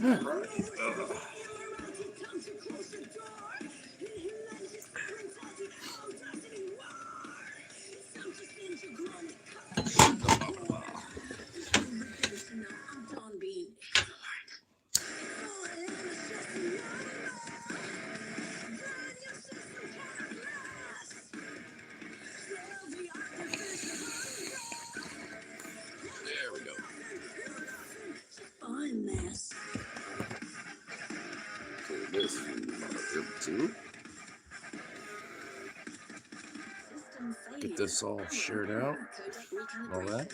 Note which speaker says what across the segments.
Speaker 1: There we go. Clear this too. Get this all shared out. All that.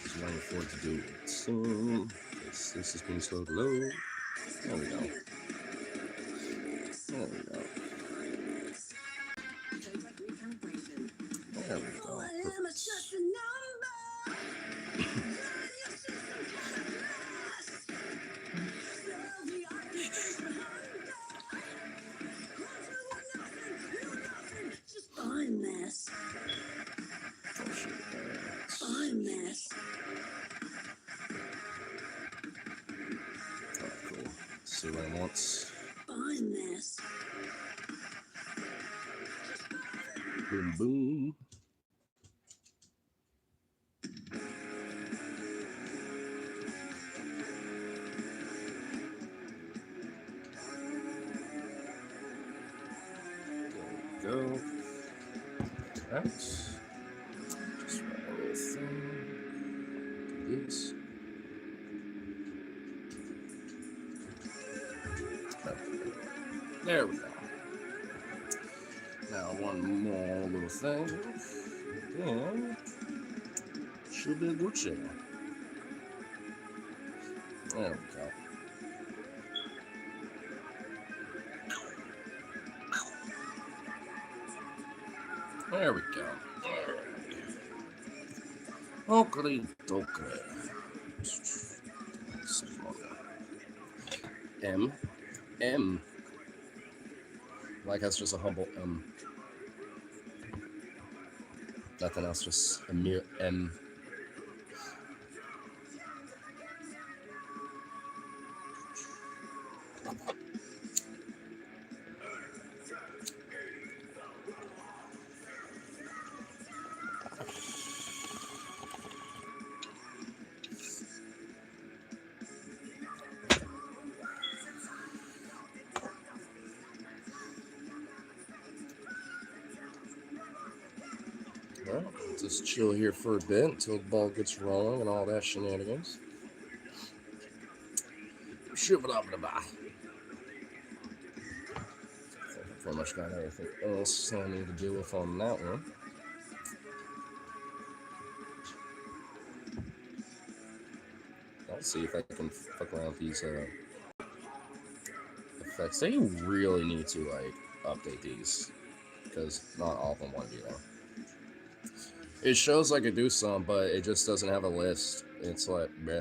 Speaker 1: Just waiting for it to do it soon. This is being so low. There we go. There we go. There we go. See what I want. Boom, boom. There we go. That's just one little thing. This. There we go. Now one more little thing. And should be a good share. There we go. There we go. Okay, okay. M. Like that's just a humble M. Nothing else, just a mere M. Well, just chill here for a bit until the ball gets rolling and all that shenanigans. Shove it up in the bar. I pretty much got everything else I need to deal with on that one. I'll see if I can fuck around with these effects. They really need to like update these because not all of them want to be there. It shows I could do some, but it just doesn't have a list. It's like, meh.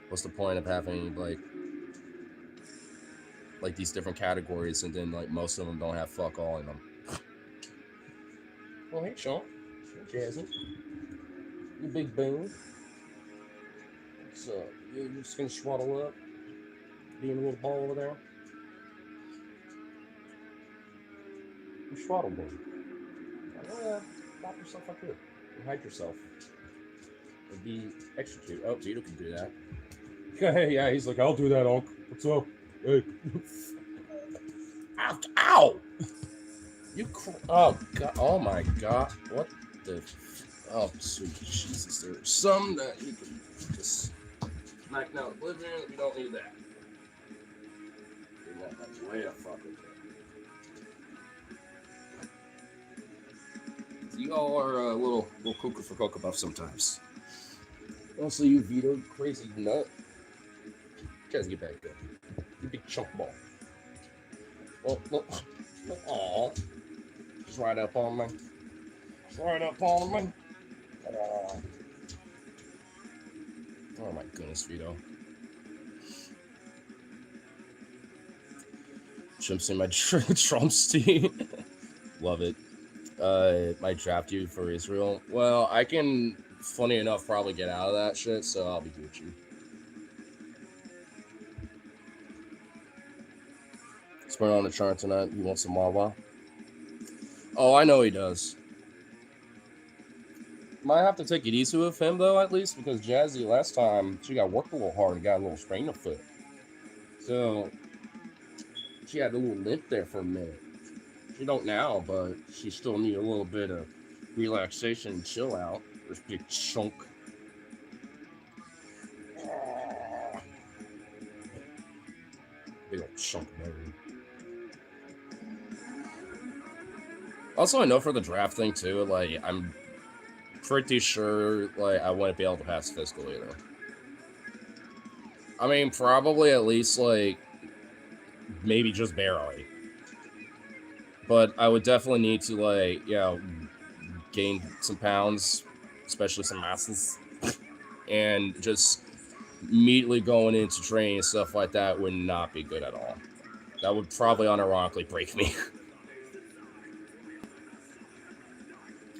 Speaker 1: What's the point of having like these different categories and then like most of them don't have fuck all in them? Well, hey Sean, hey Jazzy, you big boom. So you're just gonna swaddle up, being a little ball over there. You swaddle boom. Stop yourself up here. You hide yourself. It'd be extra cute. Oh, Vito can do that. Hey, yeah, he's like, I'll do that, Unc. What's up? Hey. Ow! Oh, God. Oh, my God. What the... Oh, sweet Jesus. There's some that you can just smack down oblivion. We don't need that. That's way to fuck with it. You all are a little cuckoo for Cocoa Buff sometimes. Also, you Vito, you crazy nut. Guys, get back there. You big chunk ball. Oh, look. Aw. Just right up on me. Just right up on me. Oh my goodness, Vito. Jumps in my Trumpstein. Love it. Might draft you for Israel. Well, I can, funny enough, probably get out of that shit, so I'll be Gucci. Let's put it on the chart tonight. You want some Wawa? Oh, I know he does. Might have to take it easy with him, though, at least, because Jazzy, last time, she got worked a little hard and got a little strain of foot. So, she had a little limp there for a minute. She don't now, but she still need a little bit of relaxation and chill out. This big chunk. Big old chunk of everything. Also, I know for the draft thing too, like I'm pretty sure like I wouldn't be able to pass physical either. I mean, probably at least like maybe just barely. But I would definitely need to like, gain some pounds, especially some masses, and just immediately going into training and stuff like that would not be good at all. That would probably unironically break me.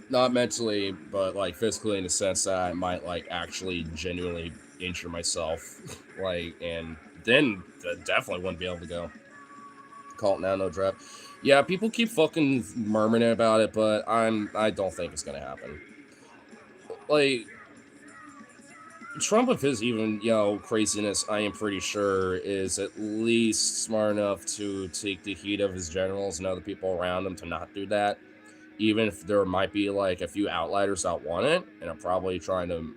Speaker 1: Not mentally, but like physically in the sense that I might like actually genuinely injure myself. Like, and then definitely wouldn't be able to go. Call it now, no draft. Yeah, people keep fucking murmuring about it, but I don't think it's gonna happen. Like, Trump with his even, craziness, I am pretty sure is at least smart enough to take the heat of his generals and other people around him to not do that. Even if there might be like a few outliers that want it and are probably trying to,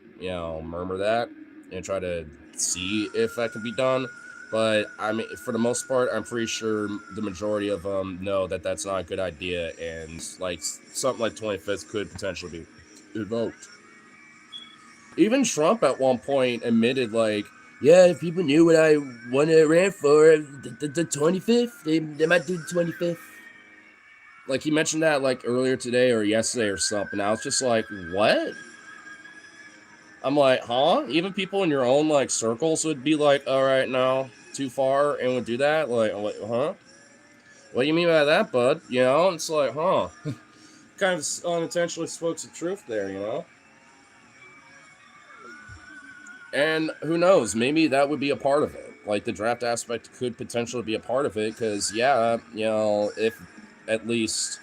Speaker 1: murmur that and try to see if that could be done. But I mean, for the most part, I'm pretty sure the majority of them know that that's not a good idea, and like something like 25th could potentially be revoked. Even Trump at one point admitted, like, yeah, if people knew what I wanted to ran for, the 25th, they might do the 25th. Like, he mentioned that, like, earlier today or yesterday or something. I was just like, what? I'm like, huh? Even people in your own, like, circles would be like, all right, no, too far, and would do that? Like, I'm like, huh? What do you mean by that, bud? It's like, huh? Kind of unintentionally spoke some truth there, And who knows? Maybe that would be a part of it. Like, the draft aspect could potentially be a part of it, because, yeah, if at least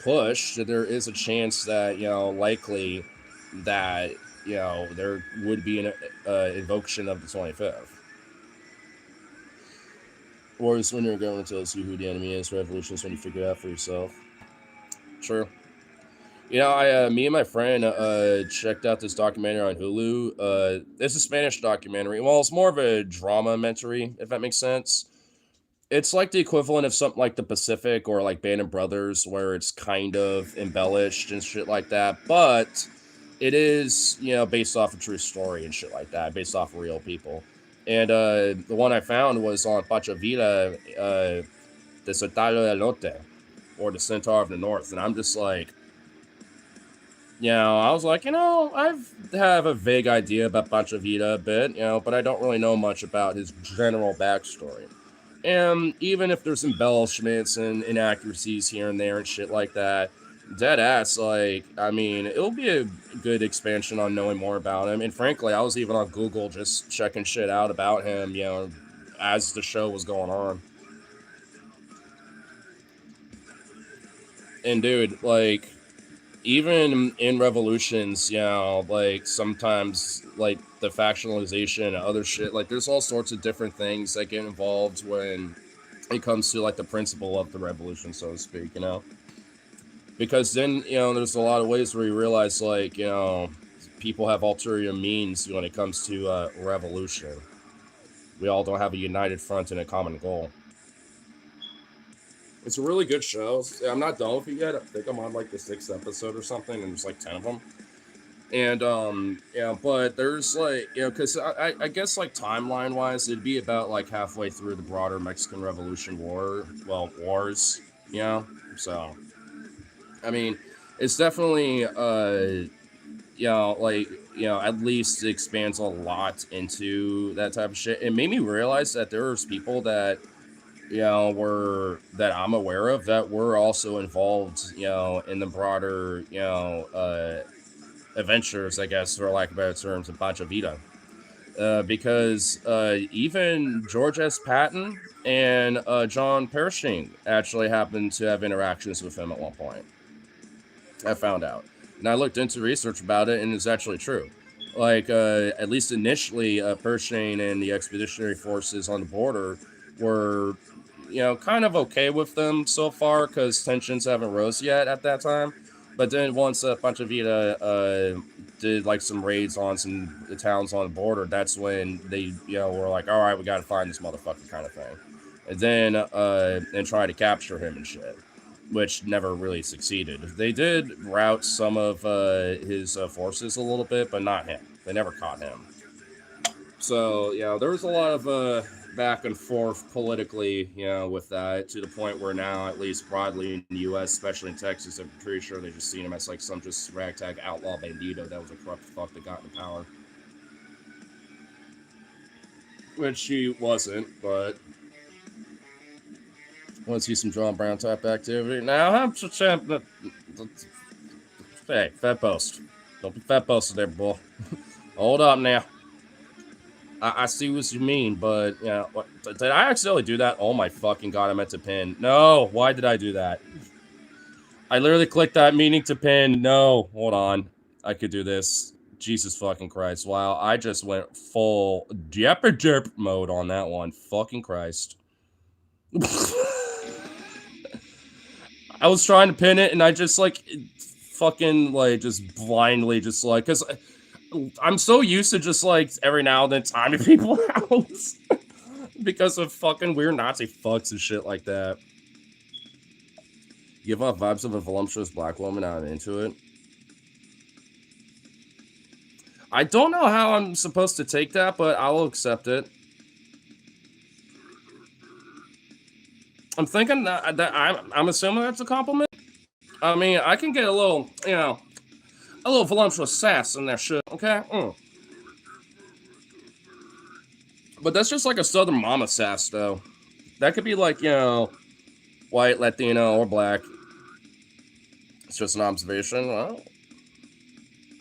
Speaker 1: push, there is a chance that, likely that, there would be an invocation of the 25th. Or is when you're going to tell you who the enemy is. Revolution is when you figure it out for yourself. True. Me and my friend checked out this documentary on Hulu. It's a Spanish documentary. Well, it's more of a drama-mentary, if that makes sense. It's like the equivalent of something like The Pacific or like Band of Brothers, where it's kind of embellished and shit like that. But it is, based off a true story and shit like that, based off of real people. And the one I found was on Pacha Vida, the Centauro del Norte, or the Centaur of the North. And I'm just like, I was like, I have a vague idea about Pancho Villa a bit, but I don't really know much about his general backstory. And even if there's embellishments and inaccuracies here and there and shit like that, dead ass, like, I mean, it'll be a good expansion on knowing more about him. And frankly, I was even on Google just checking shit out about him, as the show was going on. And dude, like, even in revolutions, like sometimes like the factionalization and other shit, like there's all sorts of different things that get involved when it comes to like the principle of the revolution, so to speak, because then, there's a lot of ways where you realize like, people have ulterior means when it comes to revolution. We all don't have a united front and a common goal. It's a really good show. I'm not done with it yet. I think I'm on like the 6th episode or something, and there's like 10 of them. And but there's like, because I guess like timeline wise, it'd be about like halfway through the broader Mexican Revolution wars. So I mean, it's definitely like, at least it expands a lot into that type of shit. It made me realize that there's people that were that I'm aware of that were also involved, in the broader, adventures, I guess, for lack of better terms, of Pancho Villa. Because even George S. Patton and John Pershing actually happened to have interactions with him at one point. I found out. And I looked into research about it, and it's actually true. Like, at least initially, Pershing and the expeditionary forces on the border were, kind of okay with them so far because tensions haven't rose yet at that time. But then once Pancho Villa did like some raids on some towns on the border, that's when they, were like, all right, we got to find this motherfucker kind of thing. And then, and try to capture him and shit, which never really succeeded. They did rout some of his forces a little bit, but not him. They never caught him. So, there was a lot of back and forth politically, with that, to the point where now, at least broadly in the U.S., especially in Texas, I'm pretty sure they just seen him as like some just ragtag outlaw bandito that was a corrupt fuck that got into power. Which he wasn't, but want to see some John Brown type activity. Now, I'm just hey, fat post. Don't be fat posted there, boy. Hold up now. I see what you mean, but, did I accidentally do that? Oh my fucking god, I meant to pin. No, why did I do that? I literally clicked that meaning to pin. No, hold on. I could do this. Jesus fucking Christ. Wow, I just went full jerp mode on that one. Fucking Christ. I was trying to pin it, and I just, like, fucking, like, just blindly, just, like, because I'm so used to just, like, every now and then timing people out because of fucking weird Nazi fucks and shit like that. Give off vibes of a voluptuous black woman. I'm into it. I don't know how I'm supposed to take that, but I will accept it. I'm thinking that I'm assuming that's a compliment. I mean, I can get a little, a little voluptuous sass in that shit, okay? But that's just like a Southern mama sass, though. That could be like, white, Latino, or black. It's just an observation. Well,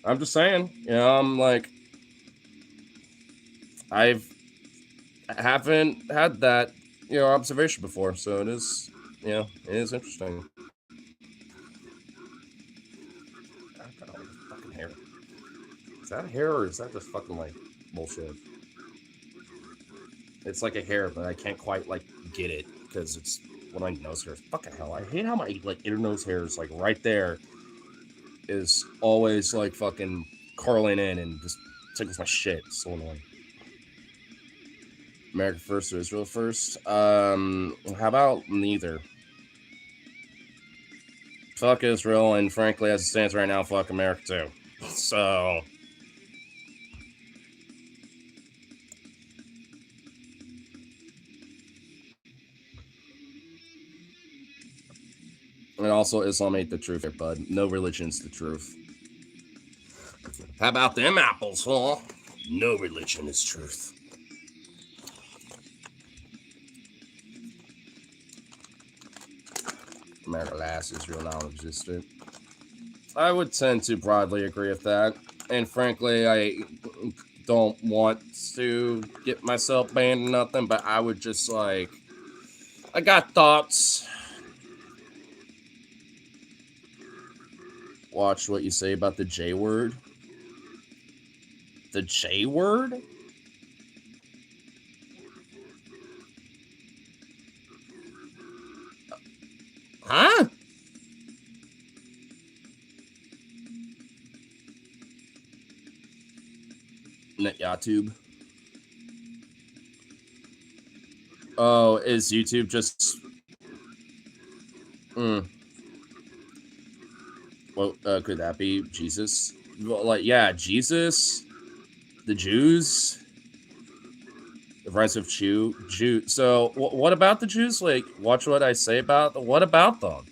Speaker 1: I'm just saying, I'm like, I haven't had that, observation before, so it is, it is interesting. Fucking hair. Is that a hair or is that just fucking like bullshit? It's like a hair, but I can't quite like get it because it's one of my nose hairs. Fucking hell, I hate how my like inner nose hairs like right there is always like fucking curling in and just tickles my shit. It's so annoying. America first or Israel first? How about neither? Fuck Israel, and frankly, as it stands right now, fuck America too. So. And also, Islam ain't the truth here, bud. No religion's the truth. How about them apples, huh? No religion is truth. America last, Israel non-existent. I would tend to broadly agree with that. And frankly, I don't want to get myself banned or nothing, but I would just like... I got thoughts. Watch what you say about the J word. The J word? Huh? YouTube. Oh, is YouTube just... What could that be? Jesus? Well, like, yeah, Jesus, the Jews, the rise of Jew. So, what about the Jews? Like, watch what I say about them. What about them?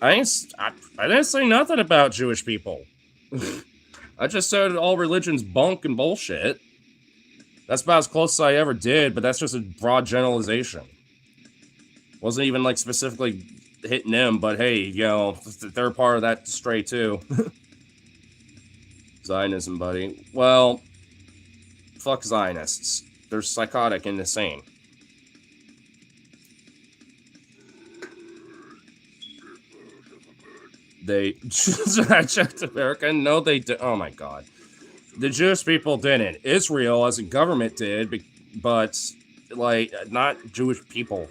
Speaker 1: I didn't say nothing about Jewish people. I just said all religions bunk and bullshit. That's about as close as I ever did, but that's just a broad generalization. Wasn't even like specifically hitting them, but hey, you know, they're part of that stray too. Zionism, buddy. Well, fuck Zionists. They're psychotic and insane. They checked America. No, they did. Oh my god. The Jewish people didn't. Israel as a government did, but like not Jewish people.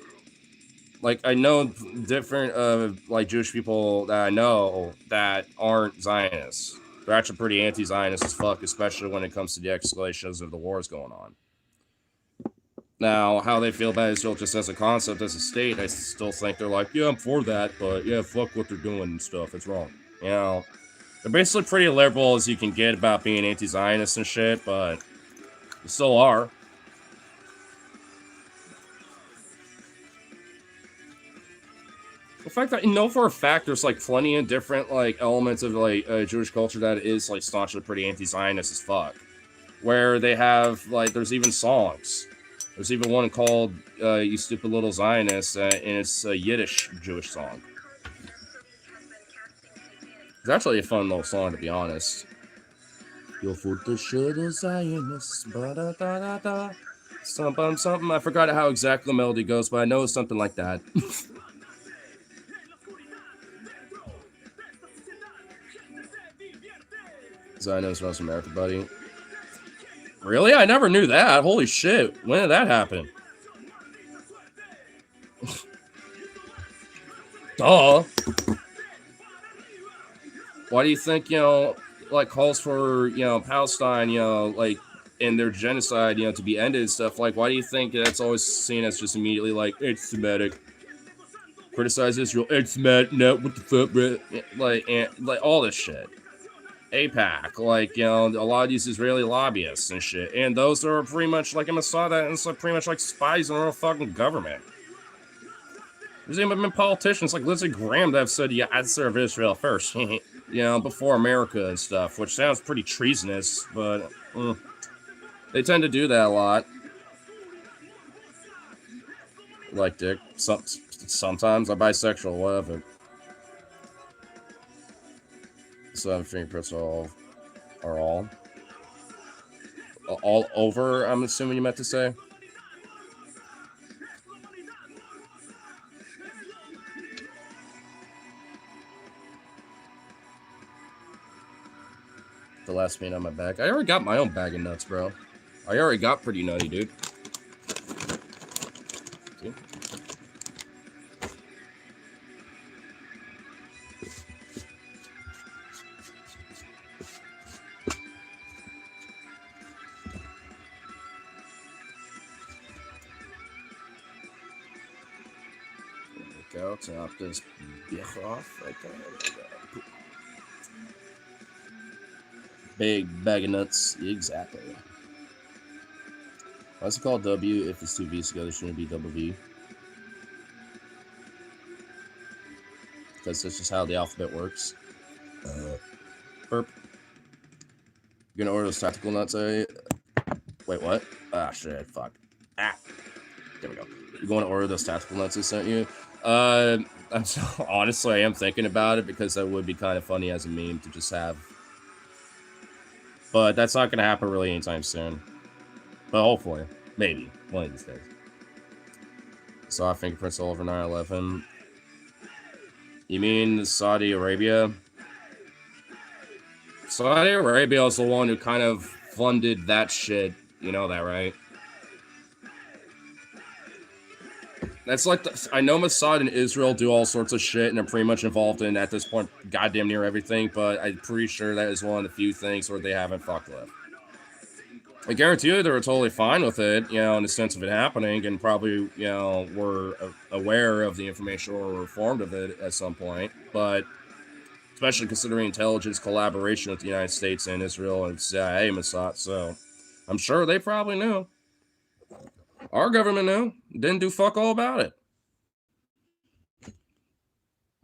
Speaker 1: Like I know different like Jewish people that I know that aren't Zionists. They're actually pretty anti-Zionist as fuck, especially when it comes to the escalations of the wars going on. Now, how they feel about Israel just as a concept, as a state, I still think they're like, yeah, I'm for that, but yeah, fuck what they're doing and stuff. It's wrong. You know, they're basically pretty liberal as you can get about being anti-Zionist and shit, but they still are. The fact that you know for a fact there's like plenty of different like elements of like Jewish culture that is like staunchly pretty anti-Zionist as fuck, where they have like there's even songs. There's even one called "You Stupid Little Zionist," and it's a Yiddish Jewish song. It's actually a fun little song, to be honest. You'll foot the shit Zionist, ba-da-da-da-da. Something. I forgot how exactly the melody goes, but I know it's something like that. Zionist North America, buddy. Really? I never knew that. Holy shit. When did that happen? Duh. Why do you think, you know, like calls for, you know, Palestine, you know, like in their genocide, you know, to be ended and stuff? Like, why do you think that's always seen as just immediately like it's Semitic? Criticize Israel, it's Semitic, no, what the fuck, bro? Like all this shit. AIPAC, like, you know, a lot of these Israeli lobbyists and shit. And those are pretty much like Mossad, and it's like pretty much like spies in our fucking government. There's even been politicians like Lindsey Graham that have said, yeah, I'd serve Israel first, you know, before America and stuff, which sounds pretty treasonous, but they tend to do that a lot. Like, dick, sometimes I'm bisexual, whatever. So fingerprints are all over, I'm assuming you meant to say. The last meat on my bag. I already got my own bag of nuts, bro. I already got pretty nutty, dude. See? There we go. Top this bitch off. Okay. Big bag of nuts. Exactly. Why's it called W if it's two V's together? Shouldn't it be double V? Because that's just how the alphabet works. Burp. You're gonna order those tactical nuts, eh? Wait, what? Ah, shit, fuck. Ah. There we go. You're going to order those tactical nuts I sent you? Honestly, I am thinking about it because that would be kind of funny as a meme to just have. But that's not going to happen really anytime soon. But hopefully. Maybe. One of these days. Saw fingerprints all over 9/11. You mean Saudi Arabia? Saudi Arabia is the one who kind of funded that shit. You know that, right? That's like, I know Mossad and Israel do all sorts of shit and are pretty much involved in, at this point, goddamn near everything, but I'm pretty sure that is one of the few things where they haven't fucked with. I guarantee you they were totally fine with it, you know, in the sense of it happening, and probably, you know, were aware of the information or were informed of it at some point, but especially considering intelligence collaboration with the United States and Israel and CIA, Mossad, so I'm sure they probably knew. Our government knew, didn't do fuck all about it.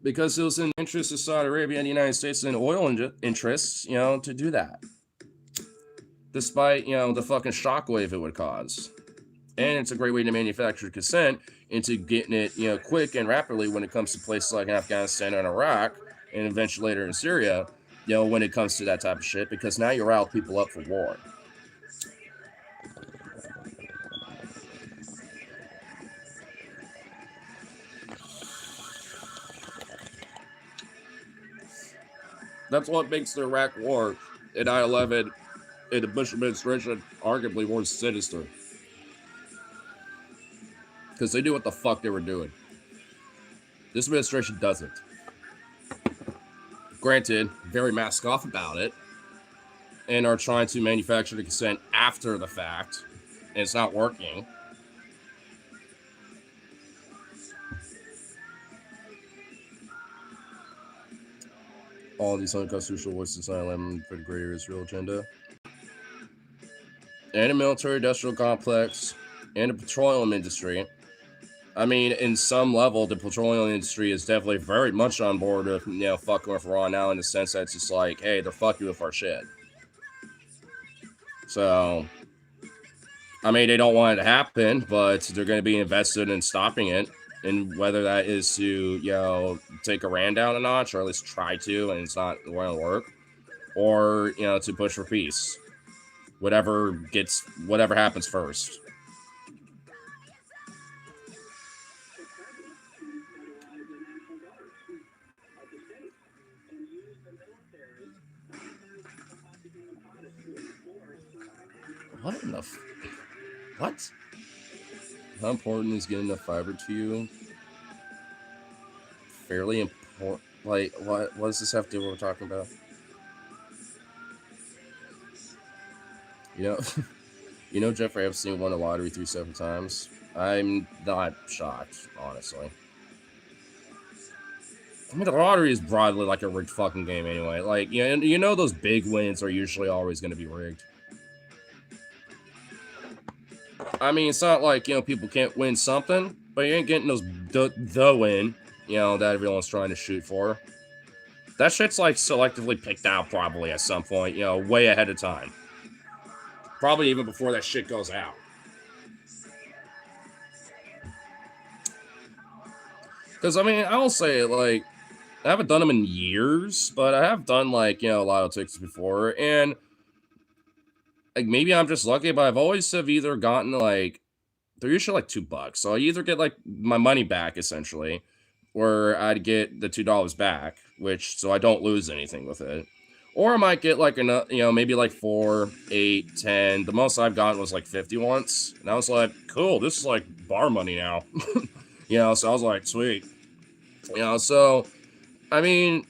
Speaker 1: Because it was in the interest of Saudi Arabia and the United States and oil interests, you know, to do that. Despite, you know, the fucking shockwave it would cause. And it's a great way to manufacture consent into getting it, quick and rapidly when it comes to places like Afghanistan and Iraq, and eventually later in Syria, when it comes to that type of shit, because now you rile people up for war. That's what makes the Iraq War and 9/11 and the Bush administration arguably more sinister. Because they knew what the fuck they were doing. This administration doesn't. Granted, very mask off about it, and are trying to manufacture the consent after the fact, and it's not working. All these unconstitutional voices silent for the greater Israel agenda. And the military-industrial complex, and the petroleum industry. I mean, in some level, the petroleum industry is definitely very much on board with, fucking with Iran now, in the sense that it's just like, hey, they're fucking with our shit. So, I mean, they don't want it to happen, but they're going to be invested in stopping it. And whether that is to, take Iran down a notch, or at least try to, and it's not going to work, or, to push for peace. Whatever happens first. What in the what? How important is getting enough fiber to you? Fairly important. Like, what does this have to do with what we're talking about? Jeffrey Epstein won the lottery 3 separate times. I'm not shocked, honestly. I mean, the lottery is broadly like a rigged fucking game anyway. Like, those big wins are usually always going to be rigged. I mean, it's not like, people can't win something, but you ain't getting the win, that everyone's trying to shoot for. That shit's like selectively picked out probably at some point, way ahead of time. Probably even before that shit goes out. Because, I mean, I will say, like, I haven't done them in years, but I have done, like, lotto tickets before, and like, maybe I'm just lucky, but I've always have either gotten, like, they're usually like $2. So I either get, like, my money back, essentially, or I'd get the $2 back, so I don't lose anything with it. Or I might get, like, maybe like 4, 8, 10. The most I've gotten was like 50 once. And I was like, cool, this is like bar money now. So I was like, sweet. So, I mean,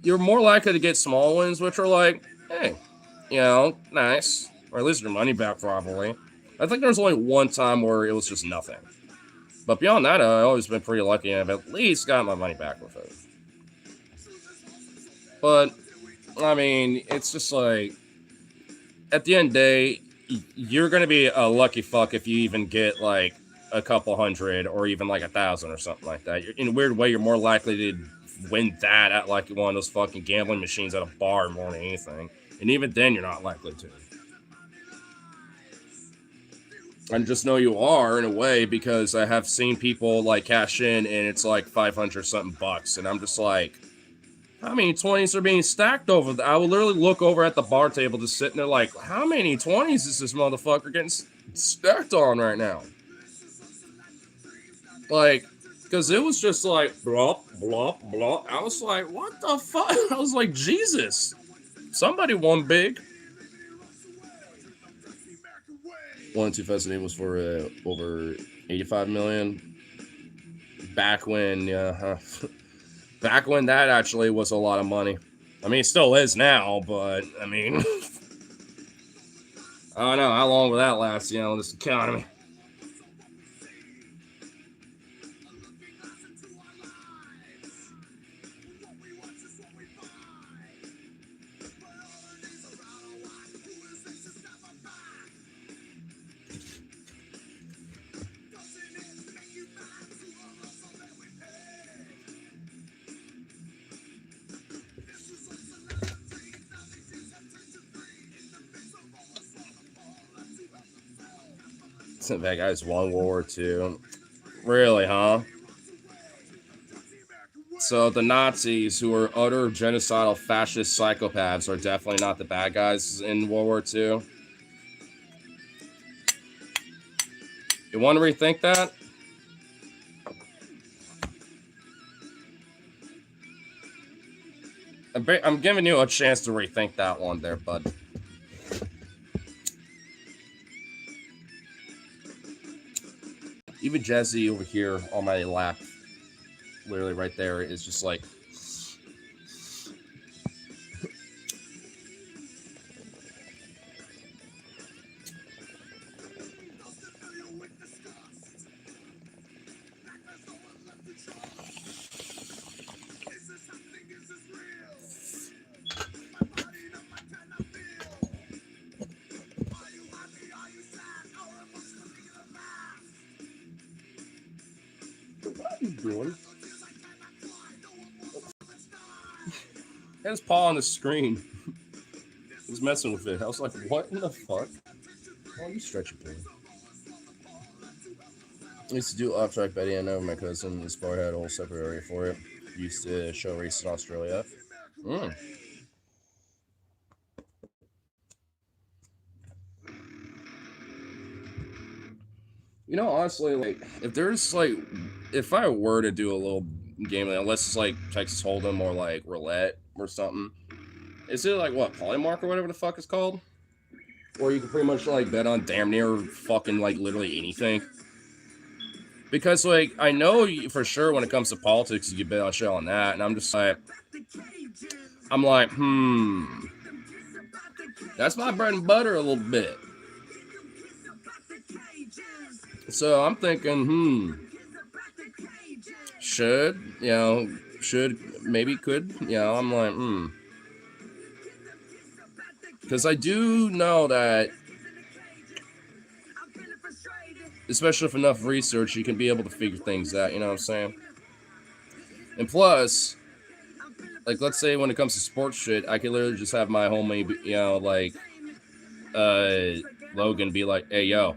Speaker 1: you're more likely to get small wins, which are like, hey, nice. Or at least your money back, probably. I think there's only one time where it was just nothing. But beyond that, I've always been pretty lucky, and I've at least got my money back with it. But, I mean, it's just like, at the end of the day, you're going to be a lucky fuck if you even get, like, a couple hundred or even, like, 1,000 or something like that. In a weird way, you're more likely to win that at, like, one of those fucking gambling machines at a bar more than anything. And even then, you're not likely to. And just know you are, in a way, because I have seen people, like, cash in and it's like 500 something bucks, and I'm just like, how many 20s are being stacked over? I will literally look over at the bar table, just sitting there like, how many 20s is this motherfucker getting stacked on right now? Like, because it was just like, blop, blop, blop. I was like, what the fuck? I was like, Jesus. Somebody won big. 1 and 2 Festival was for over 85 million. Back when, back when that actually was a lot of money. I mean, it still is now, but I mean, I don't know how long will that last, this economy. That guy's won World War II. Really, huh? So the Nazis, who are utter genocidal fascist psychopaths, are definitely not the bad guys in World War II. You want to rethink that? I'm giving you a chance to rethink that one there, bud. Even Jesse over here on my lap, literally right there, is just like... What are you doing? Had his paw on the screen. He was messing with it. I was like, what in the fuck? Oh, you stretchy boy. I used to do off-track betting. I know my cousin, this bar had a whole separate area for it. Used to show races in Australia. You know, honestly, like, if I were to do a little game, unless it's like Texas Hold'em or like roulette or something, is it like what, Polymark or whatever the fuck it's called? Or you can pretty much like bet on damn near fucking like literally anything. Because like I know for sure when it comes to politics, you can bet on shit on that, and I'm like, that's my bread and butter a little bit. So I'm thinking, maybe could, I'm like, because I do know that, especially with enough research, you can be able to figure things out, you know what I'm saying? And plus, like, let's say when it comes to sports shit, I could literally just have my homie, Logan be like, hey, yo,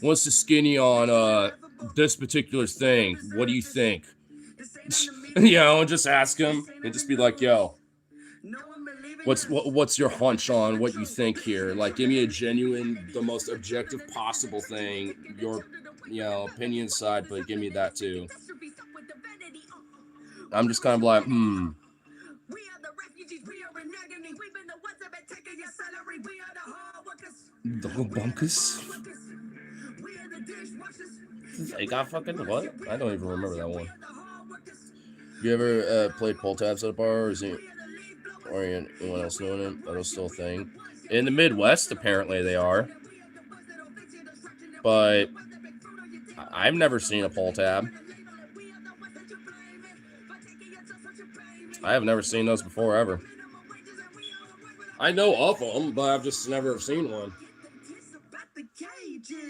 Speaker 1: what's the skinny on, this particular thing? What do you think? Just ask him and just be like, yo, what's your hunch on what you think here? Like, give me a genuine, the most objective possible thing, your, opinion side, but give me that too. I'm just kind of like, The bunkers? They got fucking what? I don't even remember that one. You ever played pull tabs at a bar, or anyone else doing it? Are those still a thing? In the Midwest, apparently they are. But I've never seen a pull tab. I have never seen those before, ever. I know of them, but I've just never seen one.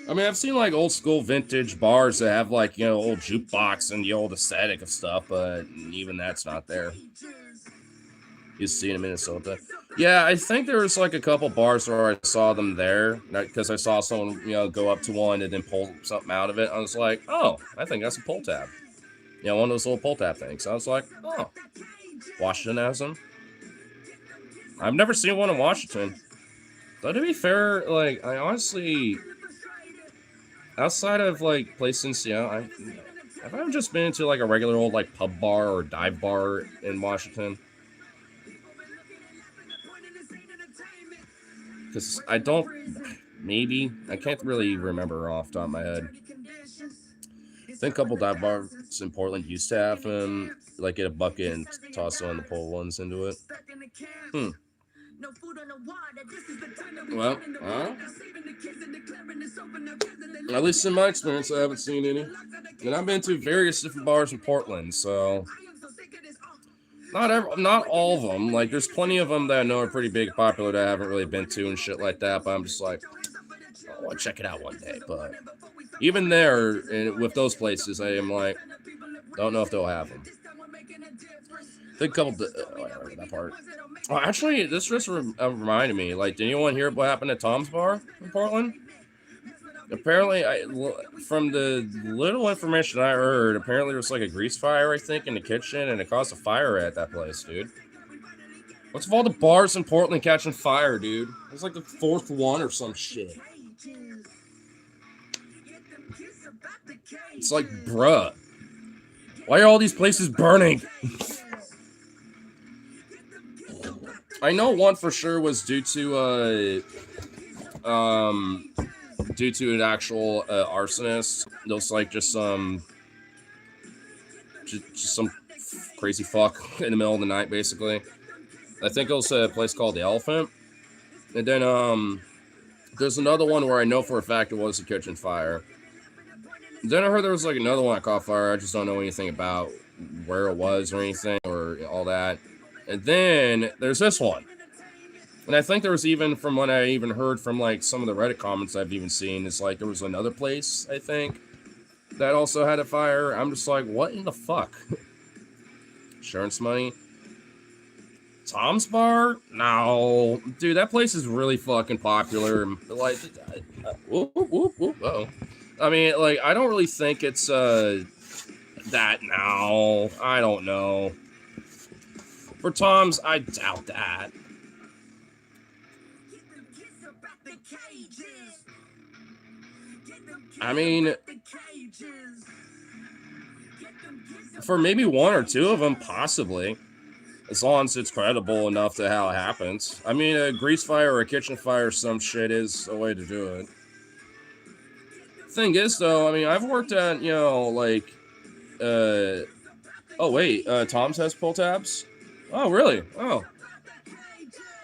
Speaker 1: I mean, I've seen like old school vintage bars that have like, old jukebox and the old aesthetic of stuff, but even that's not there. You see in Minnesota. Yeah, I think there was like a couple bars where I saw them there because I saw someone, go up to one and then pull something out of it. I was like, oh, I think that's a pull tab. One of those little pull tab things. I was like, oh, Washington has them. I've never seen one in Washington. Though to be fair, like, I honestly, outside of like places, I've just been to like a regular old like pub bar or dive bar in Washington. Because I can't really remember off the top of my head. I think a couple dive bars in Portland used to have them, like get a bucket and toss one of the pull ones into it. Well, at least in my experience, I haven't seen any. And I've been to various different bars in Portland, so not all of them. Like, there's plenty of them that I know are pretty big, popular that I haven't really been to and shit like that. But I'm just like, I want to check it out one day. But even there, with those places, I am like, don't know if they'll have them. I think a couple. That part. Oh, actually, this just reminded me. Like, did anyone hear what happened at Tom's Bar in Portland? Apparently, from the little information I heard, apparently there was like a grease fire, I think, in the kitchen, and it caused a fire at that place, dude. What's with all the bars in Portland catching fire, dude? It's like the fourth one or some shit. It's like, bruh, why are all these places burning? I know one for sure was due to an actual arsonist. Looks like just some crazy fuck in the middle of the night, basically. I think it was a place called the Elephant. And then there's another one where I know for a fact it was a kitchen fire. Then I heard there was like another one that caught fire. I just don't know anything about where it was or anything or all that. And then there's this one. And I think there was even, from what I even heard from like some of the Reddit comments I've even seen, it's like there was another place, I think, that also had a fire. I'm just like, what in the fuck? Insurance money? Tom's Bar? No. Dude, that place is really fucking popular. Like, whoop, whoop, whoop, uh-oh. I mean, like, I don't really think it's, that now. I don't know. For Tom's, I doubt that. I mean, for maybe one or two of them, possibly. As long as it's credible enough to how it happens. I mean, a grease fire or a kitchen fire or some shit is a way to do it. Thing is, though, I mean, I've worked at, you know, like, oh, wait, Tom's has pull tabs? Oh, really? Oh.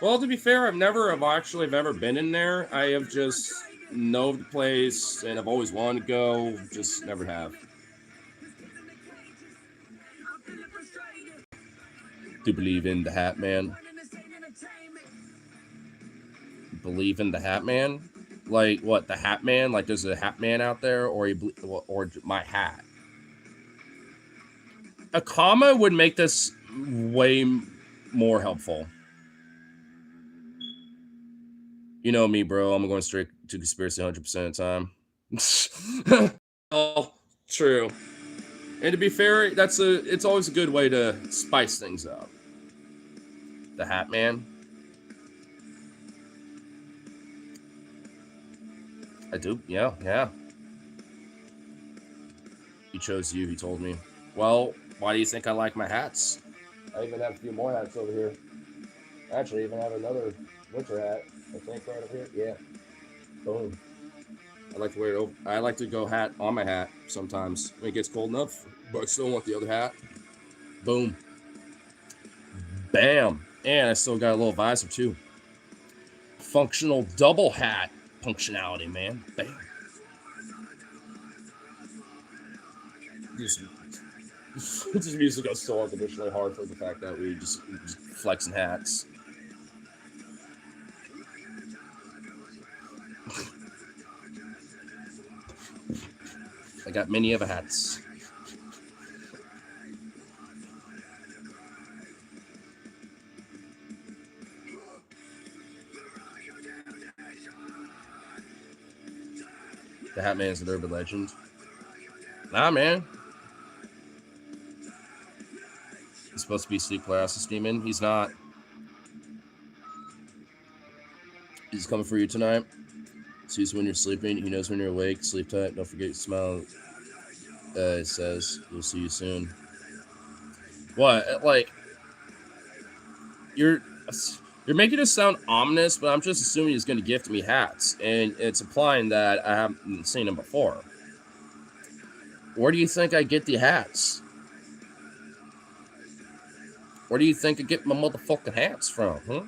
Speaker 1: Well, to be fair, I've ever been in there. I have just know the place, and I've always wanted to go, just never have. Do you believe in the Hat Man? Believe in the Hat Man? Like, what, the Hat Man? Like, there's a Hat Man out there, or my hat? A comma would make this way more helpful. You know me, bro. I'm going straight to conspiracy 100% of the time. Oh, true. And to be fair, it's always a good way to spice things up. The Hat Man. I do, yeah. He chose you, he told me. Well, why do you think I like my hats? I even have a few more hats over here. Actually, I even have another winter hat. I think right up here. Yeah. Boom. I like to wear it over. I like to go hat on my hat sometimes when it gets cold enough, but I still want the other hat. Boom. Bam. And I still got a little visor too. Functional double hat functionality, man. Bam. This music goes so unconditionally hard for the fact that we just flexing hats. I got many of a hats. The Hat Man is an urban legend. Nah, man. He's supposed to be sleep paralysis demon. He's not. He's coming for you tonight. Sees when you're sleeping. He knows when you're awake. Sleep tight. Don't forget to smile. It says, we'll see you soon. What? Like, you're making it sound ominous, but I'm just assuming he's going to gift me hats. And it's implying that I haven't seen him before. Where do you think I get the hats? Where do you think I get my motherfucking hats from, huh?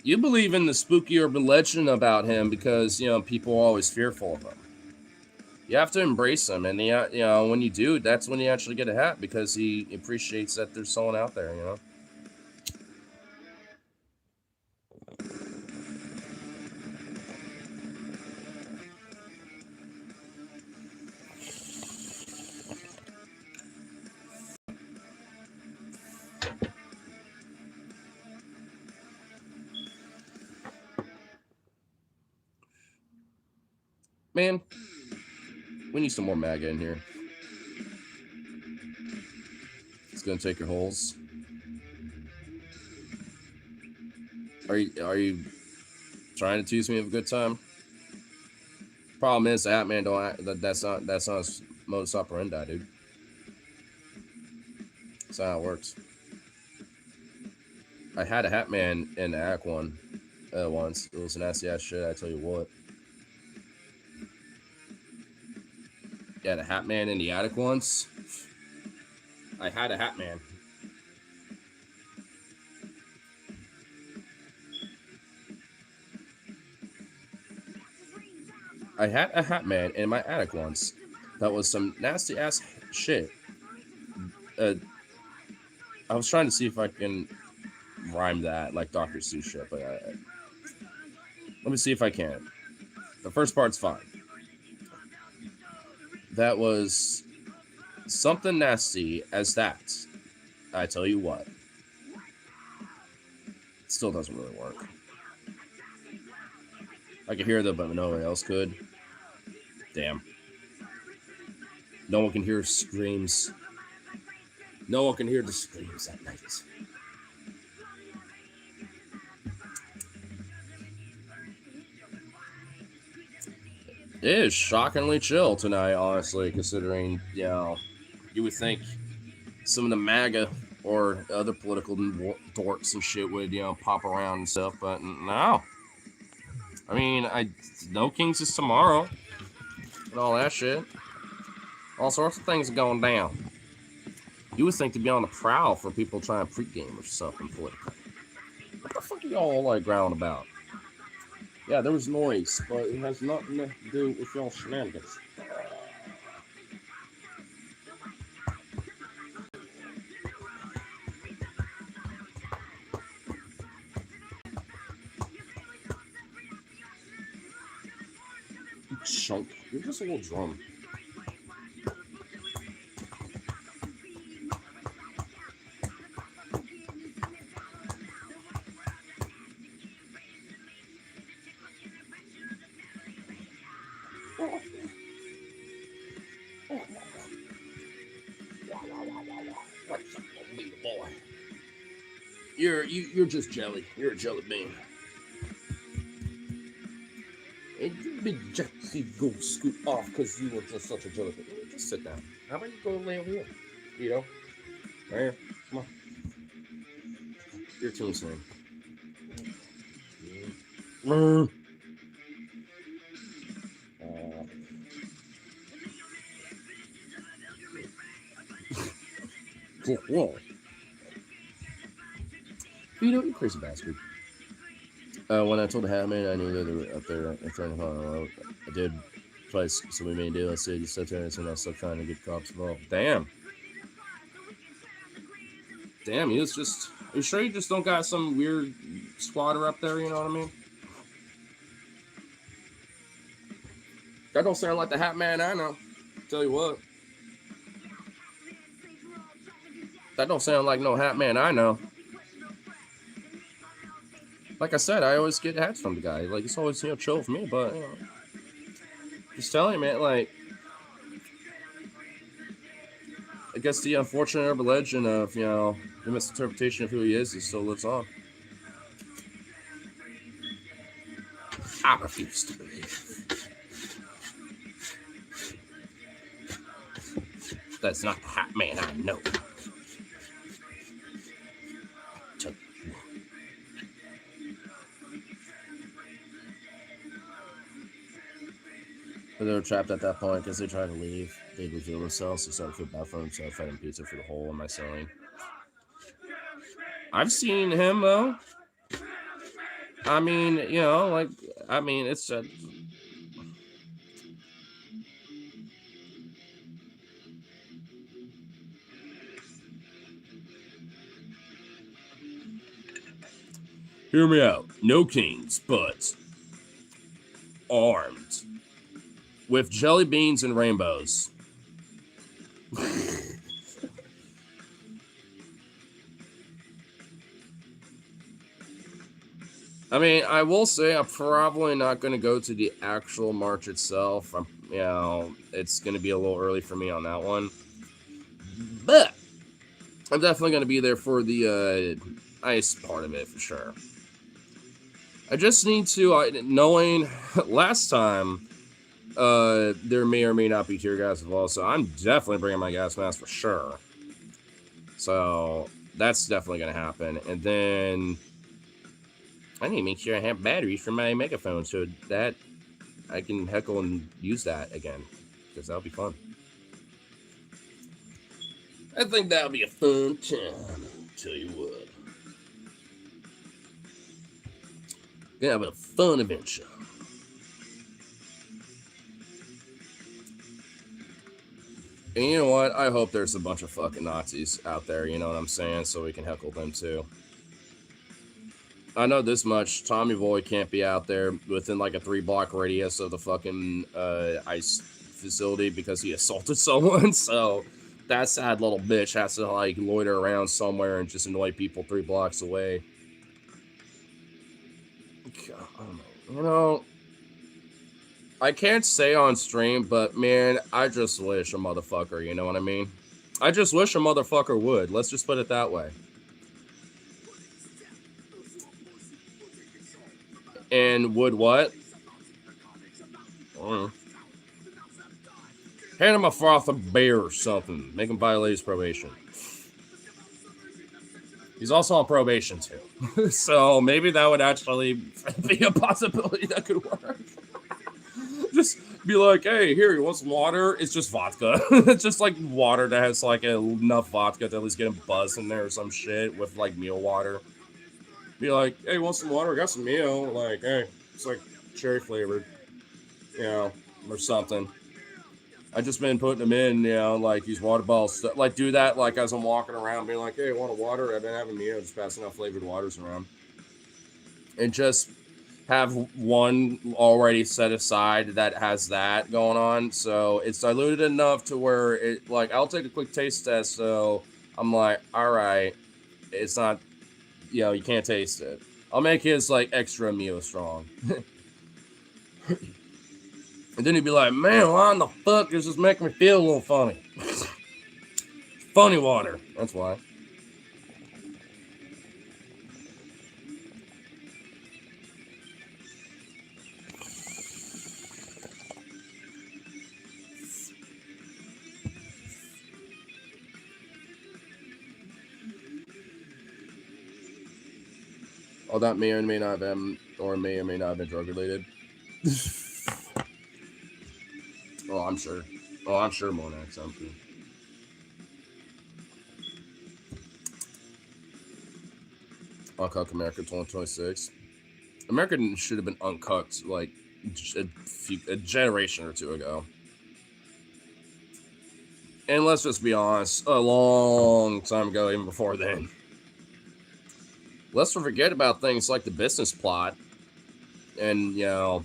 Speaker 1: You believe in the spooky urban legend about him because, you know, people are always fearful of him. You have to embrace him, and, you know, when you do, that's when you actually get a hat, because he appreciates that there's someone out there, you know? Man, we need some more MAGA in here. It's gonna take your holes. Are you trying to tease me of a good time? Problem is, the Hat Man don't act, that's not his modus operandi, dude. That's not how it works. I had a Hat Man in Act 1 once. It was an nasty ass shit, I tell you what. Yeah, the Hat Man in the attic once. I had a Hat Man. I had a Hat Man in my attic once. That was some nasty ass shit. I was trying to see if I can rhyme that like Dr. Seuss shit, but let me see if I can. The first part's fine. That was something nasty as that. I tell you what. It still doesn't really work. I could hear that, but nobody else could. Damn. No one can hear screams. No one can hear the screams at night. It is shockingly chill tonight, honestly, considering, you know, you would think some of the MAGA or other political dorks and shit would, you know, pop around and stuff, but no. I mean, No Kings is tomorrow and all that shit. All sorts of things are going down. You would think to be on the prowl for people trying to pregame or something political. What the fuck are y'all like growling about? Yeah, there was noise, but it has nothing to do with y'all shenanigans. You chunk. You're just a little drum. You're just jelly. You're a jelly bean. And you big Jesse go scoot off because you were just such a jelly bean. Just sit down. How about you go lay over here? You know? Right here. Come on. Your team's name. Whoa. Vito, you crazy bastard. When I told the Hat Man, I knew that they were up there in front of her. I did twice, so we made a deal. I said, you stepped in, and I was still trying to get cops involved. Damn, you was just. Are you sure you just don't got some weird squatter up there? You know what I mean? That don't sound like the Hat Man I know. Tell you what. That don't sound like no Hat Man I know. Like I said, I always get hats from the guy. Like, it's always, you know, chill for me, but, you know. Just telling you, man, like, I guess the unfortunate urban legend of, you know, the misinterpretation of who he still lives on. I refuse to believe. That's not the Hat Man I know. But they were trapped at that point because they tried to leave. They revealed themselves. They started to feel bad for them, so fighting pizza for the hole in my ceiling. I've seen him, though. I mean, you know, like, I mean, it's a... Hear me out. No kings, but armed. With jelly beans and rainbows. I mean, I will say I'm probably not going to go to the actual march itself. It's going to be a little early for me on that one. But I'm definitely going to be there for the ice part of it for sure. I just need to, knowing last time, there may or may not be tear gas involved, so I'm definitely bringing my gas mask for sure. So that's definitely going to happen. And then I need to make sure I have batteries for my megaphone so that I can heckle and use that again, because that'll be fun. I think that'll be a fun time. Tell you what. Gonna have a fun adventure. And you know what? I hope there's a bunch of fucking Nazis out there, you know what I'm saying? So we can heckle them too. I know this much. Tommy Boy can't be out there within like a 3-block radius of the fucking ice facility because he assaulted someone. So that sad little bitch has to like loiter around somewhere and just annoy people 3 blocks away. You know, I can't say on stream, but man, I just wish a motherfucker, you know what I mean? I just wish a motherfucker would. Let's just put it that way. And would what? Hand him a froth of beer or something. Make him violate his probation. He's also on probation too. So maybe that would actually be a possibility that could work. Just be like, hey, here, you want some water? It's just vodka. It's just like water that has like enough vodka to at least get him buzzed in there or some shit with like meal water. Be like, hey, want some water? I got some meal. Like, hey, it's like cherry flavored, you know, or something. I just been putting them in, you know, like these water bottles. Like, do that, like, as I'm walking around, being like, hey, want a water? I've been having, you know, just passing out flavored waters around. And just have one already set aside that has that going on. So it's diluted enough to where it, like, I'll take a quick taste test. So I'm like, all right, it's not, you know, you can't taste it. I'll make his, like, extra Mio strong. And then he'd be like, man, why in the fuck does this make me feel a little funny? Funny water. That's why. Oh, that may or may not have been, or may or may not have been drug related. Oh, I'm sure. Oh, I'm sure Monax. I'm sure. Uncut America 2026. America should have been uncut like a generation or two ago. And let's just be honest, a long time ago, even before then. Let's not forget about things like the business plot and, you know,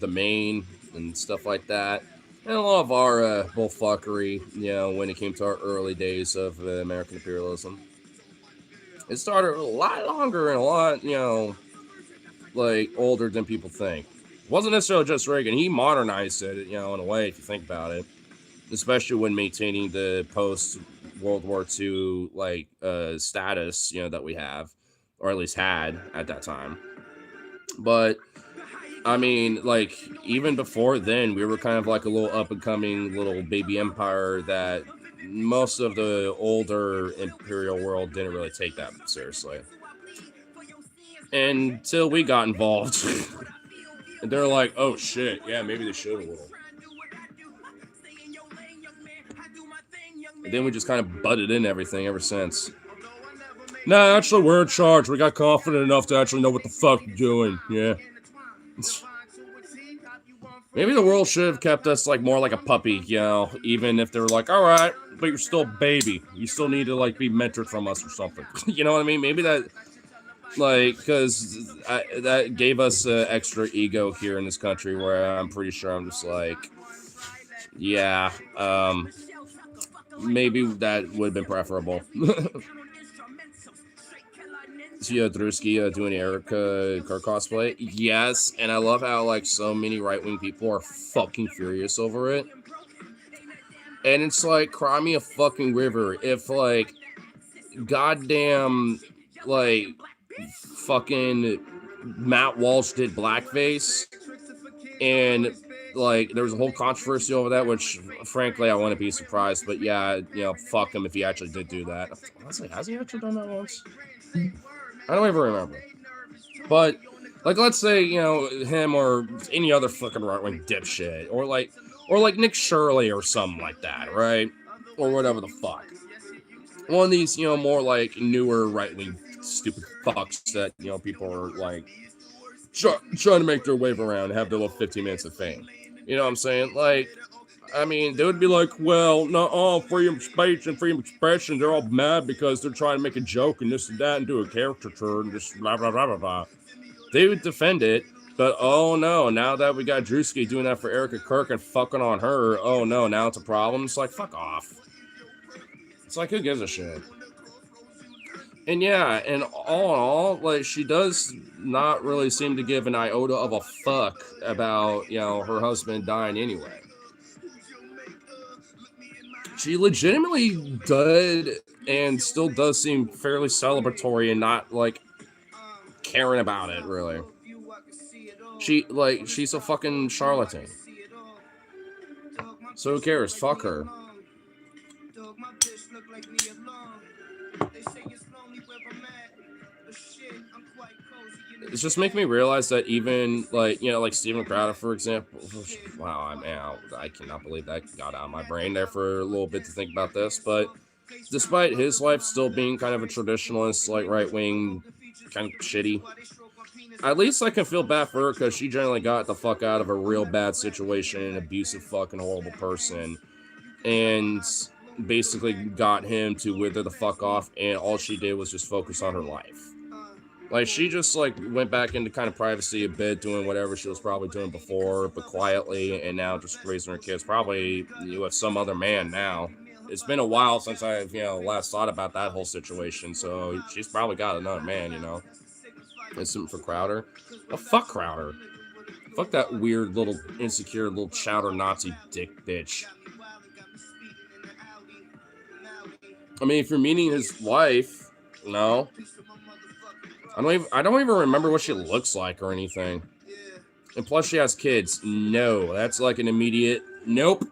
Speaker 1: the main and stuff like that. And a lot of our bullfuckery, you know, when it came to our early days of American imperialism. It started a lot longer and a lot, you know, like older than people think. It wasn't necessarily just Reagan. He modernized it, you know, in a way, if you think about it. Especially when maintaining the post World War II like status, you know, that we have, or at least had at that time. But I mean, like, even before then, we were kind of like a little up and coming little baby empire that most of the older imperial world didn't really take that seriously. Until we got involved. And they're like, oh shit, yeah, maybe they should a little. And then we just kind of butted in everything ever since. Nah, actually, we're in charge. We got confident enough to actually know what the fuck we're doing. Yeah. Maybe the world should have kept us like more like a puppy, you know, even if they were like, all right, but you're still a baby. You still need to like be mentored from us or something. You know what I mean? Maybe that, like, because that gave us extra ego here in this country where I'm pretty sure I'm just like, yeah, maybe that would have been preferable. Drewski doing Erica Kirk cosplay. Yes, and I love how like so many right-wing people are fucking furious over it. And it's like, cry me a fucking river if like goddamn like fucking Matt Walsh did blackface and like there was a whole controversy over that, which frankly I wouldn't be surprised, but yeah, fuck him if he actually did do that. Honestly, has he actually done that once? I don't even remember. But like, let's say him or any other fucking right-wing dipshit, or like Nick Shirley or something like that, right? Or whatever the fuck. One of these, more like newer right-wing stupid fucks that, people are like trying to make their wave around and have their little 15 minutes of fame. You know what I'm saying? Like, I mean, they would be like, well, no, freedom of speech and freedom of expression, they're all mad because they're trying to make a joke and this and that and do a caricature and just blah, blah, blah, blah, blah. They would defend it, but oh no, now that we got Drewski doing that for Erica Kirk and fucking on her, oh no, now it's a problem. It's like, fuck off. It's like, who gives a shit? And yeah, and all in all, like, she does not really seem to give an iota of a fuck about, her husband dying anyway. She legitimately did and still does seem fairly celebratory and not, like, caring about it, really. She's a fucking charlatan. So who cares? Fuck her. It's just making me realize that even like Steven Crowder, for example. Wow, I cannot believe that got out of my brain there for a little bit to think about this. But despite his life still being kind of a traditionalist, like right-wing, kind of shitty, at least I can feel bad for her because she generally got the fuck out of a real bad situation, an abusive fucking horrible person, and basically got him to wither the fuck off, and all she did was just focus on her life. Like, she just, like, went back into kind of privacy a bit, doing whatever she was probably doing before, but quietly, and now just raising her kids, probably with some other man now. It's been a while since I've, last thought about that whole situation, so she's probably got another man, It's something for Crowder. Well, fuck Crowder. Fuck that weird little insecure little chowder Nazi dick bitch. I mean, if you're meeting his wife, no. I don't even remember what she looks like or anything. And plus she has kids. No, that's like an immediate nope.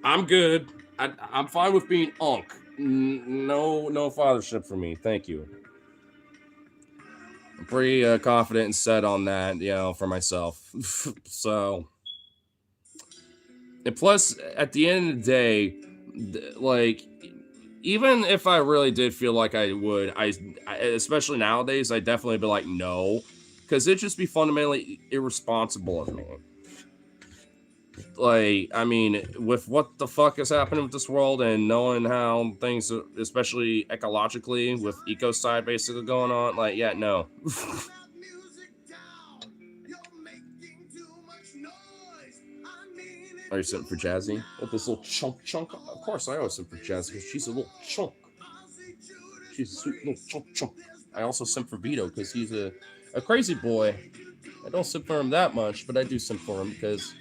Speaker 1: I'm good. I'm fine with being unk. No fathership for me. Thank you. I'm pretty confident and set on that, for myself. So, and plus, at the end of the day, like, even if I really did feel like I would, I especially nowadays, I'd definitely be like, no, because it'd just be fundamentally irresponsible of me. Like, I mean, with what the fuck is happening with this world and knowing how things, especially ecologically, with ecocide basically going on, like, yeah, no. Are you sitting for Jazzy? With this little chunk? Of course, I always sit for Jazzy because she's a little chunk. She's a sweet little chunk. I also simp for Vito because he's a crazy boy. I don't simp for him that much, but I do simp for him because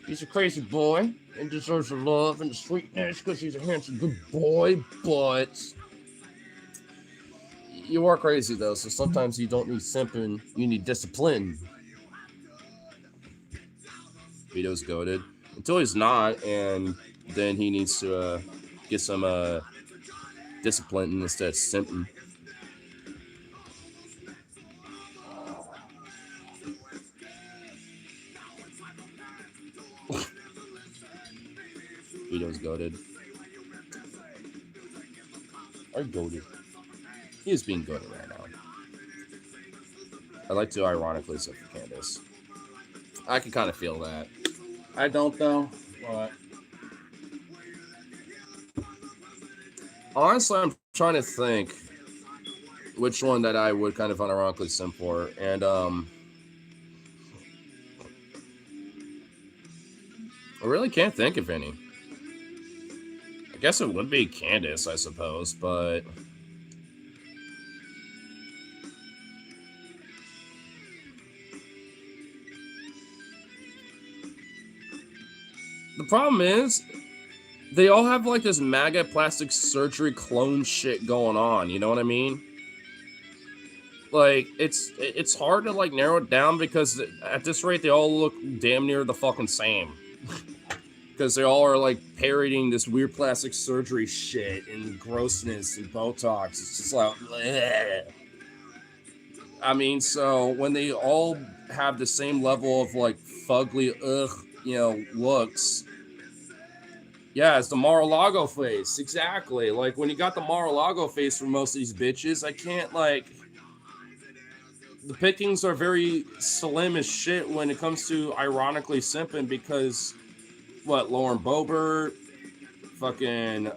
Speaker 1: he's a crazy boy and deserves the love and the sweetness because he's a handsome, good boy. But you are crazy though, so sometimes you don't need simping, you need discipline. Vito's goated. Until he's not, and then he needs to get some discipline instead of simping. Vito's goated. Or goated. He is being goated right now. I like to ironically say for Candace. I can kind of feel that. I don't though, but honestly, I'm trying to think which one that I would kind of unironically simp for, and I really can't think of any. I guess it would be Candace, I suppose, but The problem is, they all have like this MAGA plastic surgery clone shit going on. You know what I mean? Like it's hard to like narrow it down because at this rate they all look damn near the fucking same. Because they all are like parodying this weird plastic surgery shit and grossness and Botox. It's just like, bleh. I mean, so when they all have the same level of like fugly, looks. Yeah, it's the Mar-a-Lago face. Exactly. Like when you got the Mar-a-Lago face for most of these bitches, I can't like. The pickings are very slim as shit when it comes to ironically simping because what Lauren Boebert, fucking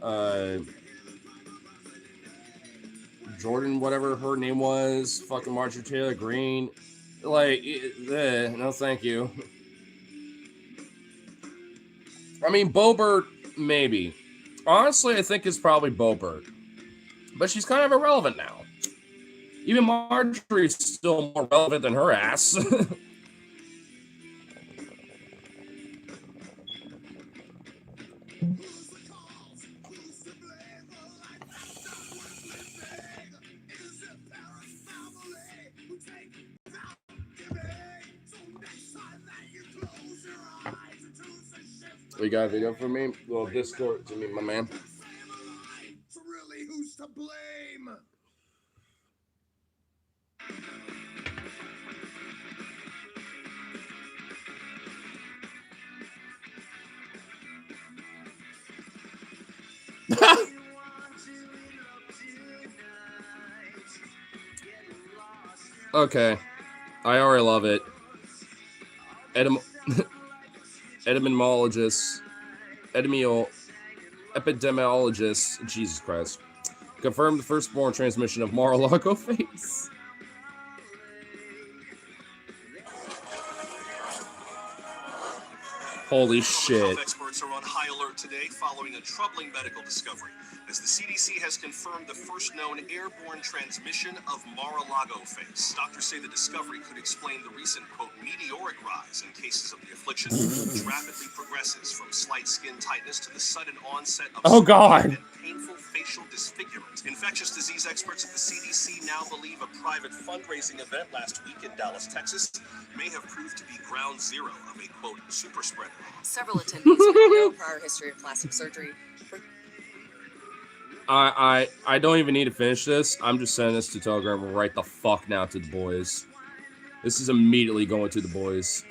Speaker 1: Jordan, whatever her name was, fucking Marjorie Taylor Greene, like, no, thank you. I mean, Boebert, maybe. Honestly, I think it's probably Boebert, but she's kind of irrelevant now. Even Marjorie's still more relevant than her ass. You got a video for me? Little Discord to me, my man.
Speaker 2: Really, who's to blame?
Speaker 1: Okay, I already love it. Epidemiologist, Jesus Christ, confirmed the firstborn transmission of Mar-a-Lago face. Holy shit.
Speaker 3: Health experts are on high alert today following a troubling medical discovery, as the CDC has confirmed the first known airborne transmission of Mar-a-Lago face. Doctors say the discovery could explain the recent, quote, meteoric rise in cases of the affliction, which rapidly progresses from slight skin tightness to the sudden onset of and painful facial disfigurement. Infectious disease experts at the CDC now believe a private fundraising event last week in Dallas, Texas, may have proved to be ground zero of a, quote, super spreader.
Speaker 4: Several attendees with no prior history of plastic surgery.
Speaker 1: I don't even need to finish this. I'm just sending this to Telegram right the fuck now to the boys. This is immediately going to the boys.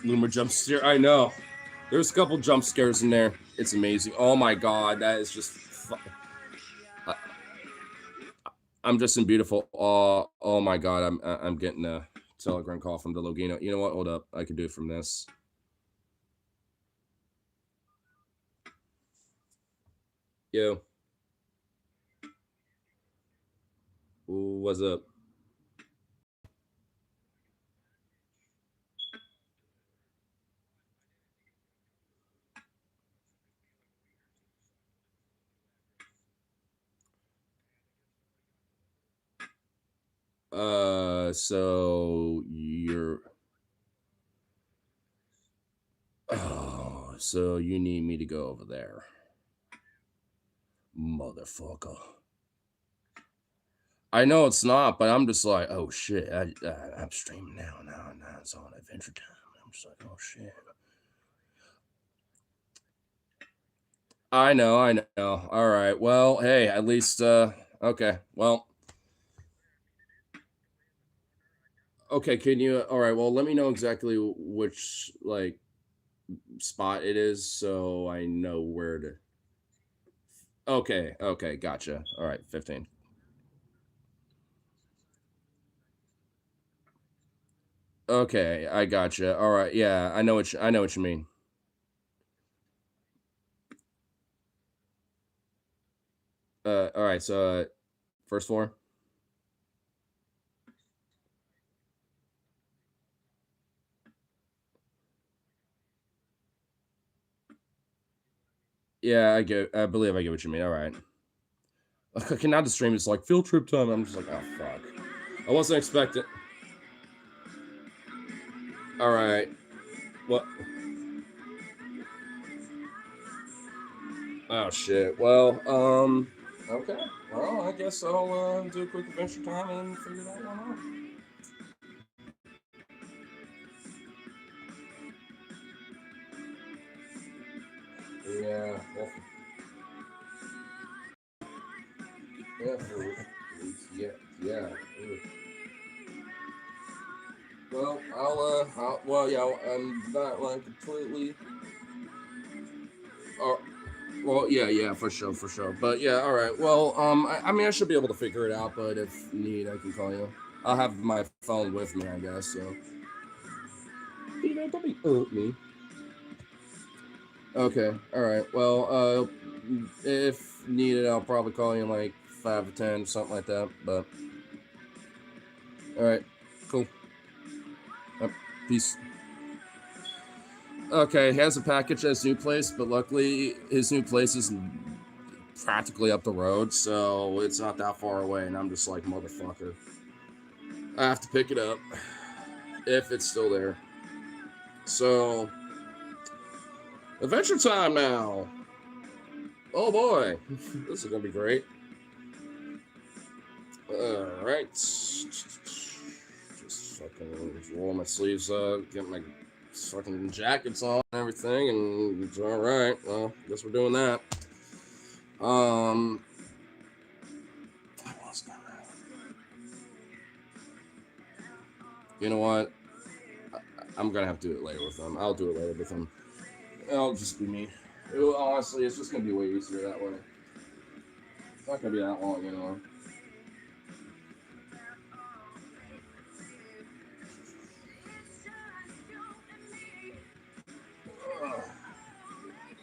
Speaker 1: Loomer jump scare. I know. There's a couple jump scares in there. It's amazing. Oh my god, that is just. I'm just in beautiful awe. Oh my god, I'm getting a Telegram call from the Logino. You know what? Hold up, I can do it from this. Yo, what's up? So you're. Oh, so you need me to go over there, motherfucker. I know it's not, but I'm just like, oh shit, I'm streaming now. Now it's on Adventure Time. I'm just like, oh shit. I know. All right. Well, hey, at least, okay. Well, okay. Can you? All right. Well, let me know exactly which like spot it is, so I know where to. Okay. Okay. Gotcha. All right. 15. Okay, I gotcha. All right. Yeah, I know what you mean. All right. So, first floor. Yeah, I believe I get what you mean. All right. Okay, now the stream is like field trip time. I'm just like, oh fuck. I wasn't expecting. All right. What? Oh shit. Well, okay. Well, I guess I'll do a quick adventure time and figure that one out. Yeah. Well, yeah. Well, yeah, I'm not like completely. Oh, well, yeah, for sure. But yeah, all right. Well, I mean, I should be able to figure it out. But if need, I can call you. I'll have my phone with me, I guess. So, don't be me. Okay, all right. Well, if needed, I'll probably call you in like 5 or 10, something like that. But all right, cool. Peace. Okay, he has a package at his new place, but luckily his new place is practically up the road, so it's not that far away. And I'm just like, motherfucker, I have to pick it up if it's still there. So, adventure time now. Oh boy, this is gonna be great. All right, just fucking roll my sleeves up, get my fucking jackets on and everything, and it's all right. Well, guess we're doing that. You know what? I'm gonna have to do it later with them. I'll do it later with them. It'll just be me. Honestly, it's just gonna be way easier that way. It's not gonna be that long, you know.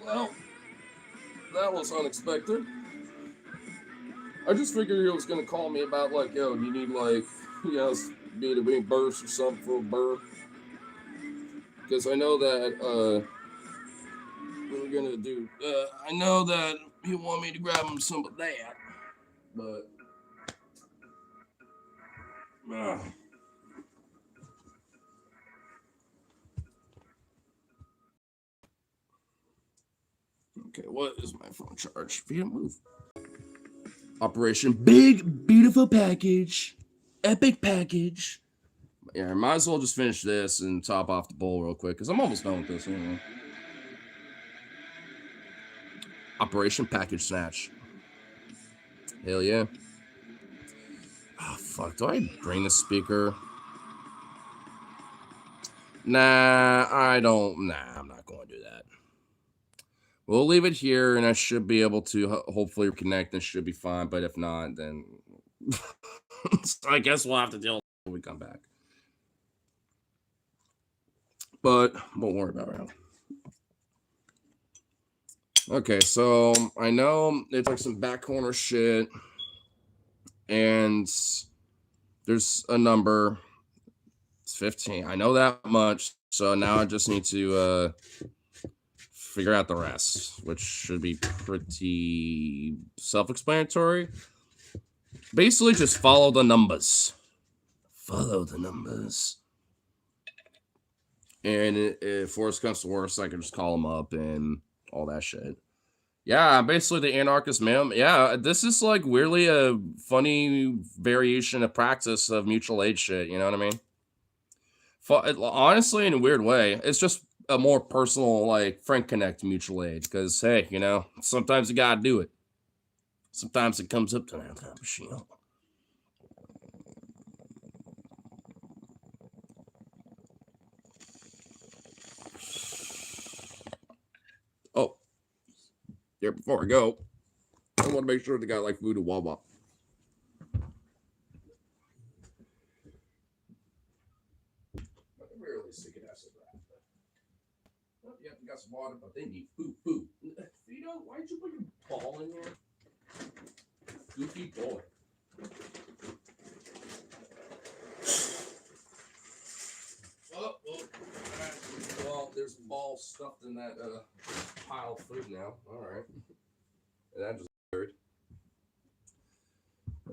Speaker 1: Well, that was unexpected. I just figured he was gonna call me about like, yo, do you need like, me to reimburse or something for a bird? Because I know that we're gonna do. I know that he want me to grab him some of that, but. Okay, what is my phone charge? Via move. Operation Big Beautiful Package. Epic Package. Yeah, I might as well just finish this and top off the bowl real quick because I'm almost done with this anyway. Operation Package Snatch. Hell yeah. Oh, fuck. Do I bring the speaker? Nah, I don't. Nah, I'm not going to do that. We'll leave it here, and I should be able to hopefully connect. And should be fine. But if not, then I guess we'll have to deal with it when we come back. But won't worry about it right now. Okay, so I know it's like some back corner shit, and there's a number. It's 15. I know that much. So now I just need to figure out the rest, which should be pretty self-explanatory. Basically, just follow the numbers. Follow the numbers. And if worse comes to worse, I can just call them up and all that shit. Yeah, basically the anarchist meme. Yeah, this is like weirdly a funny variation of practice of mutual aid shit. You know what I mean? Honestly, in a weird way, it's just a more personal, like, friend connect mutual aid. Because hey, sometimes you gotta do it. Sometimes it comes up to that type of shit. Oh, yeah. Before I go, I want to make sure they got like food at Wawa. Yeah, we got some water, but they need food. Why'd you put your ball in there? Goofy boy. Well, there's a ball stuffed in that pile of food now. All right. And that just weird.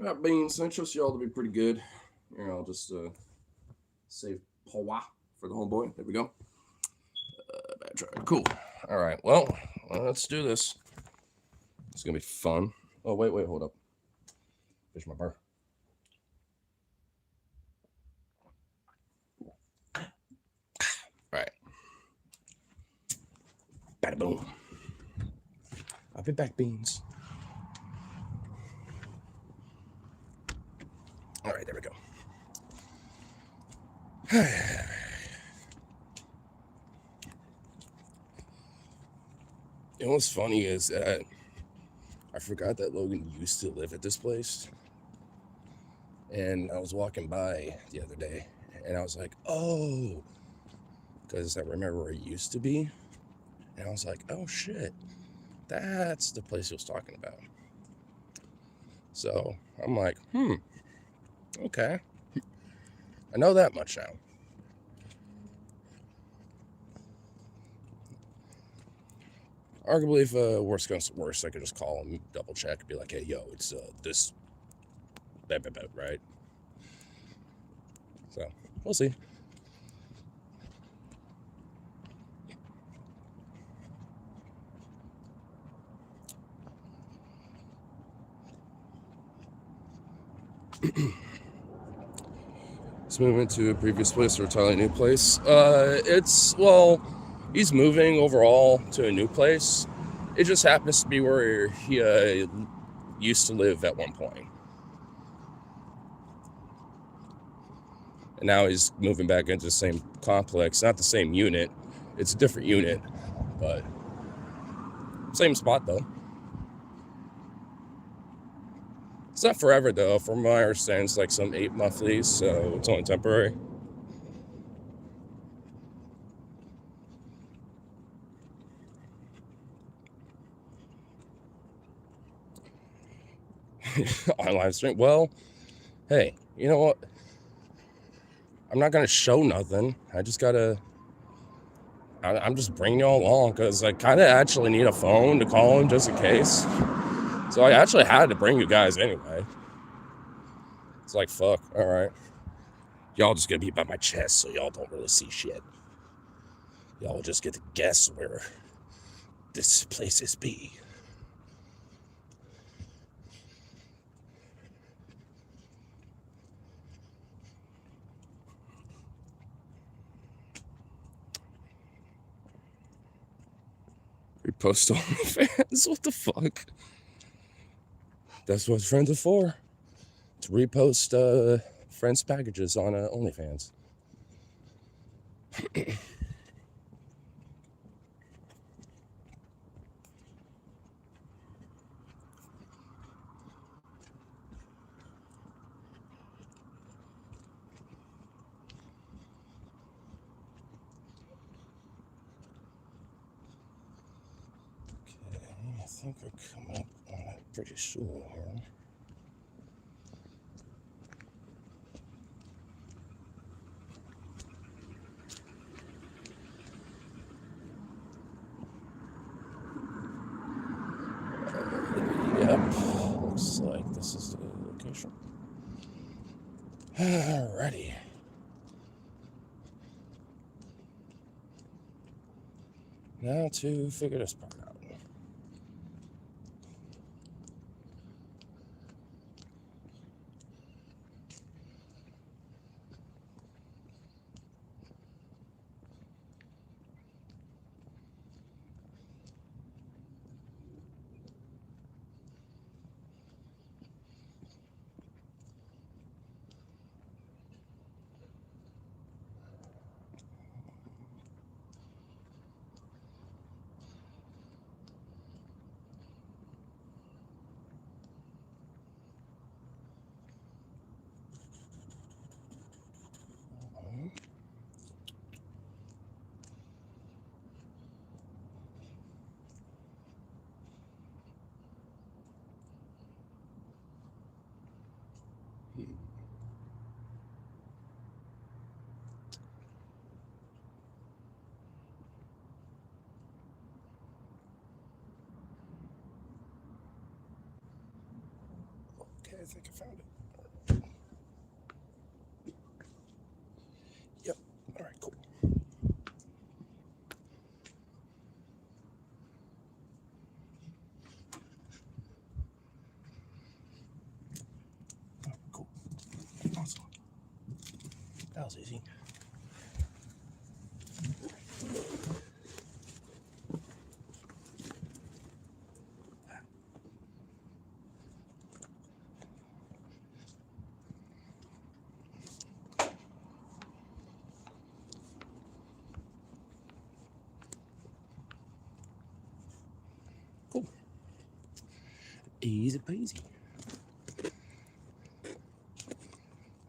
Speaker 1: That beans, I trust y'all to be pretty good. Here, I'll just save Pawa for the homeboy. There we go. Bad try. Cool. All right. Well, let's do this. It's gonna be fun. Oh wait, hold up. Fish my bar. All right. Bada boom. I'll be back, beans. All right, there we go. You know what's funny is that I forgot that Logan used to live at this place. And I was walking by the other day and I was like, oh, because I remember where he used to be. And I was like, oh shit, that's the place he was talking about. So I'm like, okay. I know that much now. Arguably, if worse comes to worse, I could just call him, double check, and be like, hey, yo, it's this, right? So, we'll see. Let's move into a previous place or a entirely new place. He's moving overall to a new place. It just happens to be where he used to live at one point. And now he's moving back into the same complex. Not the same unit. It's a different unit, but same spot though. It's not forever though. From my understanding, it's like some 8-month lease, so it's only temporary. On live stream. Well, hey, you know what? I'm not gonna show nothing. I'm just bringing y'all along because I kind of actually need a phone to call him just in case. So I actually had to bring you guys anyway. It's like, fuck, all right. Y'all just gonna be by my chest, so y'all don't really see shit. Y'all just get to guess where this place is be. Repost OnlyFans? What the fuck? That's what friends are for. To repost friends' packages on OnlyFans. I think we're coming up on it pretty soon here. Yep, looks like this is the location. Alrighty. Now to figure this part out. I think I found it. Yep. All right, cool. Oh, cool. Awesome. That was easy. Cool. Easy peasy.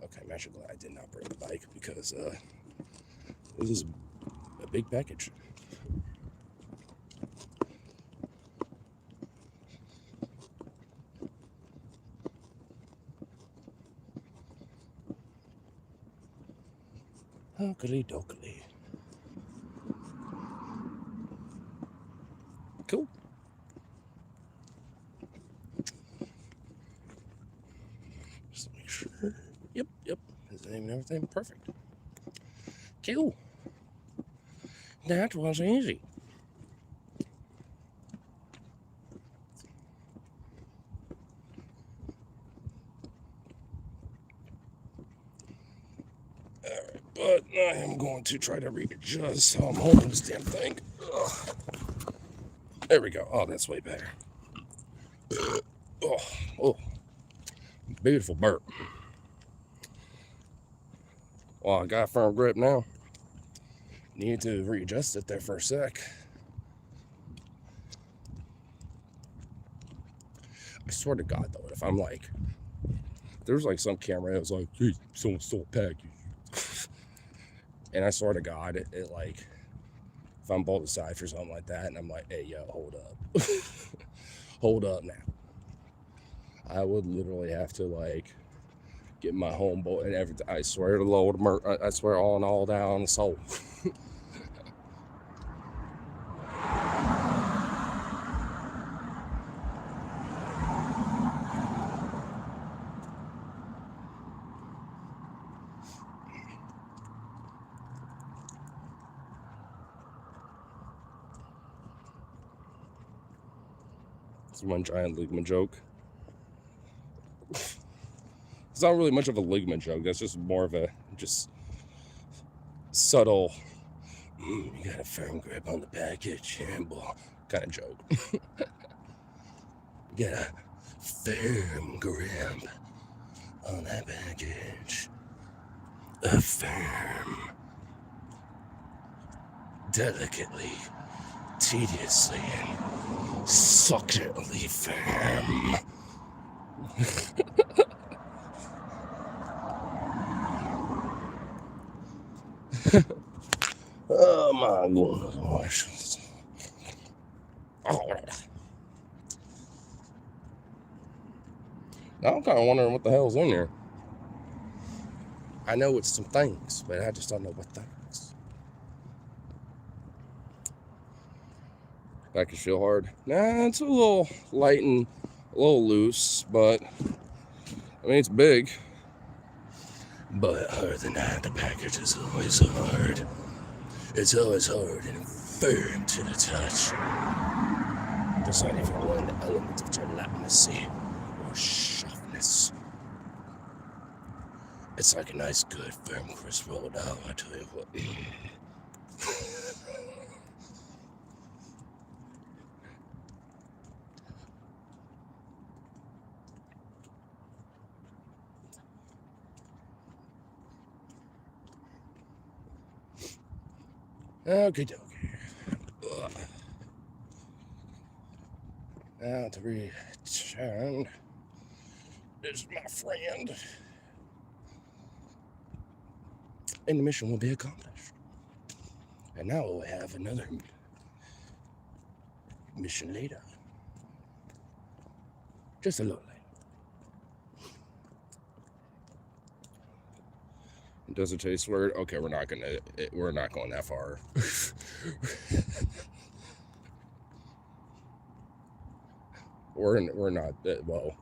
Speaker 1: Okay, I'm actually glad I did not bring the bike because this is a big package. Oakley dokley. Cool. Just to make sure. Yep. His name and everything. Perfect. Cool. That was easy. Alright, but I am going to try to readjust how I'm holding this damn thing. Ugh. There we go. Oh, that's way better. Oh, beautiful burp. Well, I got a firm grip now. Need to readjust it there for a sec. I swear to God, though, if I'm like, there's like some camera that was like, hey, someone stole a package. And I swear to God, it like, if I'm both aside for something like that, and I'm like, hey, yo, hold up. Hold up now. I would literally have to like get my homeboy and everything. I swear to the Lord, I swear all and all down the soul. It's one giant ligament joke. It's not really much of a ligament joke. That's just more of a just subtle. You got a firm grip on the package, handball kind of joke. You got a firm grip on that package. A firm, delicately, tediously, and succulently firm. Oh my gosh. Oh. Now I'm kind of wondering what the hell's in there. I know it's some things, but I just don't know what things. Package feel hard? Nah, it's a little light and a little loose, but I mean, it's big. But other than that, the package is always hard. It's always hard and firm to the touch. There's not even one element of gelatinous or softness. It's like a nice, good, firm, crisp roll down, I tell you what. Okay, dokie. Now to return is my friend. And the mission will be accomplished. And now we'll have another mission later. Just a little later. Does it taste weird? Okay, we're not going that far. we're not that well.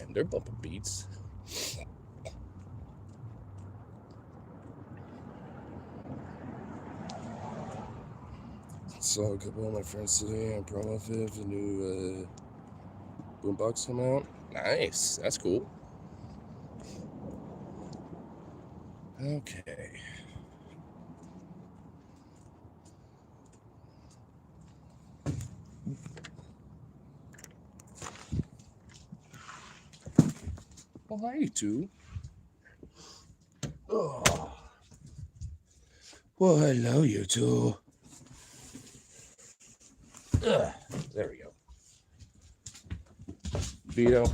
Speaker 1: Damn, they're bumping beats. Saw a couple of my friends today on Promo Fit, the new boombox come out. Nice, that's cool. Okay. Well, hi, you two. Oh. Well, hello, you two. Ugh. There we go. Vito,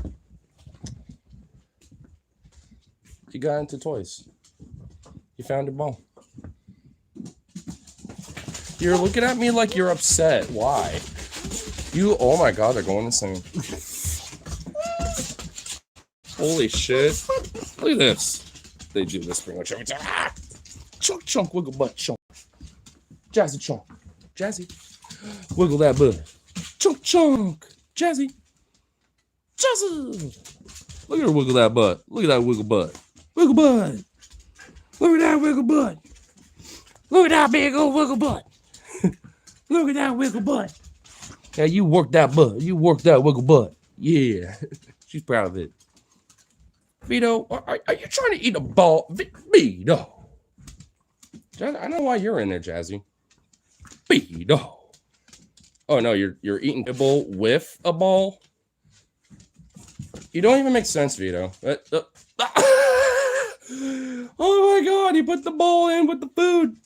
Speaker 1: you got into toys. You found your ball. You're looking at me like you're upset. Why? You, oh my god, they're going insane. Holy shit. Look at this. They do this pretty much every time. Ah! Chunk, chunk, wiggle butt, chunk. Jazzy, chunk. Jazzy. Wiggle that butt. Chunk, chunk. Jazzy. Jazzy. Look at her wiggle that butt. Look at that wiggle butt. Wiggle butt. Look at that wiggle butt. Look at that big old wiggle butt. Look at that wiggle butt. Yeah, you work that butt. You work that wiggle butt. Yeah. She's proud of it. Vito, are you trying to eat a ball? Vito. I know why you're in there, Jazzy. Vito. Oh no, you're eating kibble with a ball? You don't even make sense, Vito. Oh my god, he put the ball in with the food.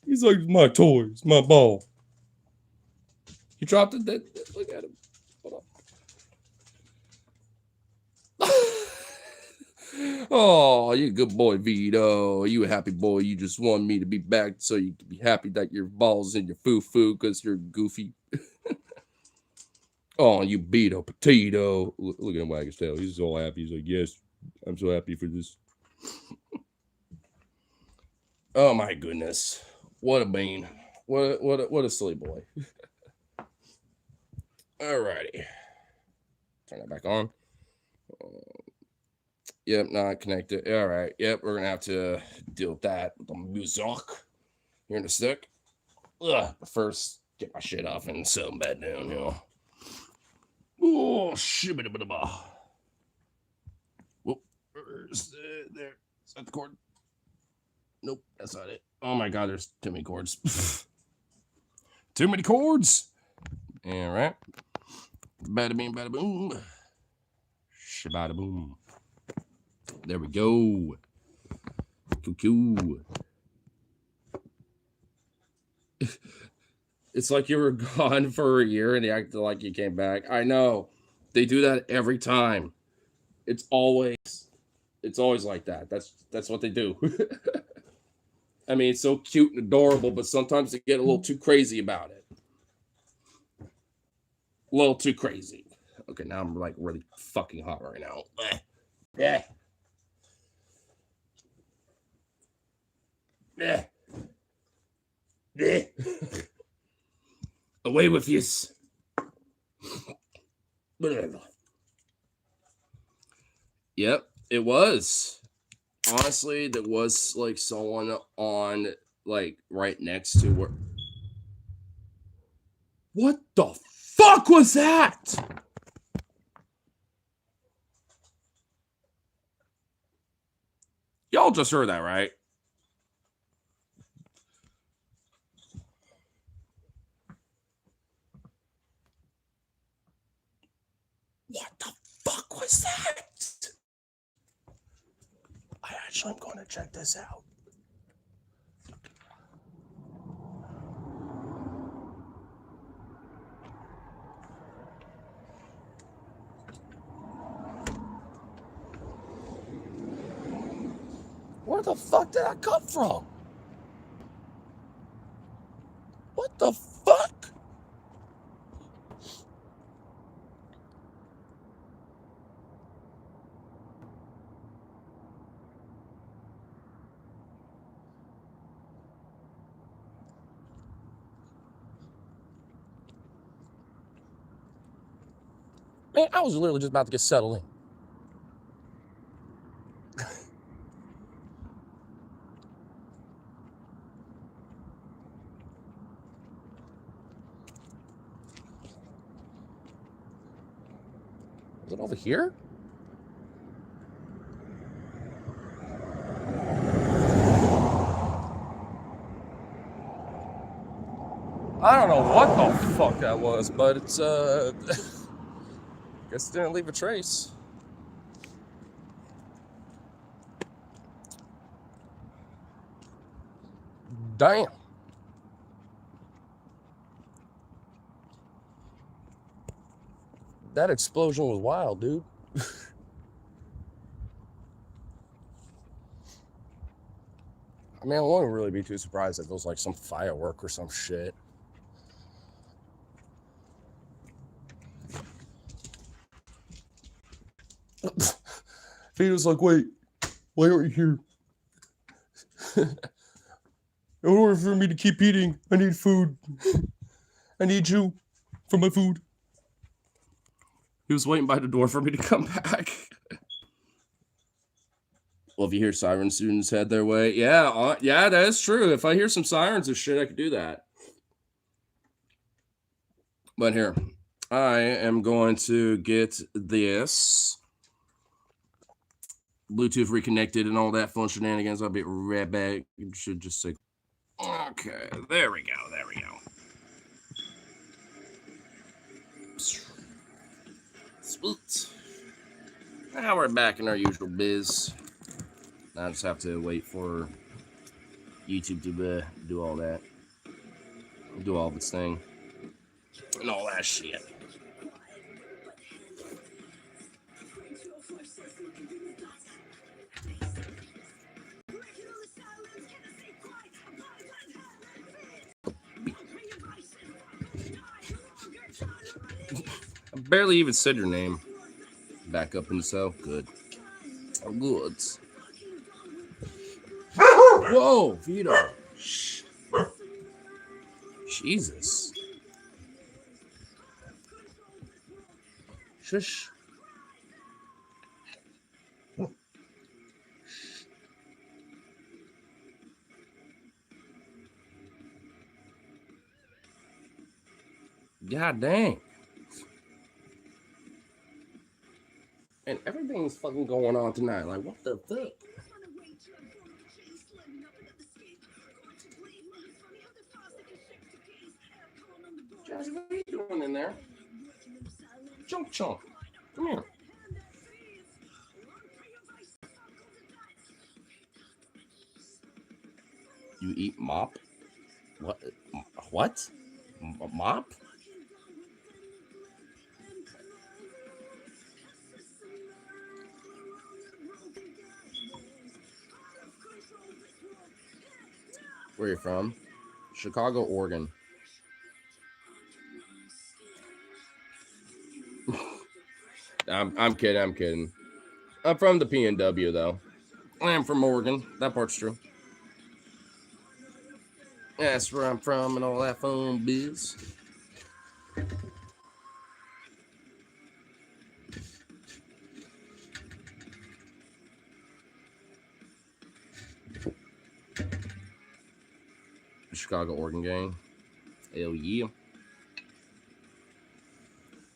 Speaker 1: He's like, my toys, my ball. He dropped it. Look at him. Hold on. Oh, you good boy, Vito. You a happy boy. You just want me to be back so you can be happy that your ball's in your foo-foo because you're goofy. Oh, you Vito, potato. Look at him wag his tail. He's so happy. He's like, yes, I'm so happy for this. Oh, my goodness. What a bean. What a silly boy. Alrighty. Turn that back on. Yep, not connected. All right. Yep, we're going to have to deal with that with the music here in a sec. Ugh, but first, get my shit off and set them back down, you know. Oh, shibba-dabba-dabba. Whoop. Where's there? Is that the cord? Nope, that's not it. Oh my god, there's too many cords. Too many cords. All right. Bada bing, bada boom. Shabada boom. There we go. Cuckoo. It's like you were gone for a year and you acted like you came back. I know. They do that every time. It's always like that. That's what they do. I mean, it's so cute and adorable, but sometimes they get a little too crazy about it. A little too crazy. Okay, now I'm like really fucking hot right now. Yeah. Yeah. Yeah. Away with yous. Whatever. Yep, it was. Honestly, there was like someone on like right next to where. What the fuck was that? Y'all just heard that, right? What the fuck was that? I actually am going to check this out. Where the fuck did that come from? What the fuck? Man, I was literally just about to get settled in. Is it over here? I don't know what the fuck that was, but it's guess it didn't leave a trace. Damn. That explosion was wild, dude. I mean, I wouldn't really be too surprised if it was like some firework or some shit. He was like, wait, why aren't you here? In order for me to keep eating, I need food. I need you for my food. He was waiting by the door for me to come back. Well, if you hear sirens, students head their way. Yeah, yeah, that is true. If I hear some sirens or shit, I could do that. But here, I am going to get this Bluetooth reconnected and all that fun shenanigans. I'll be right back. You should just say, okay, there we go. There we go. Sweet. Now we're back in our usual biz. I just have to wait for YouTube to do all that. Do all of its thing. And all that shit. I barely even said your name. Back up and so good. Oh, good. Whoa, Vito. Shh. Jesus. Shush. God dang. And everything's fucking going on tonight. Like, what the fuck? Jazzy, what are you doing in there? Chunk. Come here. You eat mop? What? What? Mop? Where are you from? Chicago, Oregon. I'm kidding. I'm from the PNW though. I am from Oregon. That part's true. That's where I'm from and all that fun biz. Chicago, Oregon gang. Hell yeah.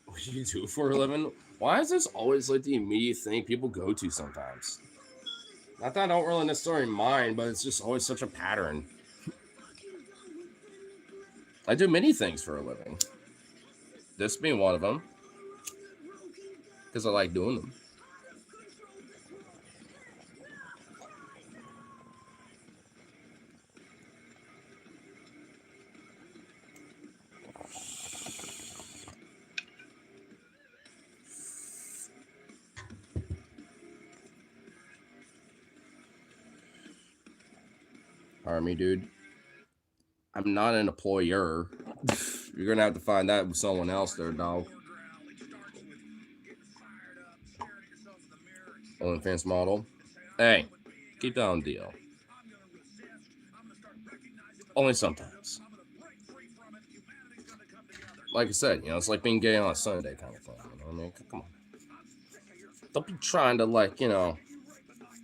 Speaker 1: What do you do for a living? Why is this always like the immediate thing people go to sometimes? Not that I don't really necessarily mind, but it's just always such a pattern. I do many things for a living. This being one of them. Because I like doing them. Army, dude. I'm not an employer. You're gonna have to find that with someone else there, dog. OnlyFans model. Hey, keep that on deal. Only sometimes. Like I said, it's like being gay on a Sunday kind of thing. You know what I mean? Come on. Don't be trying to, like,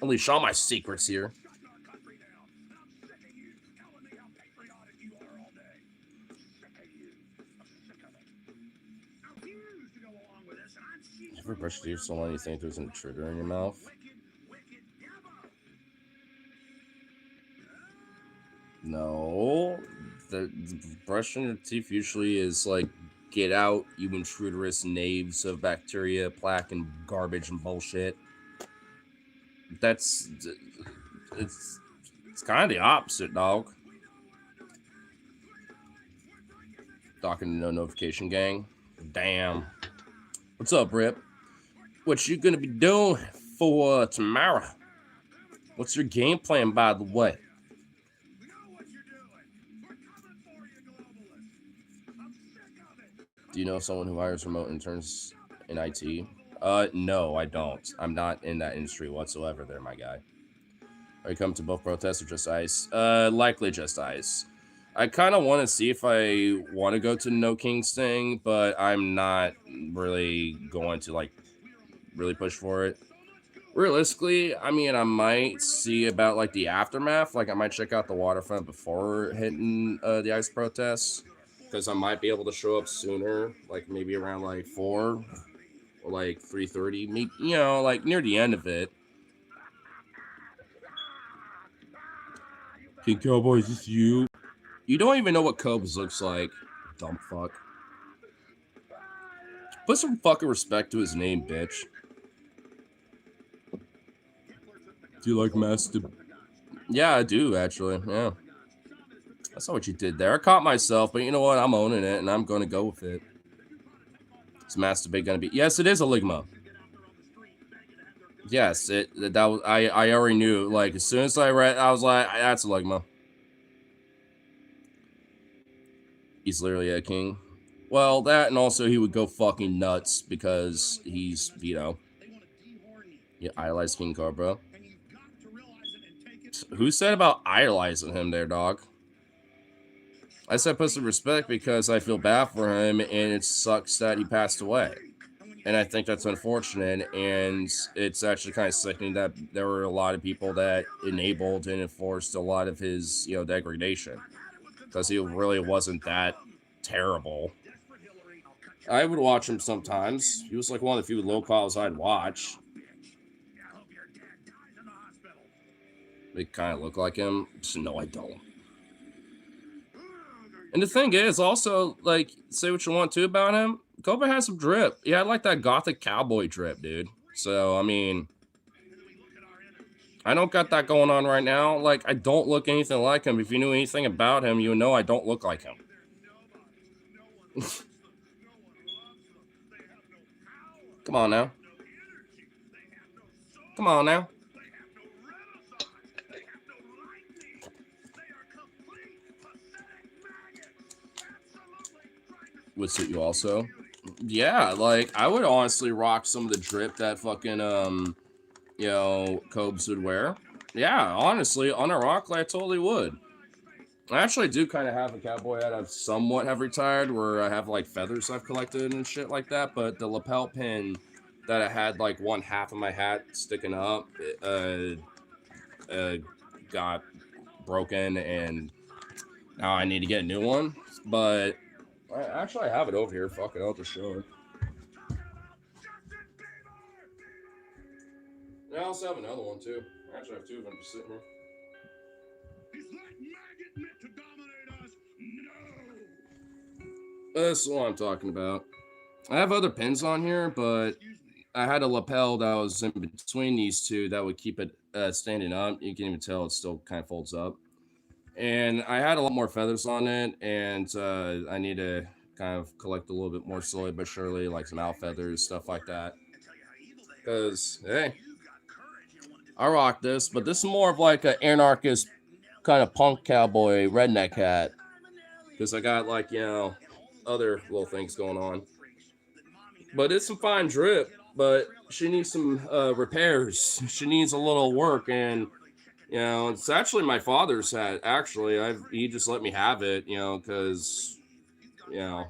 Speaker 1: unleash all my secrets here. Ever brush your teeth so long you think there's an intruder in your mouth? No. The brushing your teeth usually is like, get out, you intruderous knaves of bacteria, plaque, and garbage and bullshit. That's... It's kind of the opposite, dog. Talking to no notification gang. Damn. What's up, Rip? What you gonna be doing for tomorrow? What's your game plan, by the way? Do you know someone who hires remote interns in IT? No, I don't. I'm not in that industry whatsoever there, my guy. Are you coming to both protests or just ICE? Likely just ICE. I kind of want to see if I want to go to No Kings thing, but I'm not really going to, like, really push for it. Realistically, I mean, I might see about, like, the aftermath. Like, I might check out the waterfront before hitting the ICE protests, because I might be able to show up sooner, like, maybe around, like, 4 or, like, 3:30, maybe, you know, like, near the end of it. King Cowboy, is this you? You don't even know what Cobes looks like. Dumb fuck. Put some fucking respect to his name, bitch. Do you like Master? Yeah, I do, actually. Yeah. I saw what you did there. I caught myself, but you know what? I'm owning it, and I'm going to go with it. Is Masturbate going to be... Yes, it is a Ligma. Yes, that was... I already knew. Like, as soon as I read, I was like, that's a Ligma. He's literally a king. Well, that, and also he would go fucking nuts because he's, you know... You idolize King Cobra. Who said about idolizing him there, dog? I said put some respect because I feel bad for him, and it sucks that he passed away. And I think that's unfortunate, and it's actually kind of sickening that there were a lot of people that enabled and enforced a lot of his, you know, degradation. Because he really wasn't that terrible. I would watch him sometimes. He was like one of the few locals I'd watch. They kind of look like him. No, I don't. And the thing is, also, like, say what you want to about him, Cobra has some drip. He had, like, that gothic cowboy drip, dude. So, I mean, I don't got that going on right now. Like, I don't look anything like him. If you knew anything about him, you would know I don't look like him. Come on now. Come on now. Would suit you also. Yeah, like, I would honestly rock some of the drip that fucking, you know, Cobes would wear. Yeah, honestly, on a rock, I totally would. I actually do kind of have a cowboy hat I've somewhat have retired, where I have, like, feathers I've collected and shit like that, but the lapel pin that I had, like, one half of my hat sticking up, got broken, and now I need to get a new one, but... Actually, I have it over here. Fuck it, I'll just show it. Yeah, I also have another one, too. I actually have two of them just sitting here.
Speaker 2: Is that maggot meant to dominate us? No!
Speaker 1: This is what I'm talking about. I have other pins on here, but I had a lapel that was in between these two that would keep it standing up. You can even tell it still kind of folds up. And I had a lot more feathers on it, and I need to kind of collect a little bit more slowly but surely, like some owl feathers, stuff like that. Because, hey, I rock this, but this is more of like an anarchist kind of punk cowboy redneck hat. Because I got, like, you know, other little things going on. But it's some fine drip, but she needs some repairs. She needs a little work, and... You know, it's actually my father's hat, actually. He just let me have it, you know, because, you know,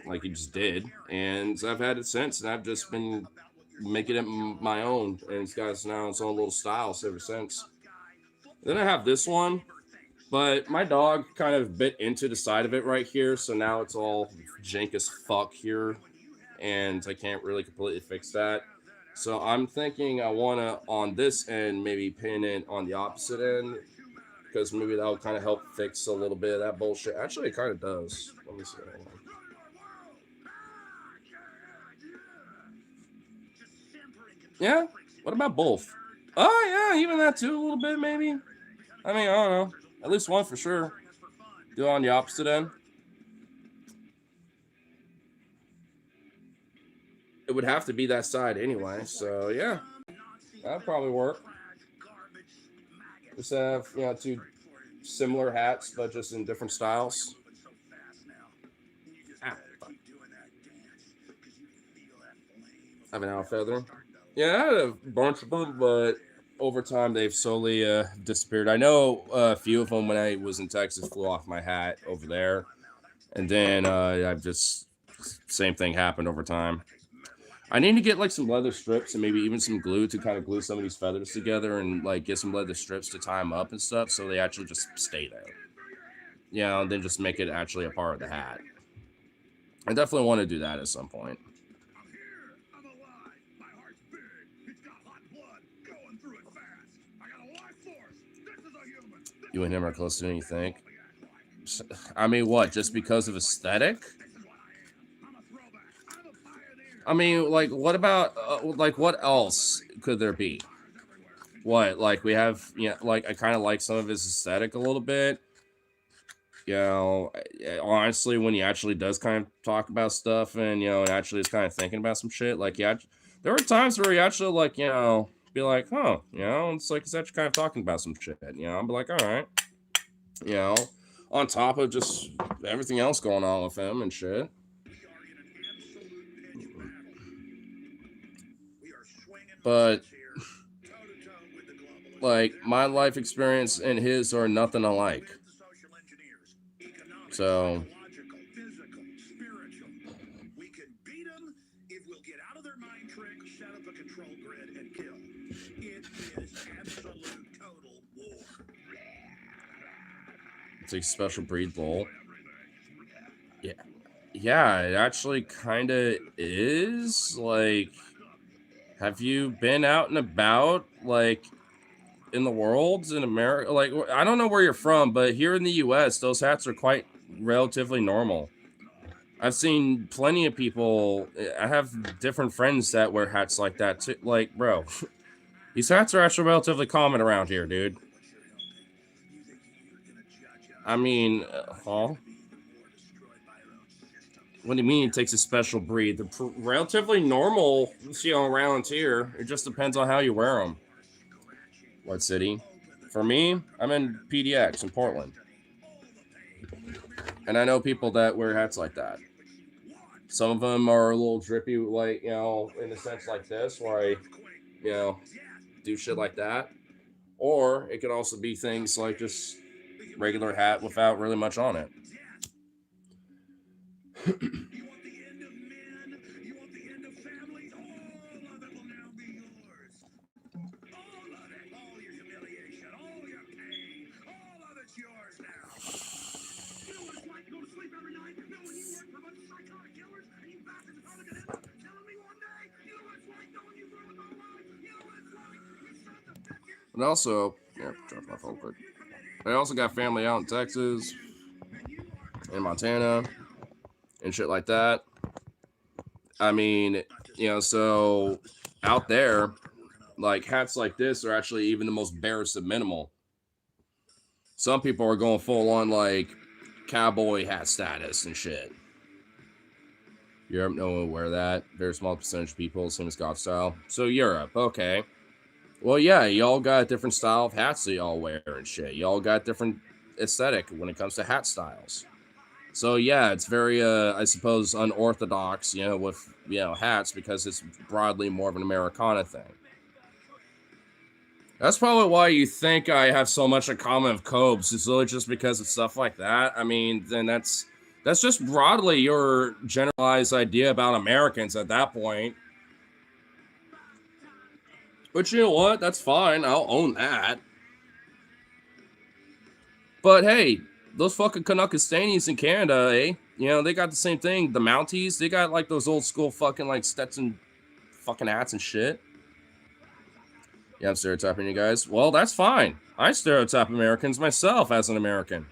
Speaker 1: like he just did. And I've had it since, and I've just been making it my own. And it's got now its own little style ever since. Then I have this one, but my dog kind of bit into the side of it right here, so now it's all jank as fuck here. and I can't really completely fix that. So I'm thinking I want to, on this end, maybe pin it on the opposite end, because maybe that'll kind of help fix a little bit of that bullshit. Actually, it kind of does. Let me see. Hold on. Yeah. What about both? Oh yeah, even that too, a little bit maybe. I mean, I don't know. At least one for sure. Do it on the opposite end. It would have to be that side anyway. So yeah, that'd probably work. Just have, you know, two similar hats, but just in different styles. Ah, fuck. I have an owl feather. Yeah, I had a bunch of them, but over time they've slowly disappeared. I know a few of them when I was in Texas flew off my hat over there, and then I've just same thing happened over time. I need to get like some leather strips and maybe even some glue to kind of glue some of these feathers together and like get some leather strips to tie them up and stuff so they actually just stay there. Yeah, and then just make it actually a part of the hat. I definitely want to do that at some point.
Speaker 2: I'm here. I'm alive. My heart's big. It's got hot blood going through it fast. I got a life force. This is a human.
Speaker 1: You and him are closer than you think. I mean, what? Just because of aesthetic? I mean, like, what about, like, what else could there be? What, like, we have, you know, like, I kind of like some of his aesthetic a little bit. You know, honestly, when he actually does kind of talk about stuff and, you know, and actually is kind of thinking about some shit, like, yeah, there were times where he actually, like, you know, be like, huh, you know, it's like he's actually kind of talking about some shit, you know, I'll be like, all right, you know, on top of just everything else going on with him and shit. But like my life experience and his are nothing alike. So
Speaker 2: we can beat them if we'll get out of their mind trick, set up a control grid, and kill. It is absolute total war.
Speaker 1: it's a special breed lol. Yeah. Yeah, it actually kind of is. Like, have you been out and about, like, in the world, in America? Like, I don't know where you're from, but here in the US, those hats are quite relatively normal. I've seen plenty of people. I have different friends that wear hats like that too. Like, bro, these hats are actually relatively common around here, dude. I mean, huh? What do you mean it takes a special breed? They're relatively normal, you know, around here. It just depends on how you wear them. What city? For me, I'm in PDX in Portland. And I know people that wear hats like that. Some of them are a little drippy, like, you know, in a sense like this, where I, you know, do shit like that. Or it could also be things like just regular hat without really much on it.
Speaker 2: You want the end of men? You want the end of families? All of it will now be yours. All of it. All your humiliation, all your pain, all of it's yours now. You know what it's like to go to sleep every night knowing you work for a bunch of psychotic killers and you bastards are probably gonna end up killing me one day? You know what it's like knowing you ruined my life? You know what it's like? You shot the bitch.
Speaker 1: And also, yeah, drop my phone quick. I also got family out in Texas, in Montana, and shit like that. I mean, you know, so out there, like hats like this are actually even the most barest of minimal. Some people are going full on like cowboy hat status and shit. Europe, no one will wear that. Very small percentage of people, same as golf style. So Europe, okay. Well, yeah, y'all got different style of hats that y'all wear and shit. Y'all got different aesthetic when it comes to hat styles. So yeah, it's very, I suppose, unorthodox, you know, with, you know, hats because it's broadly more of an Americana thing. That's probably why you think I have so much in common with Cobes. It's really just because of stuff like that. I mean, then that's just broadly your generalized idea about Americans at that point. But you know what? That's fine. I'll own that. But hey, those fucking Canuckistanians in Canada, eh? You know, they got the same thing. The Mounties, they got like those old school fucking like Stetson fucking hats and shit. Yeah, I'm stereotyping you guys. Well, that's fine. I stereotype Americans myself as an American.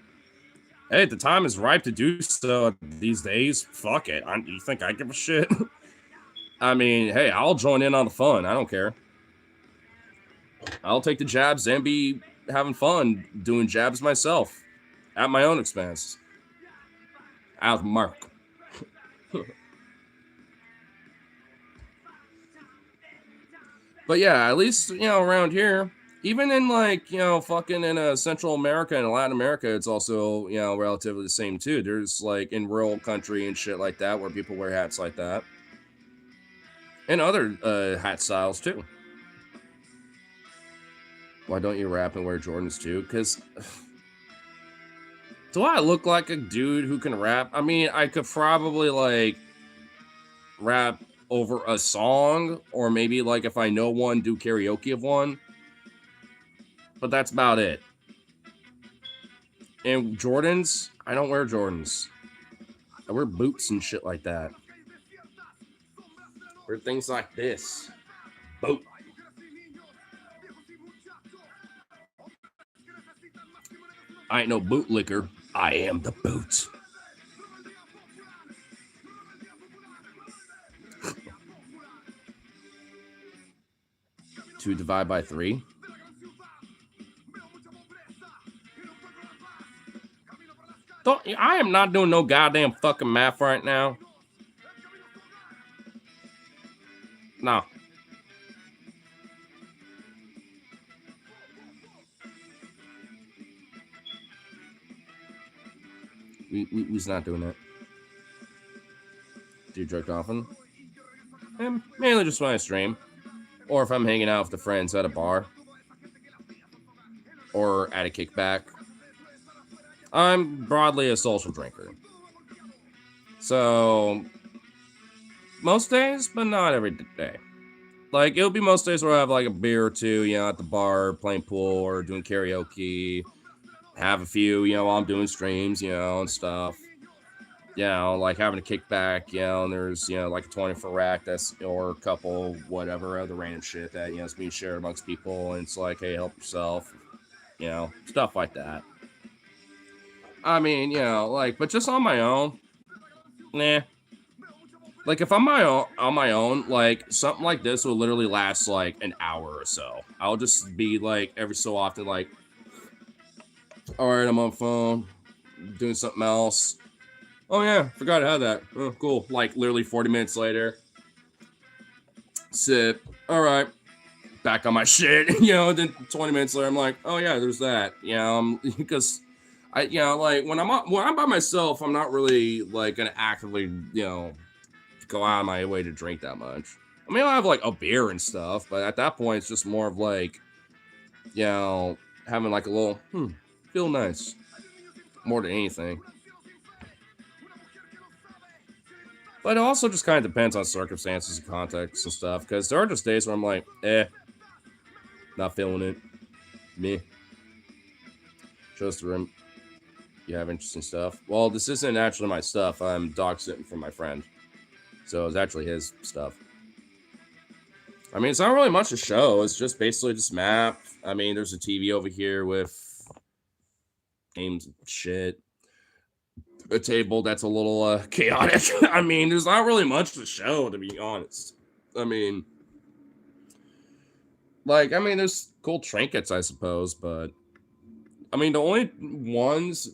Speaker 1: Hey, the time is ripe to do so these days. Fuck it. You think I give a shit? I mean, hey, I'll join in on the fun. I don't care. I'll take the jabs and be having fun doing jabs myself at my own expense. Out of mark. But yeah, at least, you know, around here, even in like, you know, fucking in Central America and Latin America, it's also, you know, relatively the same too. There's like in rural country and shit like that where people wear hats like that. And other hat styles too. Why don't you rap and wear Jordans too? Because do I look like a dude who can rap? I mean, I could probably like rap over a song, or maybe like if I know one, do karaoke of one. But that's about it. And Jordans, I don't wear Jordans. I wear boots and shit like that. I wear things like this. Boot. I ain't no bootlicker. I am the boot. 2 divided by 3. I am not doing no goddamn fucking math right now. No. We's not doing that. Do you drink often? Mainly just when I stream. Or if I'm hanging out with the friends at a bar. Or at a kickback. I'm broadly a social drinker. So, most days, but not every day. Like, it'll be most days where I have like a beer or two, you know, at the bar, playing pool or doing karaoke. Have a few, you know, while I'm doing streams, you know, and stuff. You know, like having a kickback, you know, and there's, you know, like a 24 rack that's, or a couple, whatever, other random shit that, you know, it's being shared amongst people. And it's like, hey, help yourself, you know, stuff like that. I mean, you know, like, but just on my own, nah. Like, if I'm on my own, like, something like this will literally last, like, an hour or so. I'll just be, like, every so often, like, all right, I'm on phone, doing something else. Oh, yeah, forgot I had that. Oh, cool. Like, literally 40 minutes later. Sip. All right. Back on my shit. You know, then 20 minutes later, I'm like, oh, yeah, there's that. You know, because I, you know, like, when I'm by myself, I'm not really, like, going to actively, you know, go out of my way to drink that much. I mean, I have, like, a beer and stuff, but at that point, it's just more of, like, you know, having, like, a little, feel nice. More than anything. But it also just kind of depends on circumstances and context and stuff, because there are just days where I'm like, not feeling it. Me. Shows the room. You have interesting stuff. Well, this isn't actually my stuff. I'm dog sitting for my friend. So it's actually his stuff. I mean, it's not really much to show. It's just basically just map. I mean, there's a TV over here with games and shit. A table that's a little chaotic. I mean, there's not really much to show, to be honest. I mean, there's cool trinkets, I suppose, but I mean, the only ones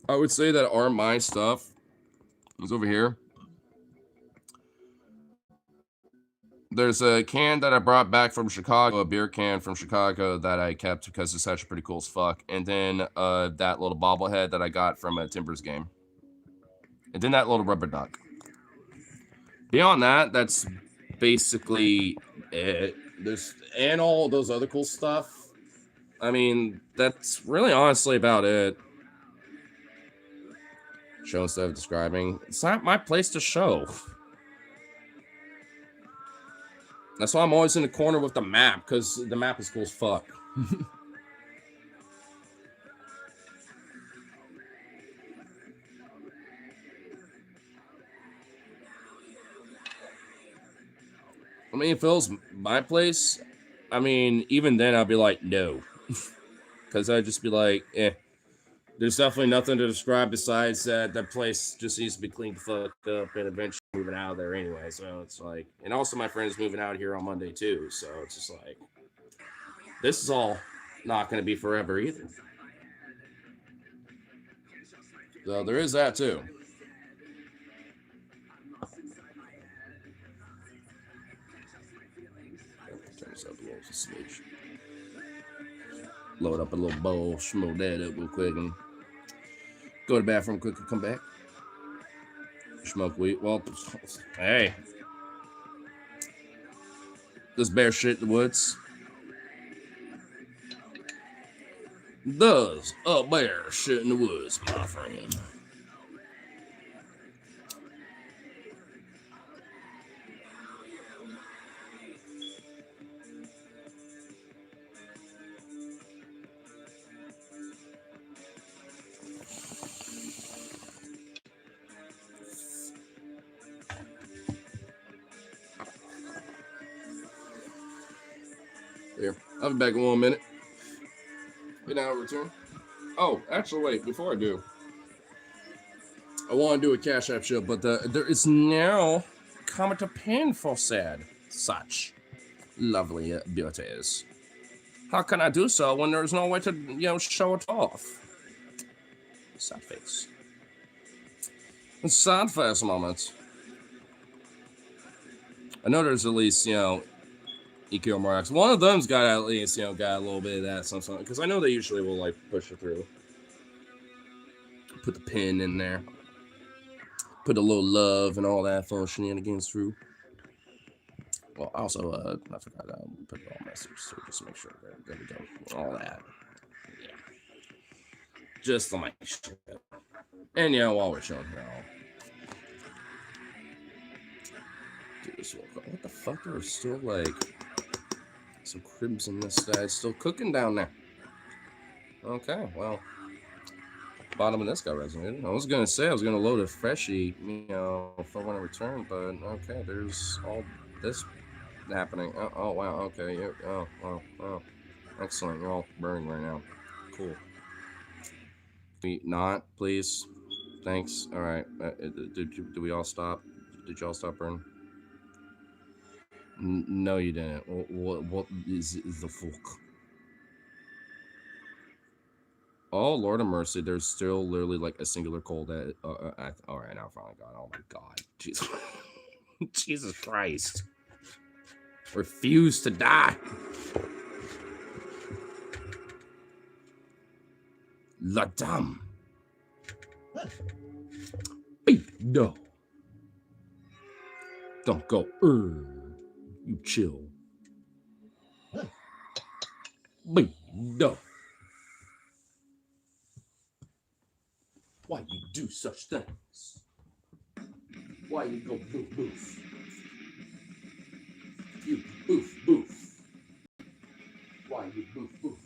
Speaker 1: I would say that are my stuff is over here. There's a can that I brought back from Chicago, a beer can from Chicago that I kept because it's actually pretty cool as fuck. And then that little bobblehead that I got from a Timbers game. And then that little rubber duck. Beyond that, that's basically it. And all those other cool stuff. I mean, that's really honestly about it. Show instead of describing. It's not my place to show. That's why I'm always in the corner with the map, because the map is cool as fuck. I mean, if it was my place, I mean, even then I'd be like, no. Because I'd just be like, eh. There's definitely nothing to describe besides that that place just needs to be cleaned the fuck up and eventually moving out of there anyway. So it's like, and also my friend's moving out here on Monday too. So it's just like, this is all not going to be forever either. So there is that too. Turn this up a little smidge. Load up a little bowl, smoke that up real quick, and go to the bathroom quick and come back. Smoke weed. Well, hey. Does bear shit in the woods? Does a bear shit in the woods, my friend? Here, I'll be back in 1 minute. And now return. Oh, actually, wait. Before I do, I want to do a Cash App show, but there is now coming to pin for said such lovely beauties. How can I do so when there's no way to, show it off? Sad face. Sad face moment. I know there's at least, EQ marks. One of them's got at least, got a little bit of that something. Because I know they usually will, like, push it through. Put the pin in there. Put a little love and all that fun shenanigans through. Well, also, I forgot to put it all messages, so just make sure there we go. All that. Yeah. Just to make sure. And, while we're showing here, I'll do this real quick. What the fuck? There's still, like, some cribs in this guy. Still cooking down there. Okay, well. Bottom of this guy resonated. I was gonna say I was gonna load a freshie, for when I return, but okay, there's all this happening. Oh wow, okay, oh, excellent. You're all burning right now. Cool. We not, please. Thanks. All right. Did we all stop? Did y'all stop burning? No, you didn't. What is the fuck? Oh, Lord of mercy, there's still literally like a singular cold that all right, now I finally got it. Oh my god. Jesus. Jesus Christ. Refuse to die. La dame. No. Don't go. You chill. No. Why you do such things? Why you go boof boof? You boof boof. Why you boof boof?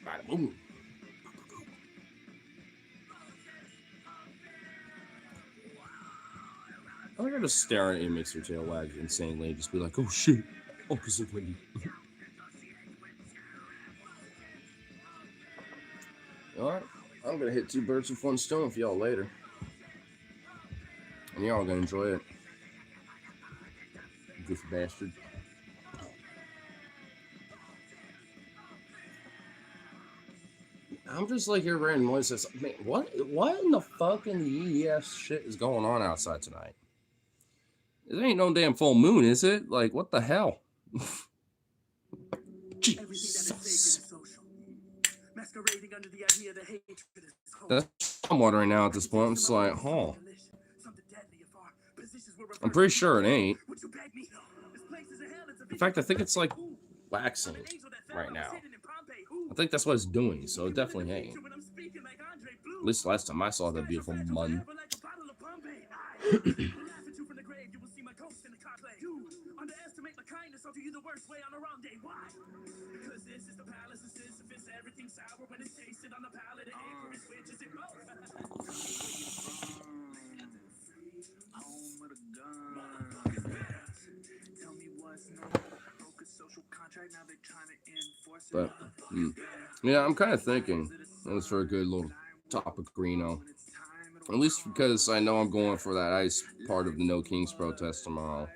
Speaker 1: Bada boom. I think I just stare at it, makes her tail wag insanely, just be like, oh shit, opposite Wendy. Alright, I'm gonna hit 2 birds with 1 stone for y'all later. And y'all gonna enjoy it. Goofy bastard. I'm just like here random noises. Man, what in the fucking EES shit is going on outside tonight? It ain't no damn full moon, is it? Like, what the hell? Jesus. That's what I'm wondering now at this point. I'm just like, huh. I'm pretty sure it ain't. In fact, I think it's like waxing right now. I think that's what it's doing, so it definitely ain't. At least last time I saw that beautiful mun. But yeah, I'm kind of thinking that's for a good little topic, Reno. At least because I know I'm going for that ice part of the No Kings protest tomorrow.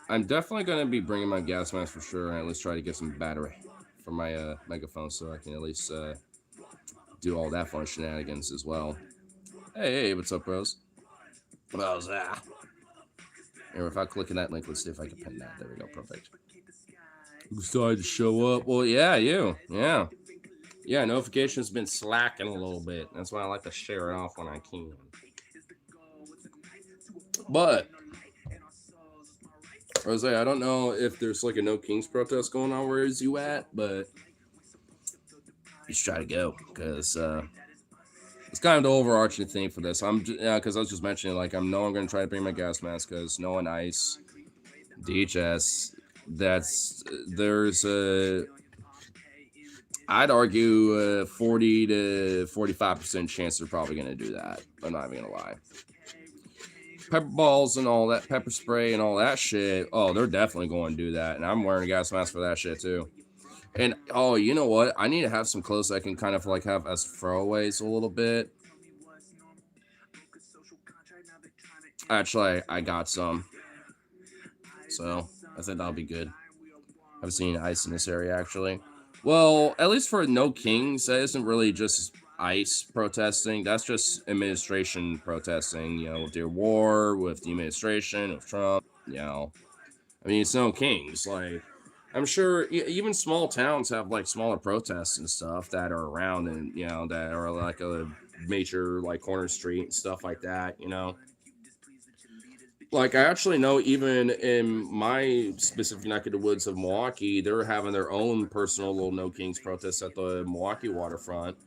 Speaker 1: I'm definitely going to be bringing my gas mask for sure, and at least try to get some battery for my megaphone so I can at least do all that fun shenanigans as well. Hey, what's up, bros? How's that? Here, if I click on that link, let's see if I can pin that. There we go, perfect. Who decided to show up? Well, yeah, you. Yeah. Yeah, notifications been slacking a little bit. That's why I like to share it off when I can. But Rose, I don't know if there's like a No Kings protest going on where is you at, but you should try to go because it's kind of the overarching theme for this. Because I was just mentioning, like, I'm going to try to bring my gas mask because no one ice DHS. There's I'd argue 40 to 45% chance they're probably going to do that. I'm not even going to lie. Pepper balls and all that, pepper spray and all that shit. Oh, they're definitely going to do that. And I'm wearing a gas mask for that shit too. And oh, you know what? I need to have some clothes I can kind of like have as throwaways a little bit. Actually, I got some. So I think that'll be good. I've seen ice in this area actually. Well, at least for No Kings, that isn't really just ICE protesting. That's just administration protesting, you know, with their war, with the administration, with Trump, you know. I mean, it's No Kings. Like, I'm sure even small towns have, like, smaller protests and stuff that are around and, you know, that are, like, a major, like, corner street and stuff like that, you know. Like, I actually know even in my specific neck of the woods of Milwaukee, they're having their own personal little No Kings protest at the Milwaukee waterfront.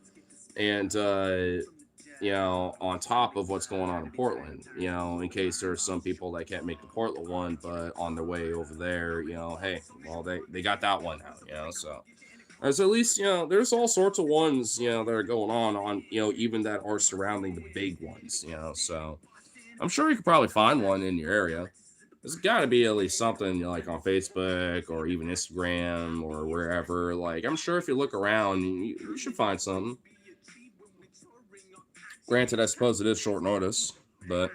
Speaker 1: And, you know, on top of what's going on in Portland, you know, in case there's some people that can't make the Portland one, but on their way over there, you know, hey, well, they got that one now, you know, so at least, you know, there's all sorts of ones, you know, that are going on, you know, even that are surrounding the big ones, you know, so I'm sure you could probably find one in your area. There's got to be at least something, you know, like on Facebook or even Instagram or wherever. Like, I'm sure if you look around, you should find something. Granted, I suppose it is short notice, but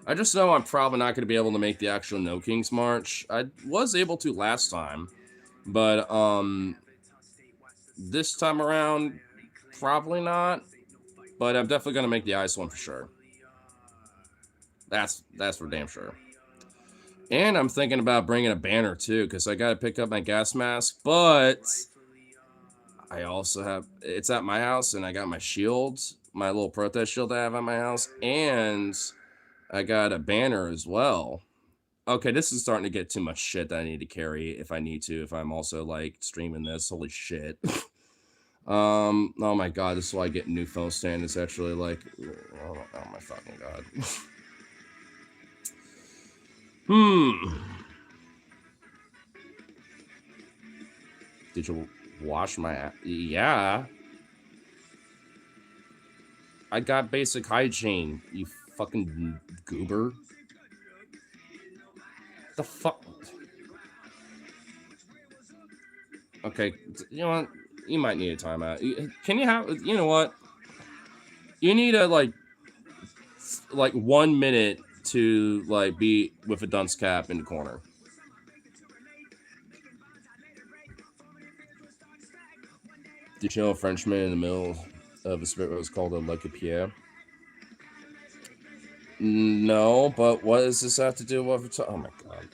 Speaker 1: I just know I'm probably not going to be able to make the actual No Kings March. I was able to last time, but this time around, probably not. But I'm definitely going to make the ice one for sure. That's for damn sure. And I'm thinking about bringing a banner too, because I got to pick up my gas mask, but I also have, it's at my house, and I got my shields, my little protest shield I have at my house, and I got a banner as well. Okay, this is starting to get too much shit that I need to carry if I need to, if I'm also like streaming this. Holy shit. Oh my god, this is why I get a new phone stand. It's actually like, oh my fucking god. Digital Wash my ass. Yeah. I got basic hygiene, you fucking goober. The fuck? Okay, you know what? You might need a timeout. Can you have, you know what? You need a, like 1 minute to, like, be with a dunce cap in the corner. Did you know a Frenchman in the middle of a spirit was called a Le Capier? No, but what does this have to do with it? Oh my god.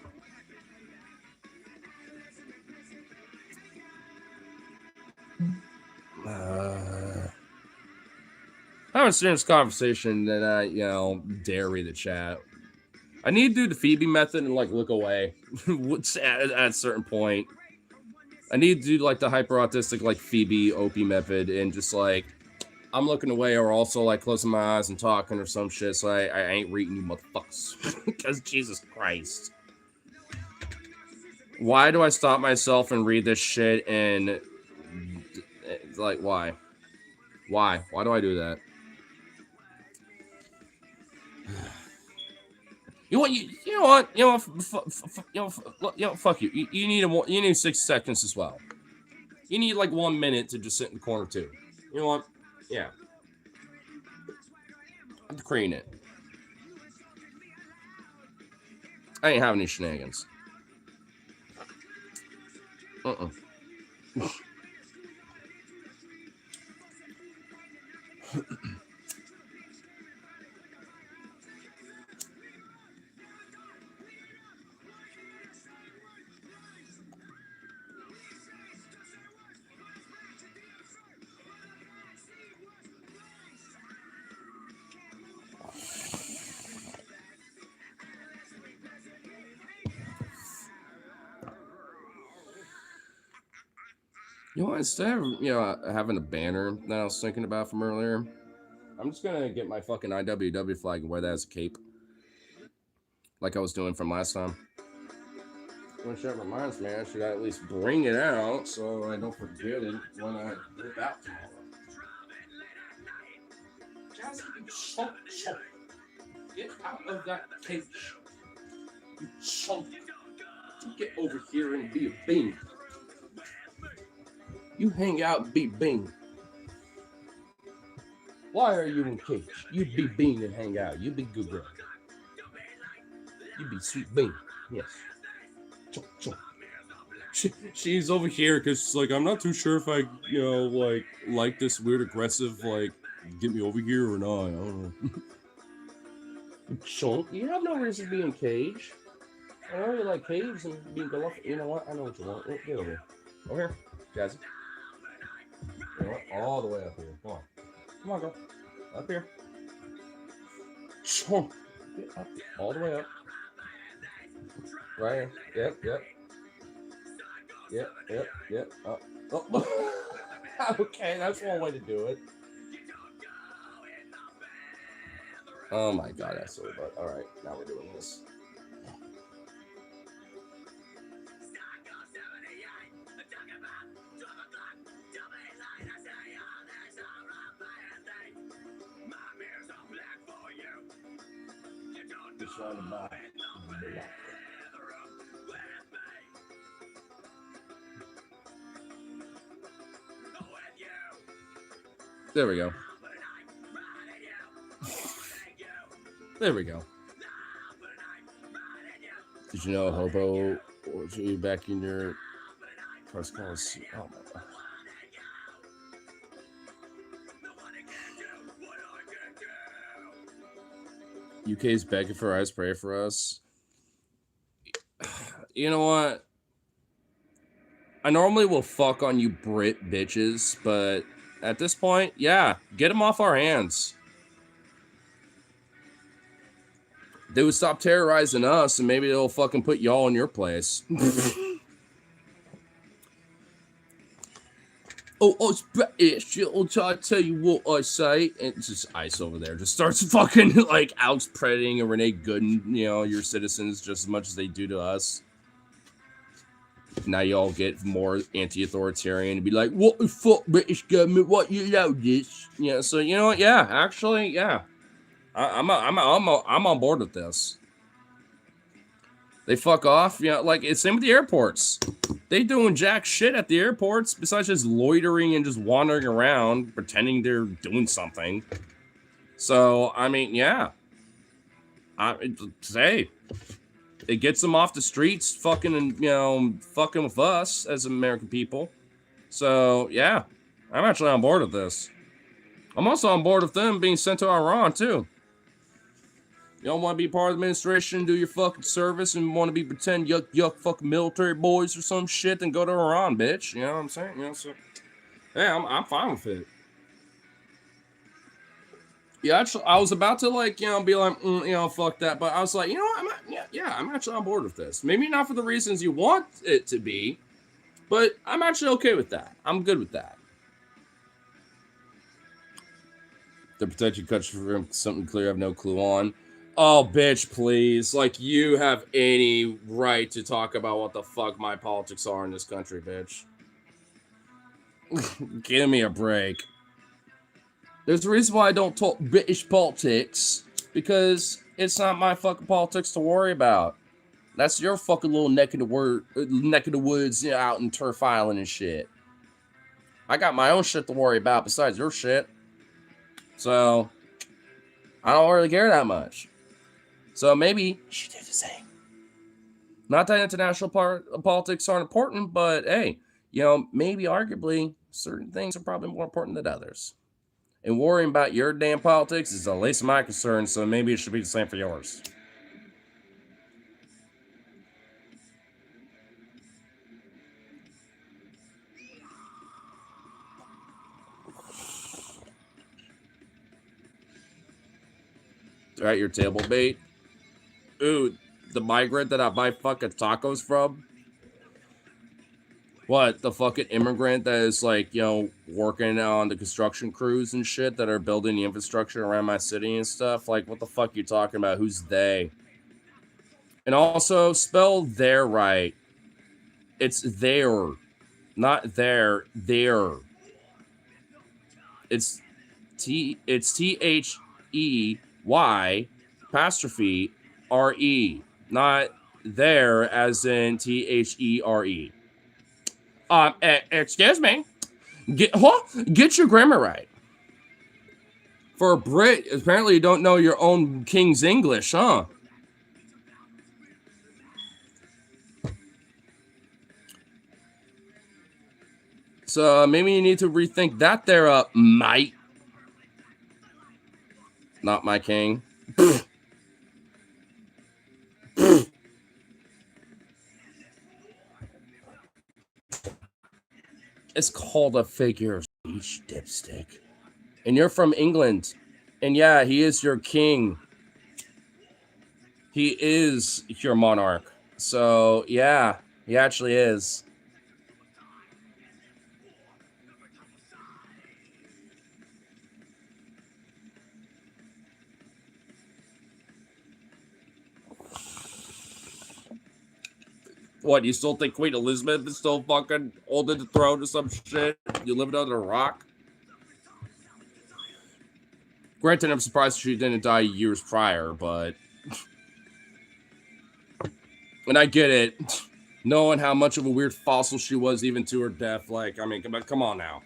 Speaker 1: Having a serious conversation, then I, you know, dare read the chat. I need to do the Phoebe method and, like, look away at a certain point. I need to do, like, the hyper autistic, like, Phoebe Opie method and just, like, I'm looking away or also, like, closing my eyes and talking or some shit, so I ain't reading you motherfuckers. Because Jesus Christ. Why do I stop myself and read this shit and, like, why? Why? Why do I do that? You know, fuck you. You need 6 seconds as well. You need like 1 minute to just sit in the corner too. You know what? Yeah. I'm creating it. I ain't having any shenanigans. You know, instead of, you know, having a banner that I was thinking about from earlier, I'm just gonna get my fucking IWW flag and wear that as a cape. Like I was doing from last time. Which that reminds me, I should at least bring it out so I don't forget it when I rip out tomorrow. Jazzy, you chunk. Get out of that cage. You chunk. Get over here and be a bean. You hang out and be bean. Why are you in cage? You be bean and hang out. You be good girl. You be sweet bean. Yes. Chunk. She's over here because she's like, I'm not too sure if I, you know, like this weird aggressive, like, get me over here or not. I don't know. Chunk, you have no reason to be in cage. I know you like caves and being good luck. You know what? I know what you want. Get over here. Over here, Jazzy. You know what? All the way up here. Come on, girl. Up here. Chunk. Get up. All the way up. Right here. Yep. Oh. Okay, that's one way to do it. Oh my god, that's so bad. Alright, now we're doing this. Just trying to buy. There we go. There we go. Did you know a hobo or you back in your press calls? Oh my god. UK's begging for ice, pray for us. You know what? I normally will fuck on you Brit bitches, but at this point, yeah, get them off our hands. They would stop terrorizing us, and maybe they'll fucking put y'all in your place. It's British. I'll tell you what I say. And it's just Ice over there. Just starts fucking, like, Alex Predating and Renee Gooden, you know, your citizens just as much as they do to us. Now you all get more anti-authoritarian and be like, what the fuck, British government? What you know this? Yeah, so you know what? Yeah, actually, yeah. I'm on board with this. They fuck off, you know, like it's same with the airports. They doing jack shit at the airports besides just loitering and just wandering around pretending they're doing something. So I mean, yeah. Hey, it gets them off the streets, fucking with us as American people. So yeah, I'm actually on board with this. I'm also on board with them being sent to Iran too. You don't want to be part of the administration, do your fucking service, and want to be pretend yuck fucking military boys or some shit, then go to Iran, bitch. You know what I'm saying? You know, so yeah, I'm fine with it. Yeah, actually, I was about to be like, fuck that, but I was like, you know what? I'm actually on board with this. Maybe not for the reasons you want it to be, but I'm actually okay with that. I'm good with that. The protection country from something clear I have no clue on. Oh, bitch, please. Like, you have any right to talk about what the fuck my politics are in this country, bitch. Give me a break. There's a reason why I don't talk British politics, because it's not my fucking politics to worry about. That's your fucking little neck of the woods, you know, out in Turf Island and shit. I got my own shit to worry about besides your shit. So, I don't really care that much. So maybe you should do the same. Not that international politics aren't important, but hey, you know, maybe arguably certain things are probably more important than others. And worrying about your damn politics is the least of my concern, so maybe it should be the same for yours. Right, your table bait. Ooh, the migrant that I buy fucking tacos from? What, the fucking immigrant that is like, you know, working on the construction crews and shit that are building the infrastructure around my city and stuff? Like, what the fuck you talking about? Who's they? And also, spell their right. It's there, not there, there. It's THEY apostrophe RE, not there as in THERE. Excuse me. Get your grammar right. For a Brit, apparently you don't know your own King's English, huh? So maybe you need to rethink that there, mate. Not my king. It's called a figure of speech, dipstick. And you're from England. And yeah, he is your king. He is your monarch. So yeah, he actually is. What, you still think Queen Elizabeth is still fucking holding the throne or some shit? You living under a rock? Granted, I'm surprised she didn't die years prior, but... And I get it. Knowing how much of a weird fossil she was even to her death. Like, I mean, come on now.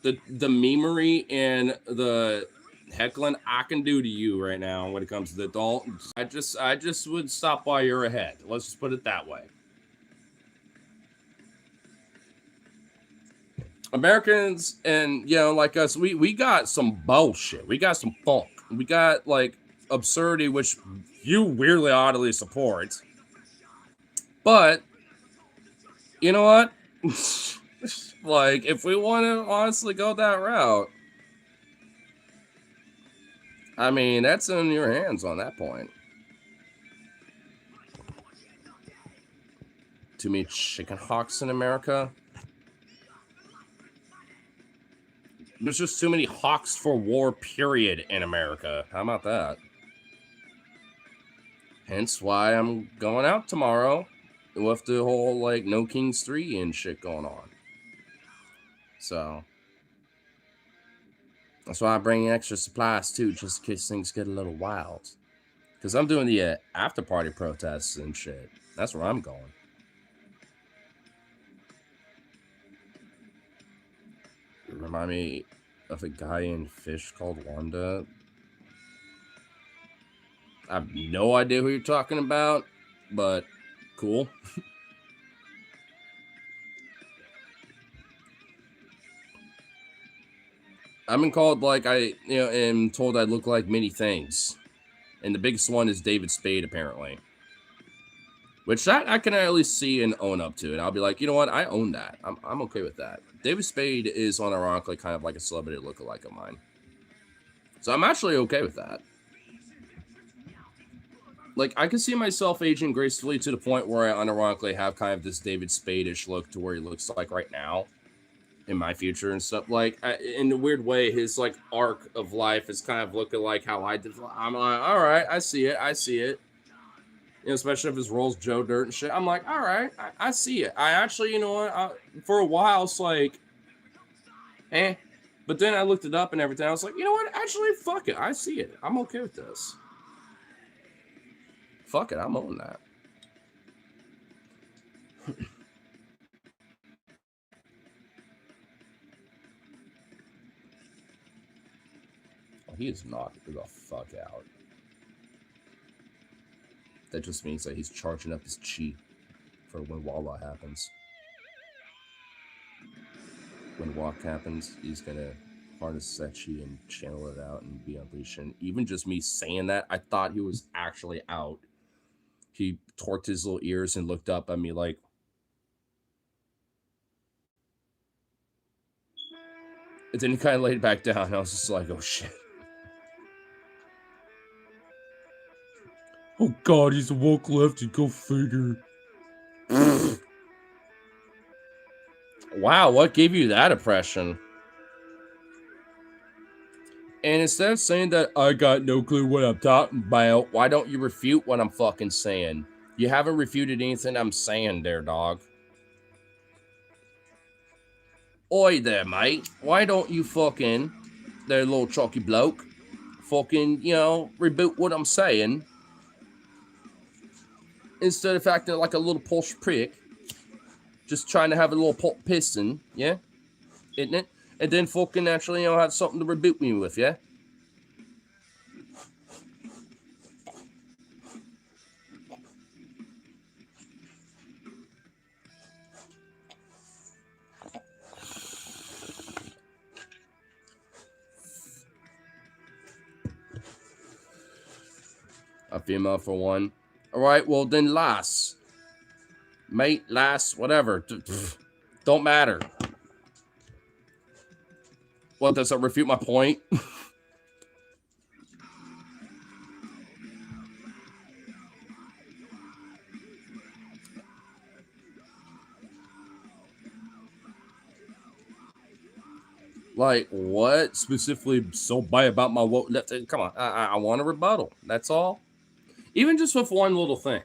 Speaker 1: The memery and the heckling I can do to you right now when it comes to the adult, I just would stop while you're ahead. Let's just put it that way. Americans and, you know, like us, we got some bullshit. We got some funk. We got, like, absurdity, which you weirdly oddly support. But, you know what? Like, if we want to honestly go that route, I mean, that's in your hands on that point. Too many chicken hawks in America? There's just too many hawks for war, period, in America. How about that? Hence why I'm going out tomorrow with the whole like No Kings 3 and shit going on. So that's why I bring extra supplies too, just in case things get a little wild. Because I'm doing the after party protests and shit. That's where I'm going. Remind me of a guy in Fish called Wanda. I have no idea who you're talking about, but cool. I've been called like am told I look like many things. And the biggest one is David Spade, apparently. Which I can at least see and own up to. And I'll be like, you know what? I own that. I'm okay with that. David Spade is unironically kind of like a celebrity lookalike of mine. So I'm actually okay with that. Like, I can see myself aging gracefully to the point where I unironically have kind of this David Spade-ish look to where he looks like right now in my future and stuff. Like, in a weird way, his, like, arc of life is kind of looking like how I did. I'm like, all right, I see it. You know, especially if his role's Joe Dirt and shit. I'm like, all right, I see it. I actually, you know what? For a while, it's like, eh. But then I looked it up and everything. I was like, you know what? Actually, fuck it. I see it. I'm okay with this. Fuck it. I'm on that. Oh, he is knocked the fuck out. That just means that he's charging up his chi for when Walla happens. When Walk happens, he's gonna harness that chi and channel it out and be unleashed. And even just me saying that, I thought he was actually out. He torqued his little ears and looked up at me like, and then he kind of laid back down. And I was just like, oh shit. Oh god, he's a woke lefty. Go figure. Wow, what gave you that impression? And instead of saying that I got no clue what I'm talking about, why don't you refute what I'm fucking saying? You haven't refuted anything I'm saying there, dog. Oi there, mate. Why don't you fucking, there little chalky bloke, fucking, you know, reboot what I'm saying? Instead of acting like a little posh prick. Just trying to have a little pop piston, yeah? Isn't it? And then fucking actually, you know, have something to reboot me with, yeah? A female for one. All right, well then lass. Mate, lass, whatever. Don't matter. What, does that refute my point? Like, what specifically so bad about my woke left? Come on, I want a rebuttal. That's all. Even just with one little thing.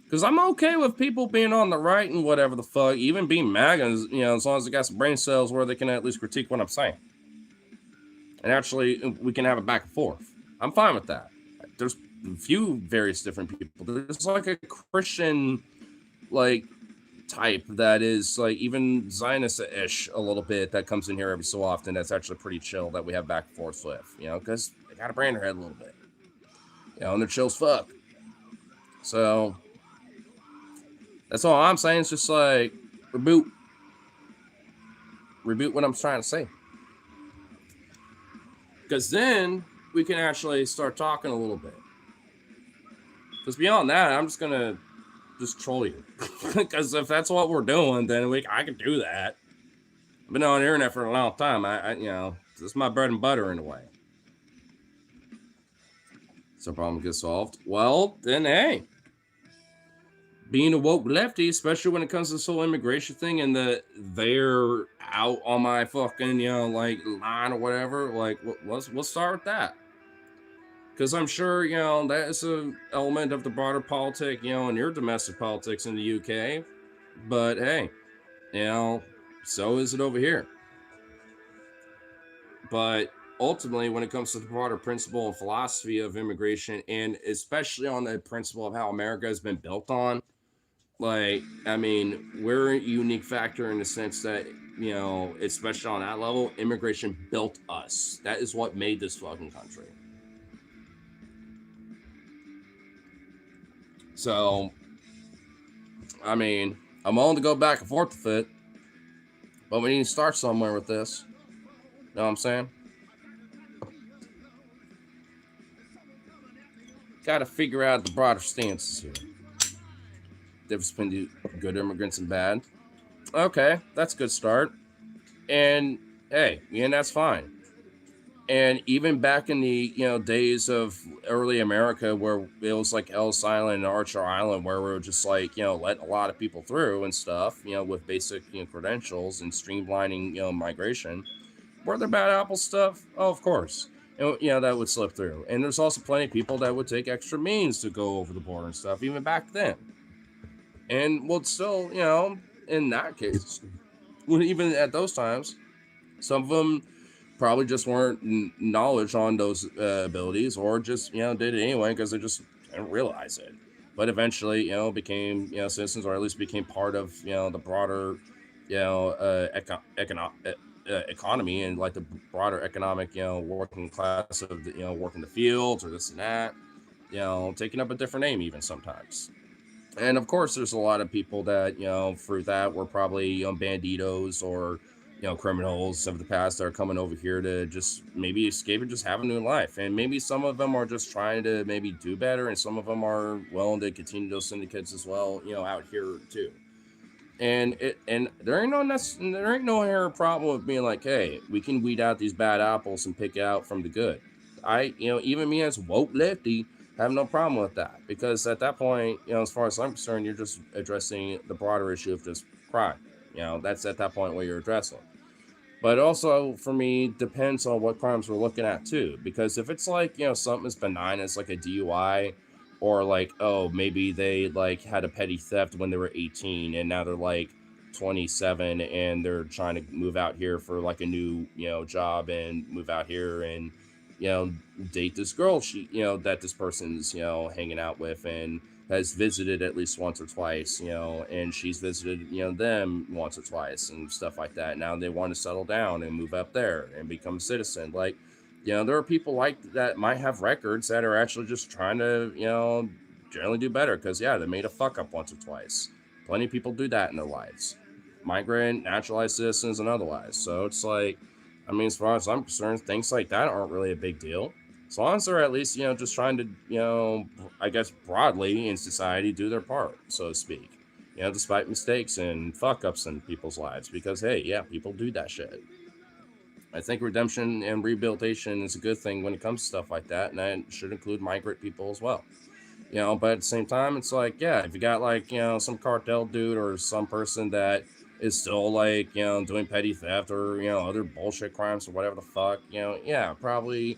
Speaker 1: Because I'm okay with people being on the right and whatever the fuck, even being MAGA, you know, as long as they got some brain cells where they can at least critique what I'm saying. And actually, we can have it back and forth. I'm fine with that. There's a few various different people. There's like a Christian, like, type that is like even Zionist-ish a little bit that comes in here every so often. That's actually pretty chill that we have back and forth with, you know, because they got a brain in their head a little bit, you know, and they're chill as fuck. So that's all I'm saying. It's just like reboot what I'm trying to say, because then we can actually start talking a little bit. Because beyond that, I'm just gonna just troll you. Because if that's what we're doing, then I can do that. I've been on the internet for a long time. I you know, it's my bread and butter in a way. So problem gets solved. Well, then hey, being a woke lefty, especially when it comes to this whole immigration thing and they're out on my fucking, you know, like line or whatever, like we'll start with that. because I'm sure, that is an element of the broader politic, in your domestic politics in the UK. But hey, so is it over here. But ultimately, when it comes to the broader principle and philosophy of immigration, and especially on the principle of how America has been built on, like, I mean, we're a unique factor in the sense that, especially on that level, immigration built us. That is what made this fucking country. So, I mean, I'm willing to go back and forth with it, but we need to start somewhere with this. Know what I'm saying? Got to figure out the broader stances here. Difference between good immigrants and bad. Okay, that's a good start. And hey, that's fine. And even back in the days of early America, where it was like Ellis Island and Archer Island, where we were just like let a lot of people through and stuff, with basic credentials and streamlining migration. Were there bad apple stuff? Oh, of course. And that would slip through. And there's also plenty of people that would take extra means to go over the border and stuff, even back then. And would still, in that case, even at those times, some of them probably just weren't knowledge on those abilities, or just did it anyway because they just didn't realize it. But eventually, became citizens, or at least became part of the broader economy, and like the broader economic working class of the working the fields or this and that, taking up a different name even sometimes. And of course, there's a lot of people that for that were probably banditos or criminals of the past that are coming over here to just maybe escape and just have a new life. And maybe some of them are just trying to maybe do better, and some of them are willing to continue those syndicates as well, out here too. And there ain't no inherent problem with being like, hey, we can weed out these bad apples and pick out from the good. Even me as woke lefty have no problem with that, because at that point, as far as I'm concerned, you're just addressing the broader issue of just crime. That's at that point what you're addressing. But also, for me, depends on what crimes we're looking at too. Because if it's like something as benign as like a DUI, or like, oh, maybe they like had a petty theft when they were 18 and now they're like 27 and they're trying to move out here for like a new job and move out here and date this girl that this person's hanging out with and has visited at least once or twice, and she's visited them once or twice and stuff like that. Now they want to settle down and move up there and become a citizen. Like, there are people like that might have records that are actually just trying to generally do better because they made a fuck up once or twice. Plenty of people do that in their lives, migrant, naturalized citizens, and otherwise. So it's like, I mean, as far as I'm concerned, things like that aren't really a big deal. As long as they're at least, just trying to, I guess broadly in society do their part, so to speak. Despite mistakes and fuck ups in people's lives, because hey, people do that shit. I think redemption and rehabilitation is a good thing when it comes to stuff like that, and that should include migrant people as well. But at the same time, it's like, if you got like, some cartel dude or some person that is still like, doing petty theft or, other bullshit crimes or whatever the fuck, probably,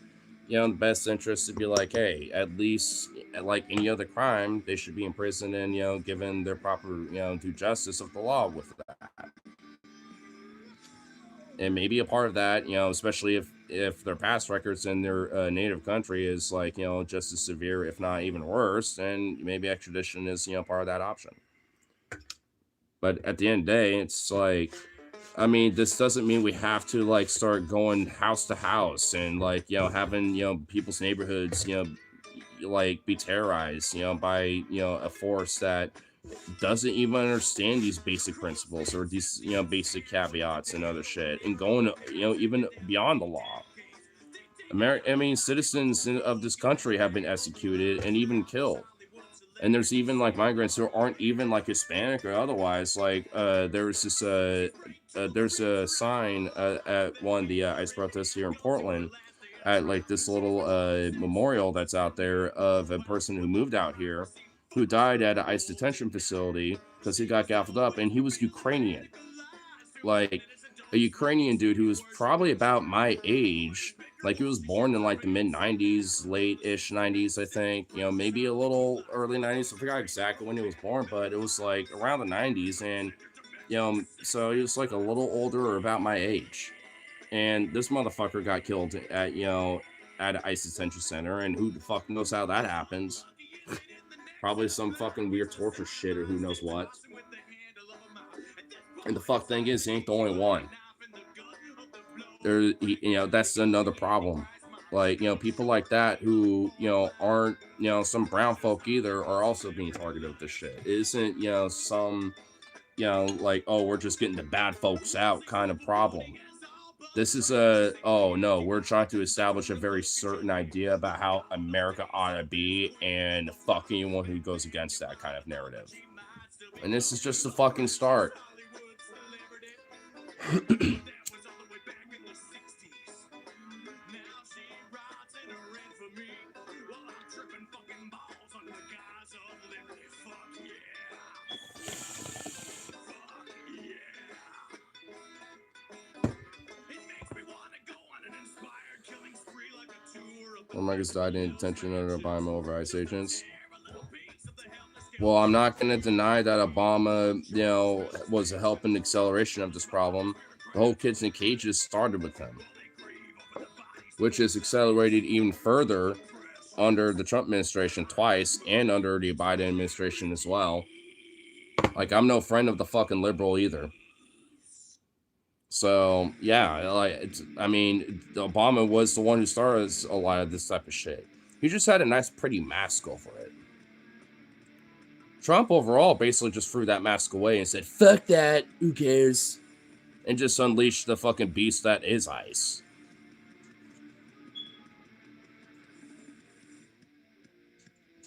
Speaker 1: the best interest to be like, hey, at least like any other crime, they should be in prison and, given their proper, due justice of the law with that. And maybe a part of that, especially if their past records in their native country is like, just as severe, if not even worse, then maybe extradition is, part of that option. But at the end of the day, it's like, I mean, this doesn't mean we have to like start going house to house and like, having, people's neighborhoods, like be terrorized, by, a force that doesn't even understand these basic principles or these basic caveats and other shit, and going even beyond the law. Citizens of this country have been executed and even killed, and there's even like migrants who aren't even like Hispanic or otherwise. Like there's a sign at one of the ICE protests here in Portland at like this little memorial that's out there of a person who moved out here who died at an ICE detention facility because he got gaffled up, and he was Ukrainian. Like a Ukrainian dude who was probably about my age, Like, he was born in like the mid 90s, late-ish 90s, I think. Maybe a little early 90s. I forgot exactly when he was born, but it was like around the 90s. And, so he was like a little older or about my age. And this motherfucker got killed at ISIS detention center. And who the fuck knows how that happens? Probably some fucking weird torture shit or who knows what. And the fuck thing is, he ain't the only one. That's another problem. Like, people like that who, aren't, some brown folk either are also being targeted with this shit. It isn't, some, like, oh, we're just getting the bad folks out kind of problem. This is we're trying to establish a very certain idea about how America ought to be and fuck anyone who goes against that kind of narrative. And this is just the fucking start. Lawmakers died in detention under Obama over ICE agents. Well, I'm not going to deny that Obama, was a help in the acceleration of this problem. The whole kids in cages started with him, which is accelerated even further under the Trump administration twice and under the Biden administration as well. Like, I'm no friend of the fucking liberal either. So, yeah, Obama was the one who started a lot of this type of shit. He just had a nice, pretty mask over it. Trump overall basically just threw that mask away and said, fuck that, who cares? And just unleashed the fucking beast that is ICE.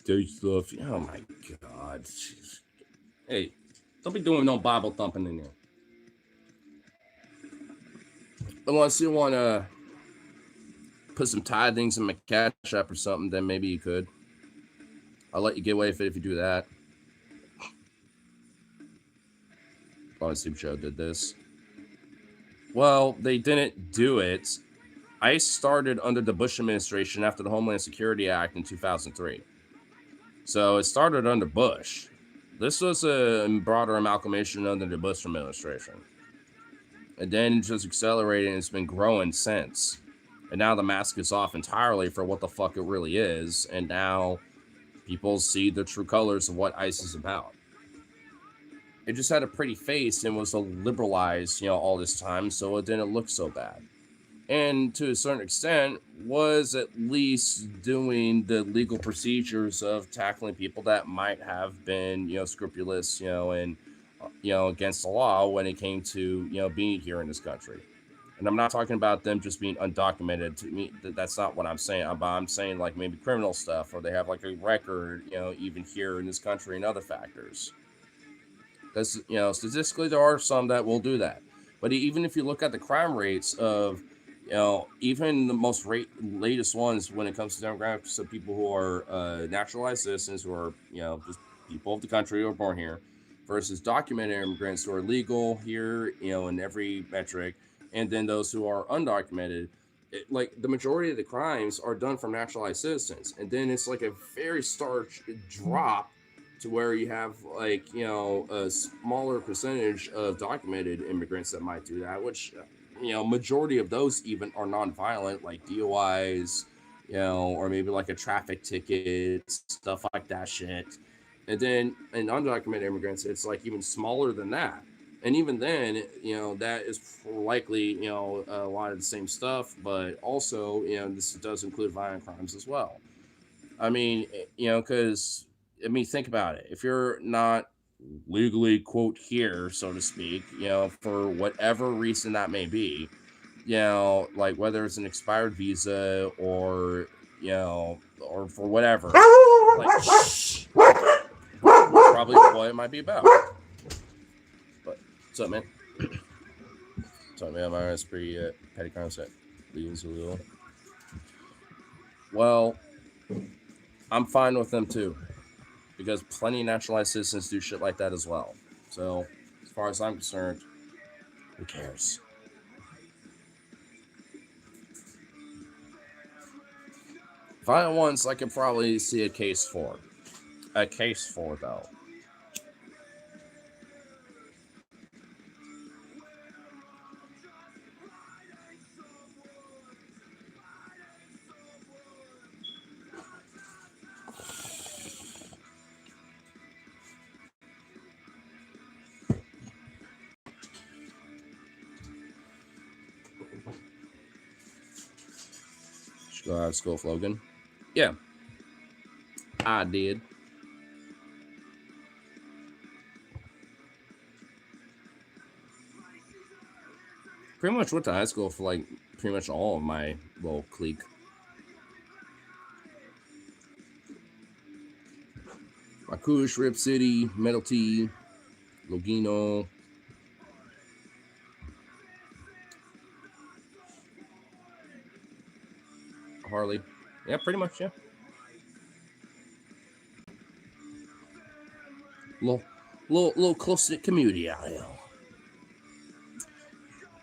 Speaker 1: Stuff. Oh my God. Jeez. Hey, don't be doing no Bible thumping in there. Unless you want to put some tithings in my Cash App or something, then maybe you could. I'll let you get away with it if you do that. Oh, Super Show did this. Well, they didn't do it. ICE started under the Bush administration after the Homeland Security Act in 2003. So it started under Bush. This was a broader amalgamation under the Bush administration. And then it just accelerated and it's been growing since. And now the mask is off entirely for what the fuck it really is. And now people see the true colors of what ICE is about. It just had a pretty face and was liberalized, all this time. So it didn't look so bad. And to a certain extent was at least doing the legal procedures of tackling people that might have been, scrupulous, and against the law when it came to, being here in this country. And I'm not talking about them just being undocumented. To me, that's not what I'm saying. I'm saying like maybe criminal stuff, or they have like a record, even here in this country and other factors. Because, statistically, there are some that will do that. But even if you look at the crime rates of, even the most latest ones when it comes to demographics of people who are naturalized citizens, who are, just people of the country who are born here, versus documented immigrants who are legal here, in every metric, and then those who are undocumented, like the majority of the crimes are done from naturalized citizens. And then it's like a very stark drop to where you have like, a smaller percentage of documented immigrants that might do that, which, majority of those even are nonviolent, like DUIs, or maybe like a traffic ticket, stuff like that shit. And then in undocumented immigrants, it's like even smaller than that. And even then, that is likely, a lot of the same stuff, but also, this does include violent crimes as well. I mean, because, think about it. If you're not legally, quote, here, so to speak, for whatever reason that may be, like whether it's an expired visa or, or for whatever, like, probably what it might be about. But what's up, man? What's up, man? My pretty petty concept. Leaves a little. Well, I'm fine with them too, because plenty of naturalized citizens do shit like that as well. So, as far as I'm concerned, who cares? Violent ones, I could probably see a case for. A case for, though. Should go out of school with Logan. Yeah. I did. Pretty much went to high school for like pretty much all of my little clique. Markush, Rip City, Metal T, Logino. Harley. Yeah, pretty much, yeah. Little close-knit community out here.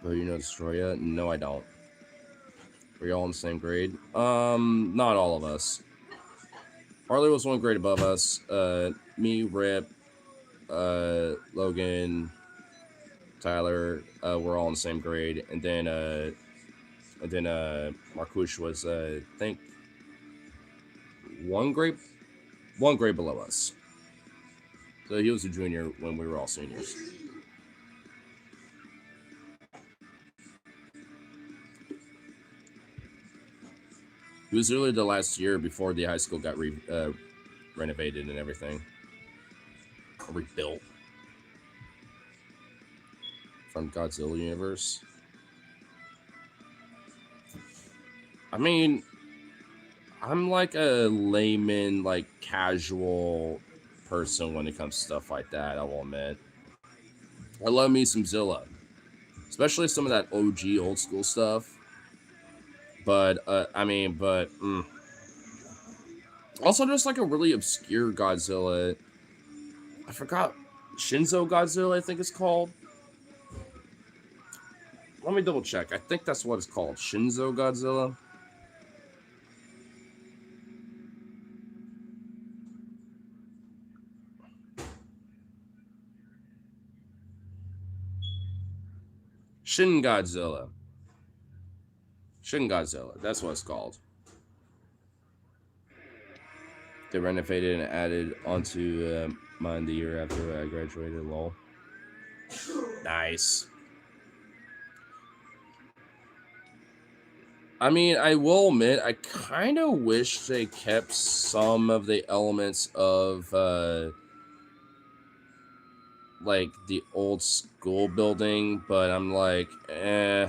Speaker 1: Oh, you know Destroya? No, I don't. We're all in the same grade. Not all of us. Harley was one grade above us. Me, Rip, Logan, Tyler, we're all in the same grade. And then Markush was, I think, one grade below us. So he was a junior when we were all seniors. It was really the last year before the high school got renovated and everything. Rebuilt. From Godzilla universe. I mean, I'm like a layman, like casual person when it comes to stuff like that, I will admit. I love me some Zilla. Especially some of that OG old school stuff. But, also just like a really obscure Godzilla. I forgot. Shinzo Godzilla, I think it's called. Let me double check. I think that's what it's called. Shinzo Godzilla. Shin Godzilla. Shin Godzilla. That's what it's called. They renovated and added onto mine the year after I graduated. Lol. Nice. I mean, I will admit, I kind of wish they kept some of the elements of, like, the old school building, but I'm like, eh.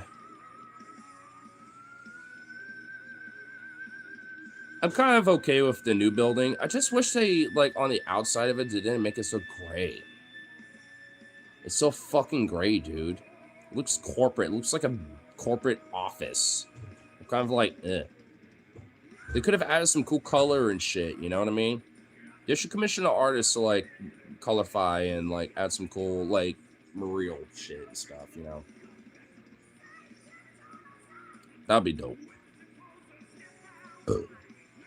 Speaker 1: I'm kind of okay with the new building. I just wish they, like, on the outside of it, they didn't make it so gray. It's so fucking gray, dude. It looks corporate. It looks like a corporate office. I'm kind of like, eh. They could have added some cool color and shit, you know what I mean? They should commission an artist to, like, colorify and, like, add some cool, like, real shit and stuff, you know? That'd be dope.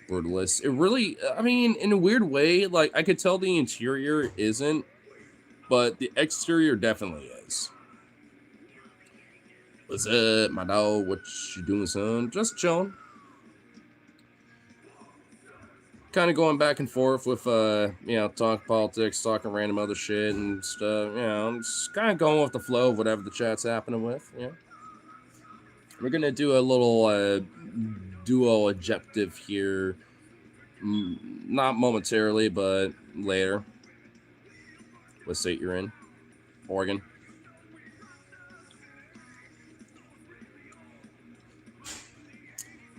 Speaker 1: Brutalist. It really, I mean, in a weird way, like, I could tell the interior isn't, but the exterior definitely is. What's up, my dog? What you doing, son? Just chilling. Kind of going back and forth with, talk politics, talking random other shit and stuff. You know, I'm just kind of going with the flow of whatever the chat's happening with, you know. We're going to do a little duo objective here. Not momentarily, but later. What state you're in? Oregon.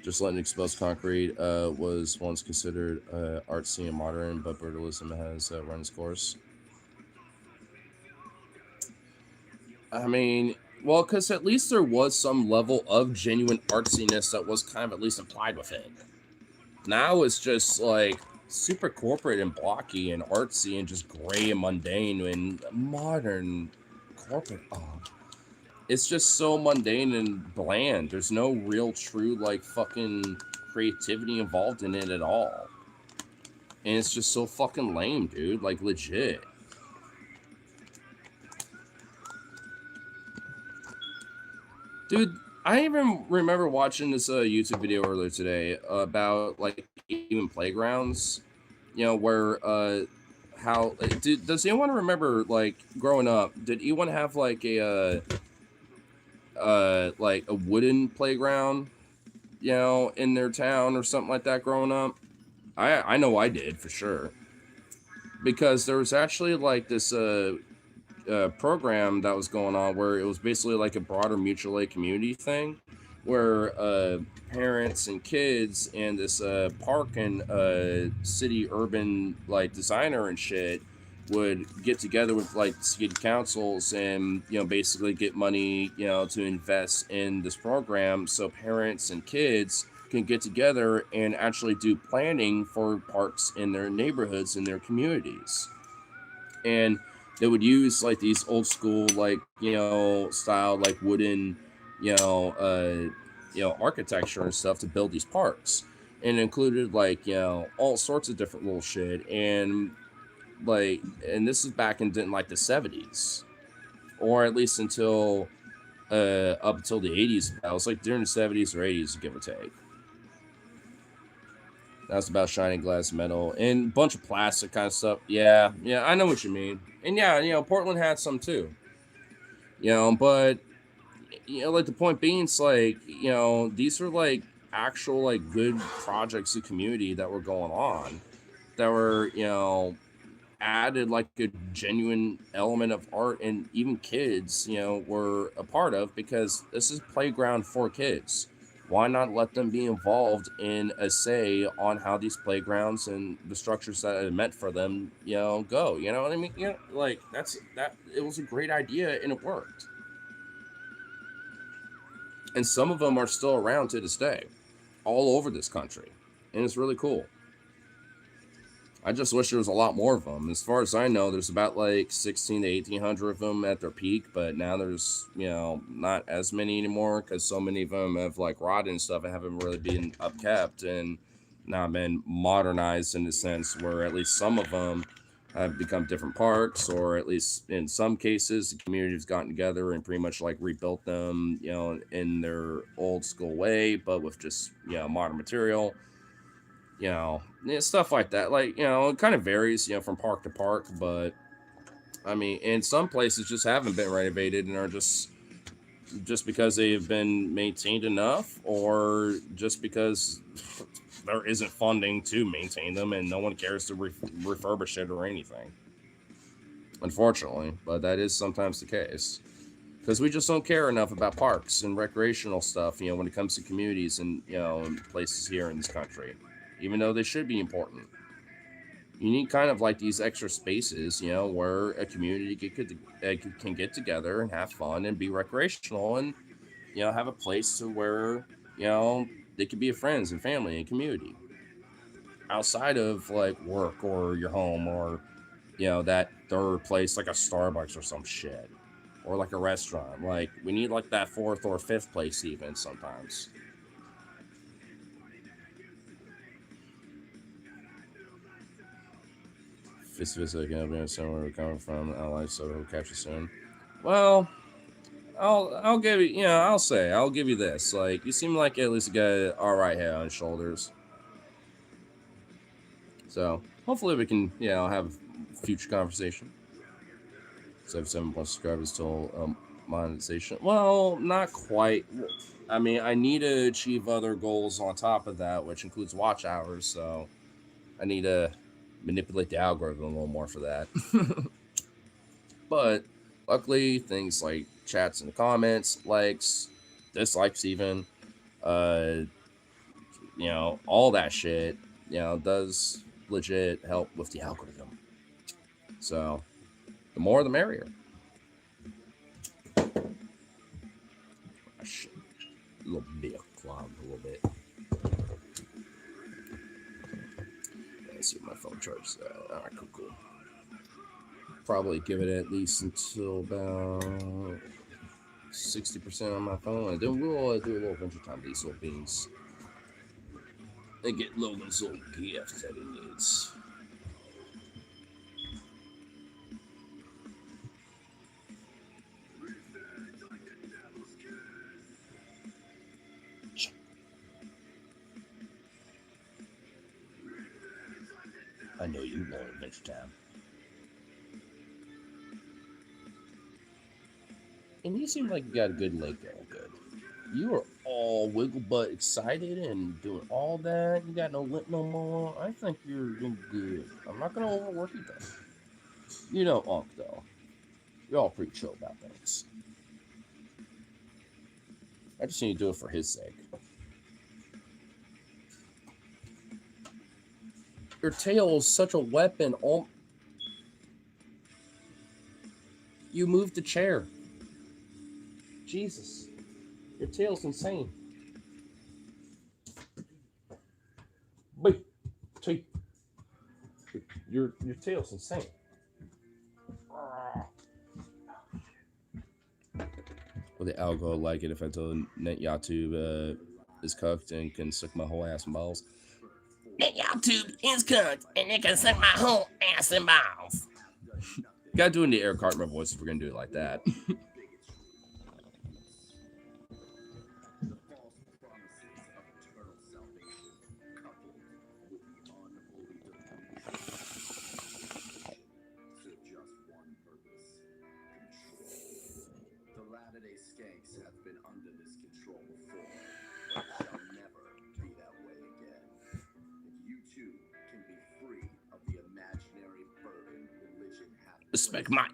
Speaker 1: Just letting exposed concrete was once considered artsy and modern, but brutalism has run its course. I mean, well, because at least there was some level of genuine artsiness that was kind of at least implied with it. Now it's just like super corporate and blocky and artsy and just gray and mundane and modern corporate. Oh. It's just so mundane and bland. There's no real true like fucking creativity involved in it at all. And it's just so fucking lame, dude. Like, legit. Dude, I even remember watching this YouTube video earlier today about, like, even playgrounds, you know, where, how, does anyone remember, like, growing up, did anyone have, like, a wooden playground, you know, in their town or something like that growing up? I know I did, for sure. Because there was actually, like, this, program that was going on where it was basically like a broader mutual aid community thing where parents and kids and this park and city urban like designer and shit would get together with like city councils and, you know, basically get money, you know, to invest in this program so parents and kids can get together and actually do planning for parks in their neighborhoods and their communities. And they would use like these old school, like, you know, style, like wooden, you know, architecture and stuff to build these parks. And it included like, you know, all sorts of different little shit. And like, and this is back in like the 70s, or at least until up until the 80s. I was like during the 70s or 80s, give or take. That's about shining glass metal and a bunch of plastic kind of stuff. Yeah, I know what you mean. And yeah, you know, Portland had some too. You know, but you know, like the point being, it's like, you know, these are like actual like good projects of community that were going on, that were, you know, added like a genuine element of art, and even kids, you know, were a part of, because this is playground for kids. Why not let them be involved in a say on how these playgrounds and the structures that are meant for them, you know, go? You know what I mean? You know, like that. It was a great idea and it worked. And some of them are still around to this day, all over this country, and it's really cool. I just wish there was a lot more of them. As far as I know, there's about like 16 to 1800 of them at their peak, but now there's, you know, not as many anymore because so many of them have like rotted and stuff and haven't really been upkept and now been modernized in the sense where at least some of them have become different parks, or at least in some cases, the community has gotten together and pretty much like rebuilt them, you know, in their old school way, but with just, you know, modern material. You know, stuff like that. Like, you know, it kind of varies, you know, from park to park, but I mean, in some places just haven't been renovated and are just because they've been maintained enough, or just because there isn't funding to maintain them and no one cares to refurbish it or anything. Unfortunately, but that is sometimes the case. Because we just don't care enough about parks and recreational stuff, you know, when it comes to communities and, you know, places here in this country, even though they should be important. You need kind of like these extra spaces, you know, where a community can get together and have fun and be recreational and, you know, have a place to where, you know, they could be friends and family and community outside of like work or your home, or, you know, that third place like a Starbucks or some shit, or like a restaurant. Like, we need like that fourth or fifth place even sometimes. This visit again, being somewhere we're coming from, allies, so he'll catch you soon. Well, I'll give you, you know, I'll give you this. Like, you seem like at least a guy all right head on his shoulders. So hopefully we can, you know, have a future conversation. 7 plus subscribers till monetization. Well, not quite. I mean, I need to achieve other goals on top of that, which includes watch hours. So I need to manipulate the algorithm a little more for that. But luckily, things like chats in the comments, likes, dislikes, even, you know, all that shit, you know, does legit help with the algorithm. So the more, the merrier. Oh, shit. A little bit clogged, a little bit. Let's see if my phone charges. All right, cool. Probably give it at least until about 60% on my phone, and then we'll do a little wintertime these little beans. and get Logan's little gift that he needs. I know you want Adventure Time. And you seem like you got a good leg going. Good. You are all wiggle butt excited and doing all that. You got no lip no more. I think you're doing good. I'm not gonna overwork you though. You know, Unc though. You're all pretty chill about things. I just need to do it for his sake. Your tail is such a weapon. You moved the chair. Jesus. Your tail's insane. Wait. Your tail's insane. Well, the algo like it if I tell NetYatube is cooked and can suck my whole ass and balls. NetYatube is cooked and it can suck my whole ass and balls. Gotta do it in the Eric Cartman voice if we're gonna do it like that. Respect my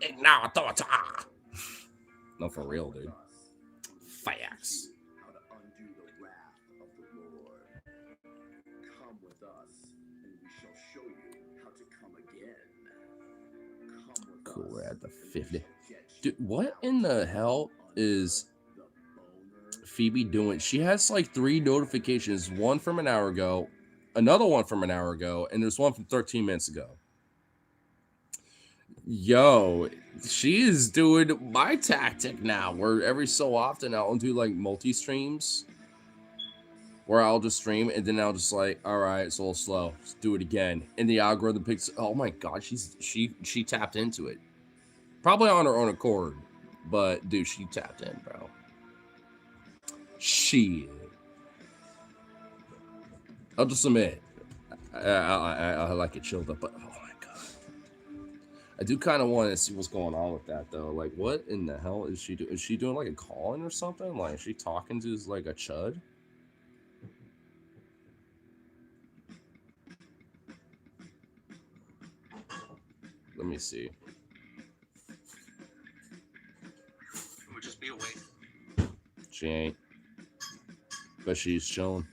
Speaker 1: authority. No, for real, dude. Facts. How to undo the wrath of the Lord. Come with us, and we shall show you how to come again. Come with cool, we're at the 50. Dude, what in the hell is Phoebe doing? She has like 3 notifications. One from an hour ago, another one from an hour ago, and there's one from 13 minutes ago. Yo, she is doing my tactic now, where every so often I'll do like multi-streams, where I'll just stream and then I'll just like, all right, it's a little slow, let's do it again. And the algorithm picks. Oh my god, she tapped into it, probably on her own accord, but dude, she tapped in, bro. Shit. I'll just admit, I like it chilled up, but. I do kind of want to see what's going on with that, though. Like, what in the hell is she doing? Is she doing, like, a call-in or something? Like, is she talking to, like, a chud? Let me see.
Speaker 5: It would just be a waste.
Speaker 1: She ain't. But she's chilling.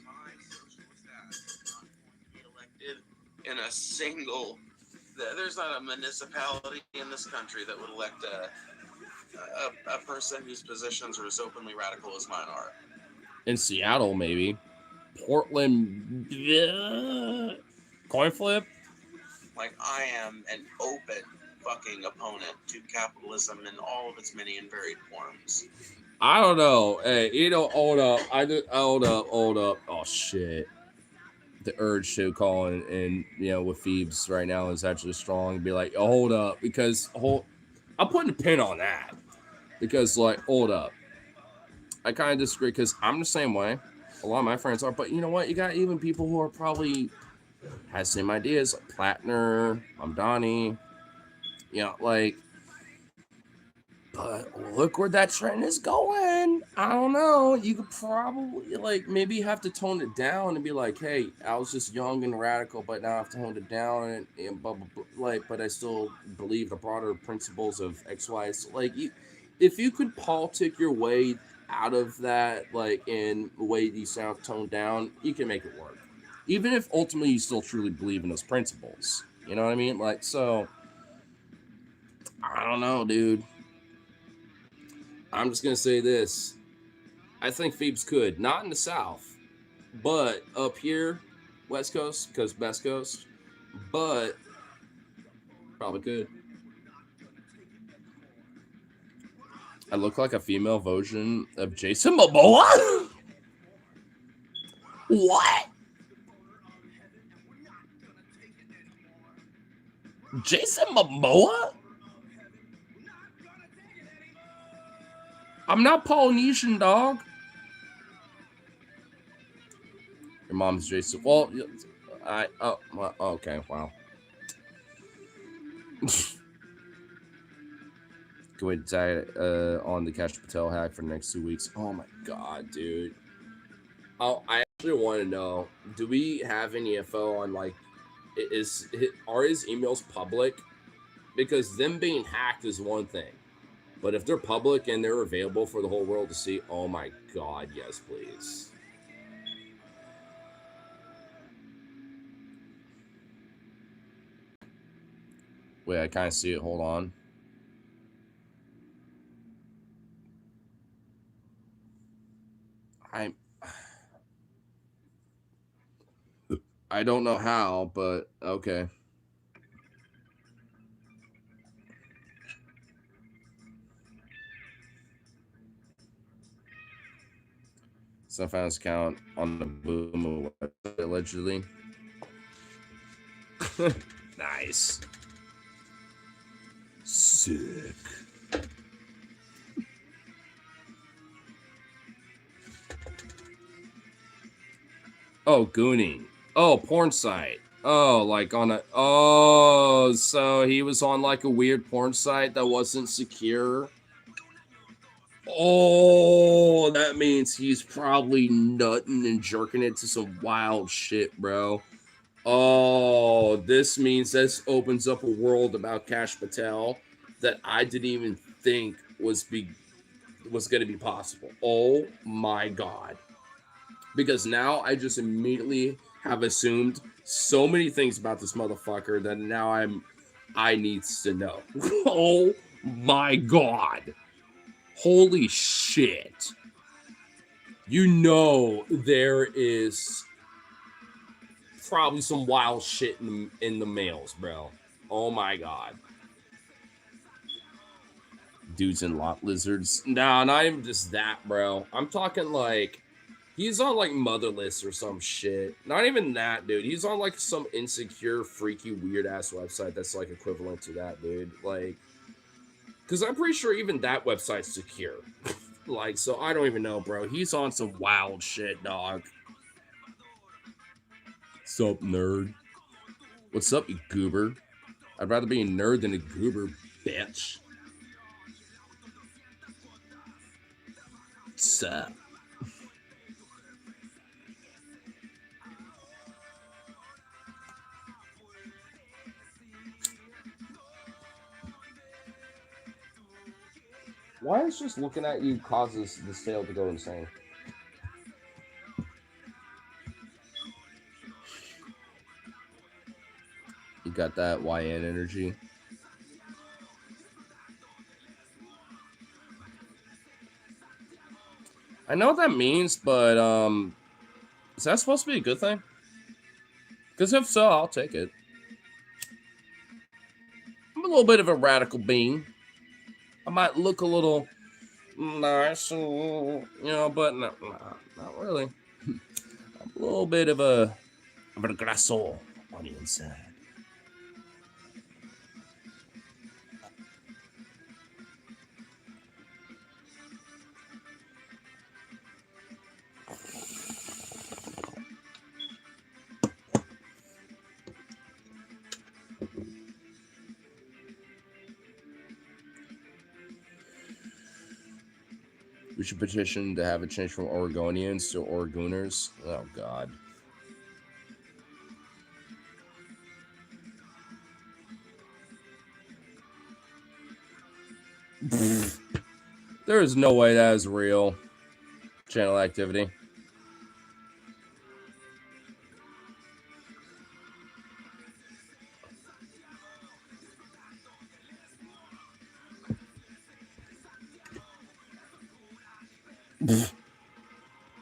Speaker 5: My socialist ass is not going to be elected in a single... There's not a municipality in this country that would elect a person whose positions are as openly radical as mine are.
Speaker 1: In Seattle, maybe. Portland. Coin flip?
Speaker 5: Like, I am an open fucking opponent to capitalism in all of its many and varied forms.
Speaker 1: I don't know. Hey, you know, hold up. Hold up. Oh, shit. The urge to call and you know, with Phoebes right now is actually strong. Be like, oh, hold up, because I'm putting a pin on that, because like, hold up, I kind of disagree, because I'm the same way. A lot of my friends are, but you know what? You got even people who are probably has same ideas, like Plattner, Mamdani, you know, like. But look where that trend is going. I don't know. You could probably, like, maybe have to tone it down and be like, hey, I was just young and radical, but now I've toned it down and blah, blah, blah, like, but I still believe the broader principles of X, Y. So, like, if you could politic your way out of that, like, in the way you sound toned down, you can make it work. Even if ultimately you still truly believe in those principles. You know what I mean? Like, so, I don't know, dude. I'm just going to say this. I think Phoebes could. Not in the South, but up here, West Coast, because Best Coast, but probably could. I look like a female version of Jason Momoa? What? Jason Momoa? I'm not Polynesian, dog. Your mom's Jason. Well, okay, wow. Can we decide on the Kash Patel hack for the next 2 weeks? Oh my god, dude. Oh, I actually want to know, do we have any info on, like, are his emails public? Because them being hacked is one thing. But if they're public and they're available for the whole world to see, oh my god, yes, please. Wait, I kind of see it. Hold on. I don't know how, but okay. Some fans count on the Boom website, allegedly. Nice. Sick. Oh, gooning. Oh, porn site. Oh, like on a... Oh, so he was on like a weird porn site that wasn't secure. Oh, that means he's probably nutting and jerking it to some wild shit, bro. Oh, this means this opens up a world about Kash Patel that I didn't even think was going to be possible. Oh my god. Because now I just immediately have assumed so many things about this motherfucker that now I needs to know. Oh my god. Holy shit. You know there is probably some wild shit in the mails, bro. Oh my god. Dudes and lot lizards. Nah, not even just that, bro. I'm talking like he's on like Motherless or some shit. Not even that, dude. He's on like some insecure, freaky, weird ass website that's like equivalent to that, dude. Like, because I'm pretty sure even that website's secure. Like, so I don't even know, bro. He's on some wild shit, dog. Sup, nerd? What's up, you goober? I'd rather be a nerd than a goober, bitch. Sup? Why is just looking at you causes the sale to go insane? You got that YN energy. I know what that means, but is that supposed to be a good thing? Because if so, I'll take it. I'm a little bit of a radical being. I might look a little nice, you know, but not really. I'm a little bit of a grasso on the inside. We should petition to have it changed from Oregonians to Oregoners. Oh, God. There is no way that is real. Channel activity.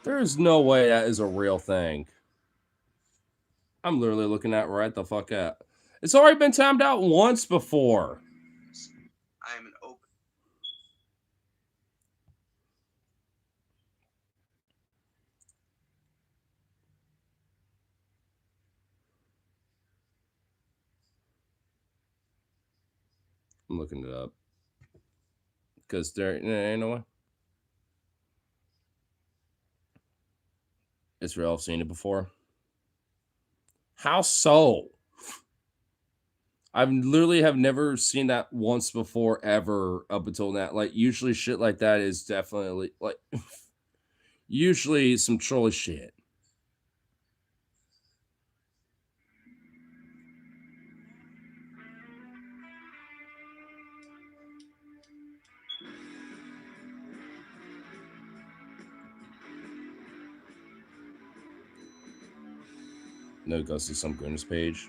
Speaker 1: There is no way that is a real thing. I'm literally looking at right the fuck at. It's already been timed out once before.
Speaker 5: I'm an open.
Speaker 1: I'm looking it up. Because there, you know what? It's real. I've seen it before. How so? I've literally have never seen that once before ever up until now. Like usually shit like that is definitely like usually some troll shit. No, it goes to some goodness page.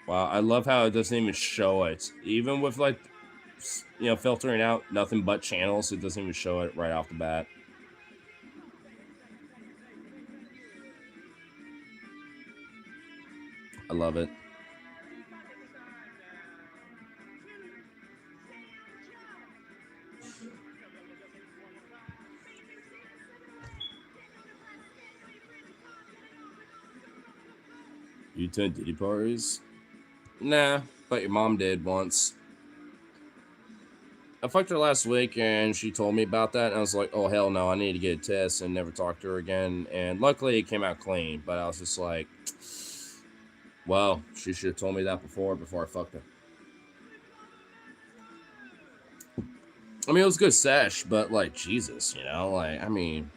Speaker 1: Wow, I love how it doesn't even show it. Even with like, you know, filtering out nothing but channels, it doesn't even show it right off the bat. I love it. You attend Diddy parties? Nah, but your mom did once. I fucked her last week and she told me about that. And I was like, oh, hell no, I need to get a test and never talk to her again. And luckily it came out clean. But I was just like, well, she should have told me that before I fucked her. I mean, it was a good sesh, but like, Jesus, you know, like, I mean,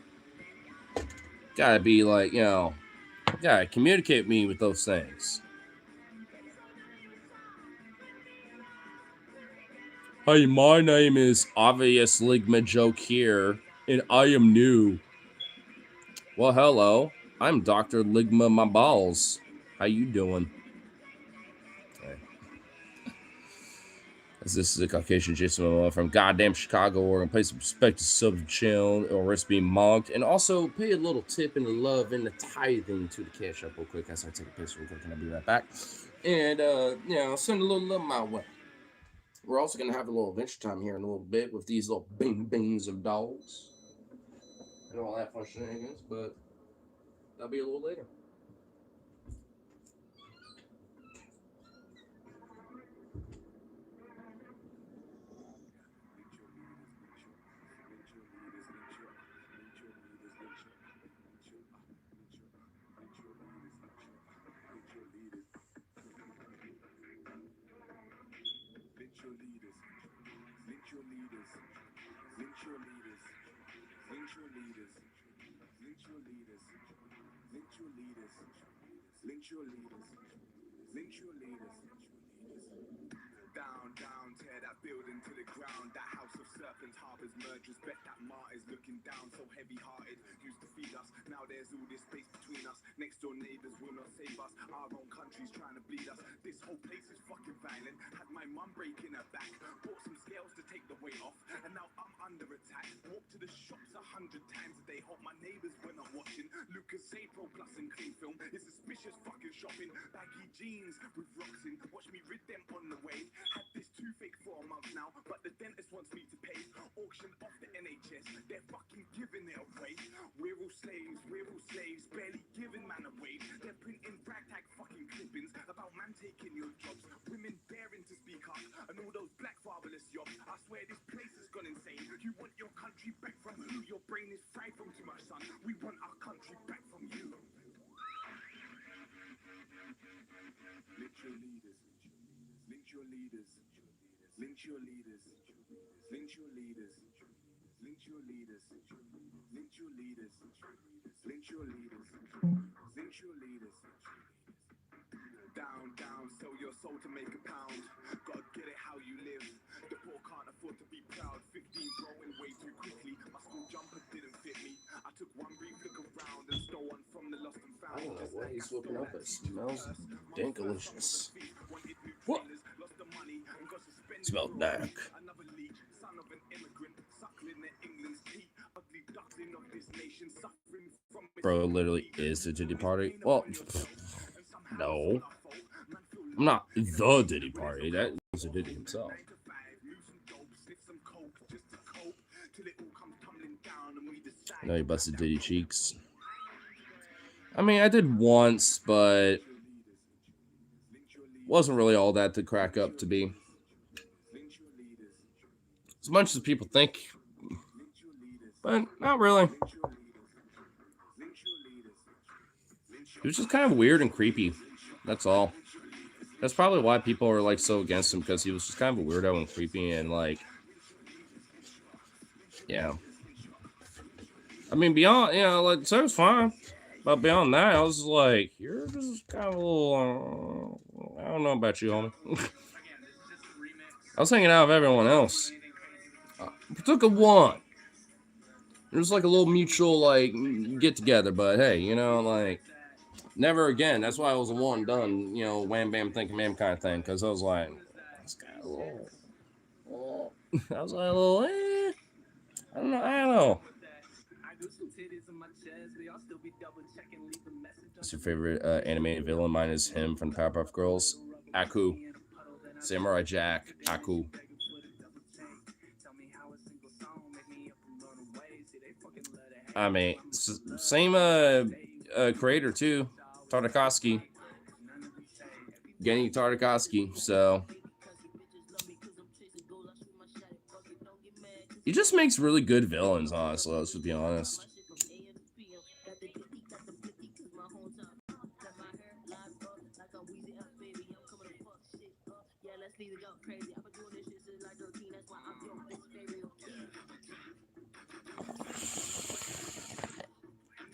Speaker 1: gotta be like, you know, gotta communicate with me with those things. Hi, my name is Obvious Ligma Joke here, and I am new. Well, hello. I'm Dr. Ligma My Balls. How you doing? Okay. As this is a Caucasian Jason from goddamn Chicago, we're gonna pay some respect to sub to chill or risk being mocked, and also pay a little tip and love and the tithing to the cash up real quick as I take a piss real quick, and I'll be right back. And you know, send a little love my way. We're also gonna have a little adventure time here in a little bit with these little bings of dogs and all that fun shenanigans, but that'll be a little later.
Speaker 2: Down, tear that building to the ground. That house of serpents harbors murderers. Bet that martyr's looking down, so heavy-hearted. Used to feed us, now there's all this space between us. Next door neighbors will not save us. Our own country's trying to bleed us. This whole place is fucking violent. Had my mum breaking her back. Bought some scales to take the weight off, and now I'm under attack. Walk to the shops 100 times a day. Hope my neighbors were not watching. Lucas say Pro Plus and clean film is suspicious fucking shopping. Baggy jeans with rocks in. Watch me rid them on the way. Had this toothache for a month now, but the dentist wants me to pay. Auction off the NHS, they're fucking giving it away. We're all slaves, barely giving man a wage. They're printing ragtag fucking clippings about man taking your jobs. Women daring to speak up, and all those black fatherless jobs. I swear this place has gone insane. You want your country back from who? Your brain is fried from too much sun. We want our country back from you. Lynch your leaders. Lynch your leaders. Lynch your leaders. Lynch your leaders. Lynch your leaders. Lynch your leaders. Lynch your leaders. Lynch your leaders. Down, sell your soul to make a pound. Gotta get it how you live. The poor can't afford to be proud. 15 growing way too quickly. My school jumper didn't fit me. I took one brief look around and stole one from the lost and found.
Speaker 1: I don't know what he's looking up. It smells dankalicious. What? Smells dank. Bro literally is the Diddy party. Well, No. I'm not the Diddy Party. That was a Diddy himself. No, he busted Diddy cheeks. I mean, I did once, but wasn't really all that to crack up to be. As much as people think, but not really. It was just kind of weird and creepy. That's all. That's probably why people are like so against him, because he was just kind of a weirdo and creepy and like, yeah. I mean, beyond, you know, like, so it was fine. But beyond that, I was like, you're just kind of a little, I don't know about you, homie. I was hanging out with everyone else. We took a one. It was like a little mutual, like, get together, but hey, you know, like, never again. That's why I was a one done, you know, wham bam thinking man kind of thing. Because I was like, this guy a little, I was like a little, I don't know. What's your favorite animated villain? Mine is him from Powerpuff Girls. Aku. Samurai Jack. Aku. I mean, same creator too. Tartakovsky. Genny Tartakovsky. So he just makes really good villains, honestly. Let's just be honest.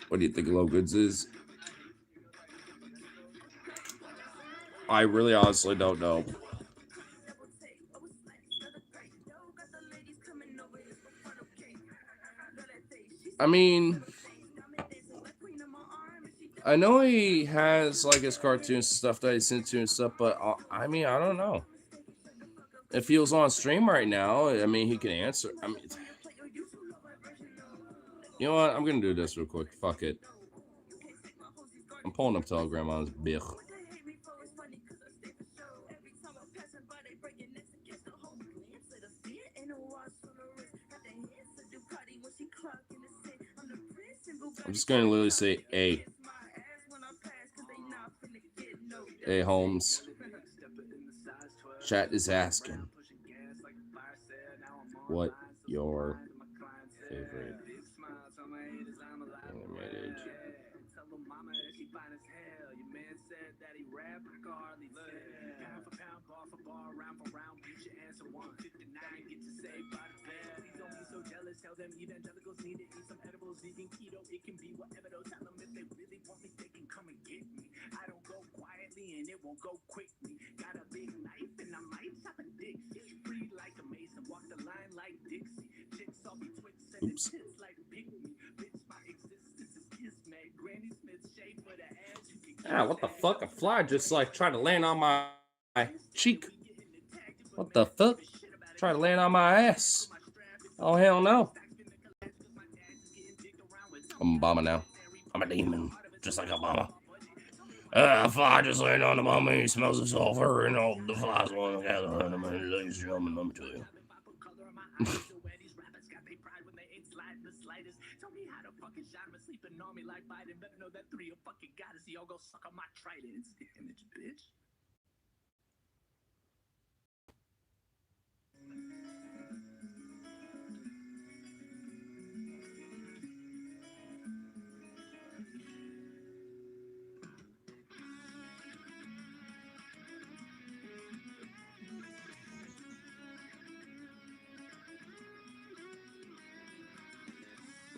Speaker 1: What do you think Low Goods is? I really honestly don't know. I mean, I know he has like his cartoons and stuff that he's into and stuff, but I mean, I don't know. If he was on stream right now, I mean, he can answer. I mean, you know what? I'm gonna do this real quick. Fuck it. I'm pulling up Telegram on his bitch. I'm just gonna literally say A. A Holmes. Chat is asking what your favorite animated. Oops. Ah, what the fuck? A fly just like tried to land on my cheek. What the fuck? Try to land on my ass. Oh, hell no. I'm Obama now. I'm a demon, just like Obama. A fly just landed on the mummy. He smells of sulfur, and all the flies want to gather on him. Ladies and gentlemen, let me tell you.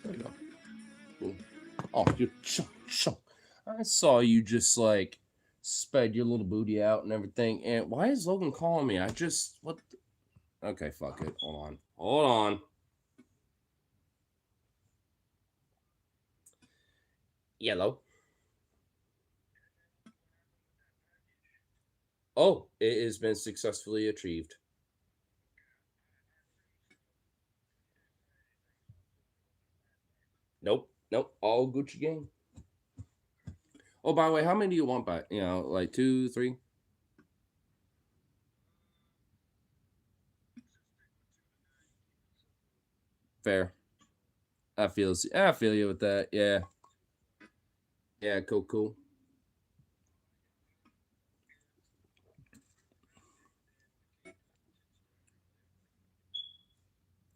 Speaker 1: There you go. Cool. Oh, you chunk. I saw you just like spread your little booty out and everything. And why is Logan calling me? What? Okay, fuck it. Hold on. Yellow. Oh, it has been successfully achieved. Nope. All Gucci gang. Oh, by the way, how many do you want? By like 2, 3. Fair. I feel you with that. Yeah. Yeah. Cool.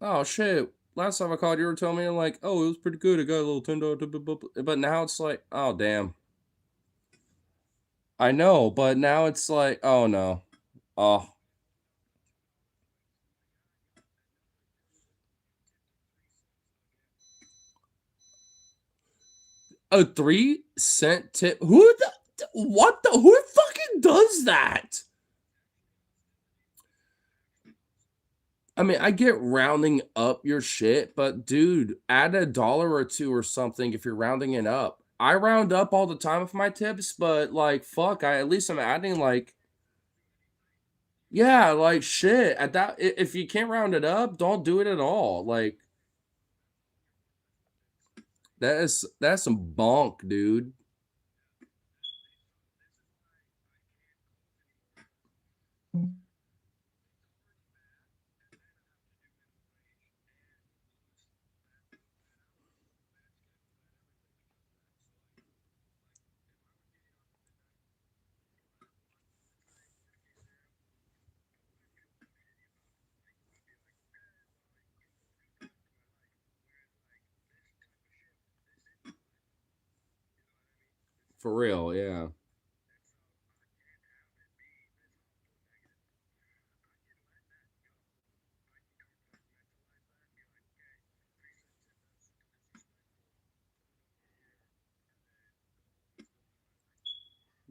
Speaker 1: Oh shit! Last time I called, you were telling me like, oh, it was pretty good. I got a little $10. But now it's like, oh damn. I know, but now it's like, oh no. Oh, a 3 cent tip. Who fucking does that? I mean, I get rounding up your shit, but dude, add $1 or 2 or something if you're rounding it up. I round up all the time with my tips, but like fuck, at least I'm adding like, yeah, like shit. At that, if you can't round it up, don't do it at all. Like that's some bonk, dude. For real, yeah.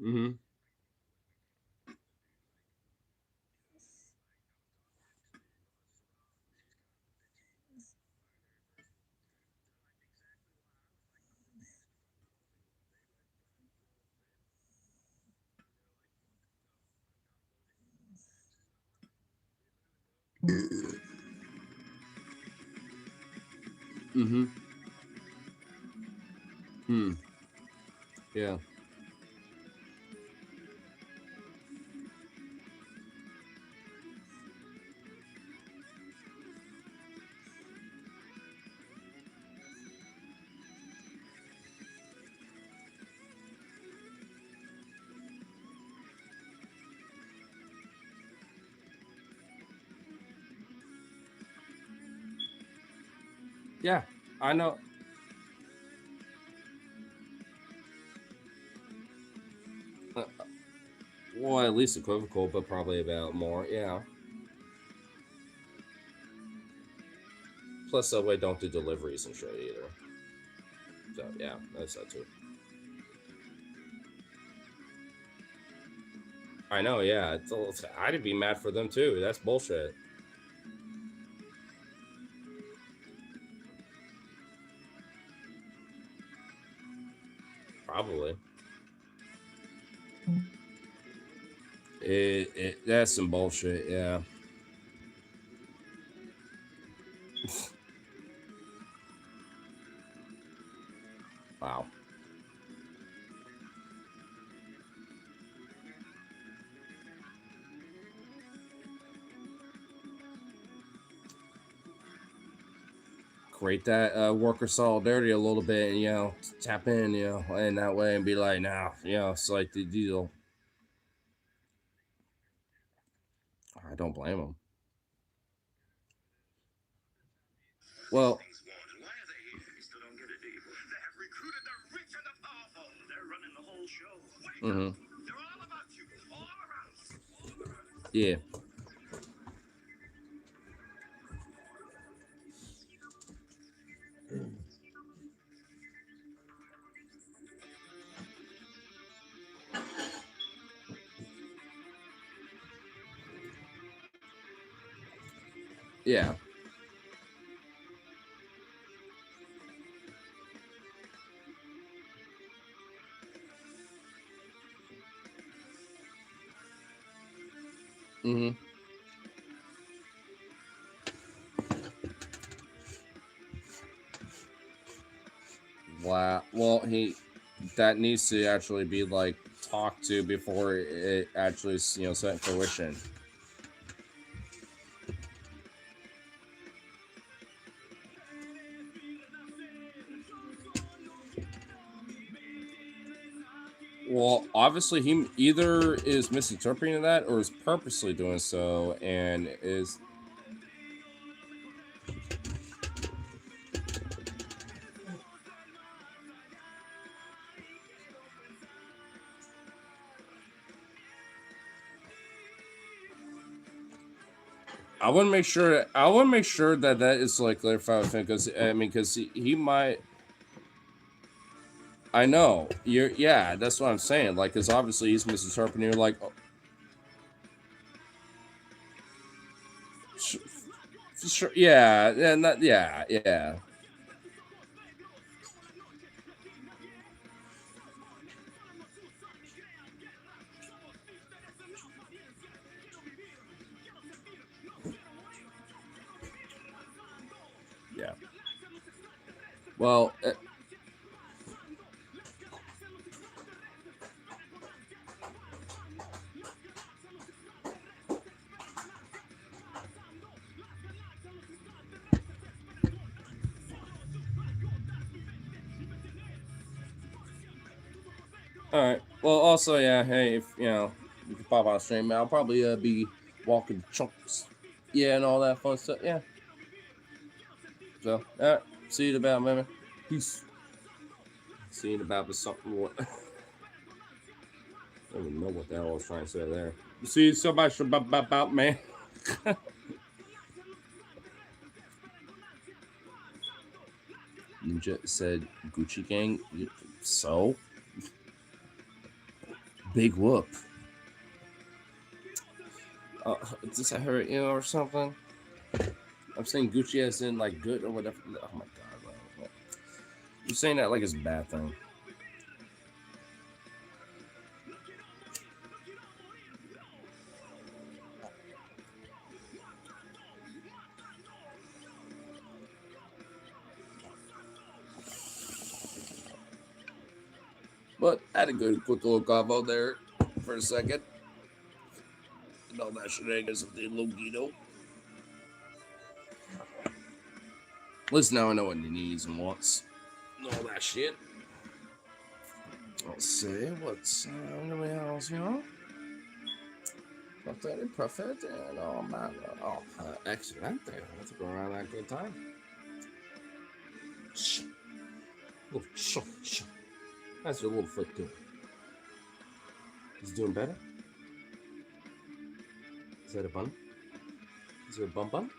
Speaker 1: Mm-hmm. Mm-hmm. Hmm. Yeah. Yeah. I know. Uh, well, at least equivocal, but probably about more. Yeah. Plus, Subway don't do deliveries and shit either. So yeah, that's that too. I know. Yeah, I'd be mad for them too. That's bullshit. Probably. That's some bullshit. Yeah. Wow. Create that worker solidarity a little bit, and tap in, in that way, and be like, nah, it's like the deal. I don't blame them. Well,
Speaker 2: Things want. Why are they here? You still don't get it, do you? They have recruited the rich and the powerful. They're running the whole show. Wake
Speaker 1: hmm
Speaker 2: up! They're all about you. All around you. All around you.
Speaker 1: yeah, yeah. hmm Wow. Well, that needs to actually be like talked to before it actually set in fruition. Well, obviously, he either is misinterpreting that or is purposely doing so, and is. I want to make sure. I want to make sure that that is like clarified with him, because I mean, because he might. I know you're. Yeah, that's what I'm saying. Like, because obviously he's misinterpreting. You're like, oh, sure, yeah, and that, yeah. Yeah. Well, all right. Well, also, yeah. Hey, if you can pop on stream, I'll probably be walking chunks, yeah, and all that fun stuff. Yeah. So, all right. See you in about, man. Peace. See you in about with something. What? I don't even know what the hell I was trying to say there. See you so much about man. Ninja said Gucci Gang. So big whoop. Does that hurt you or something? I'm saying Gucci as in like good or whatever. Oh my god, bro. You're saying that like it's a bad thing. But I had a good quick little combo there for a second. And all that shenanigans of the Logito. At least now I know what he needs and wants. And all that shit. Let's see what's anybody else, Perfect, and oh man, excellent. Let's go around that good time. Oh, that's your little foot doing. He's doing better. Is that a bun? Is there a bum?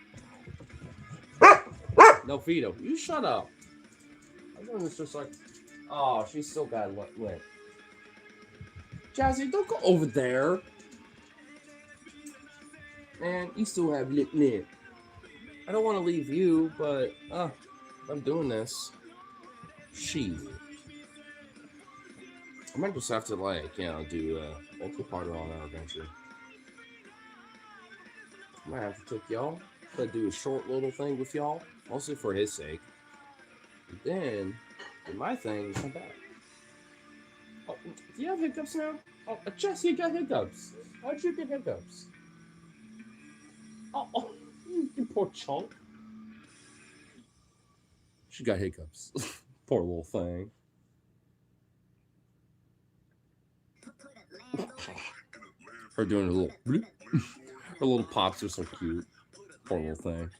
Speaker 1: No, Vito, you shut up. I thought it was just like, oh, she still got wet. Jazzy, don't go over there. Man, you still have lip. I don't want to leave you, but I'm doing this. I might just have to do a multi-parter on our adventure. I might have to take y'all. To do a short little thing with y'all, mostly for his sake. And then do my thing and come back. Oh, do you have hiccups now? Oh, Jess, you got hiccups. How'd you get hiccups? Oh, you poor chunk. She got hiccups. Poor little thing. Her doing a little bloop. Her little pops are so cute. Poor little thing.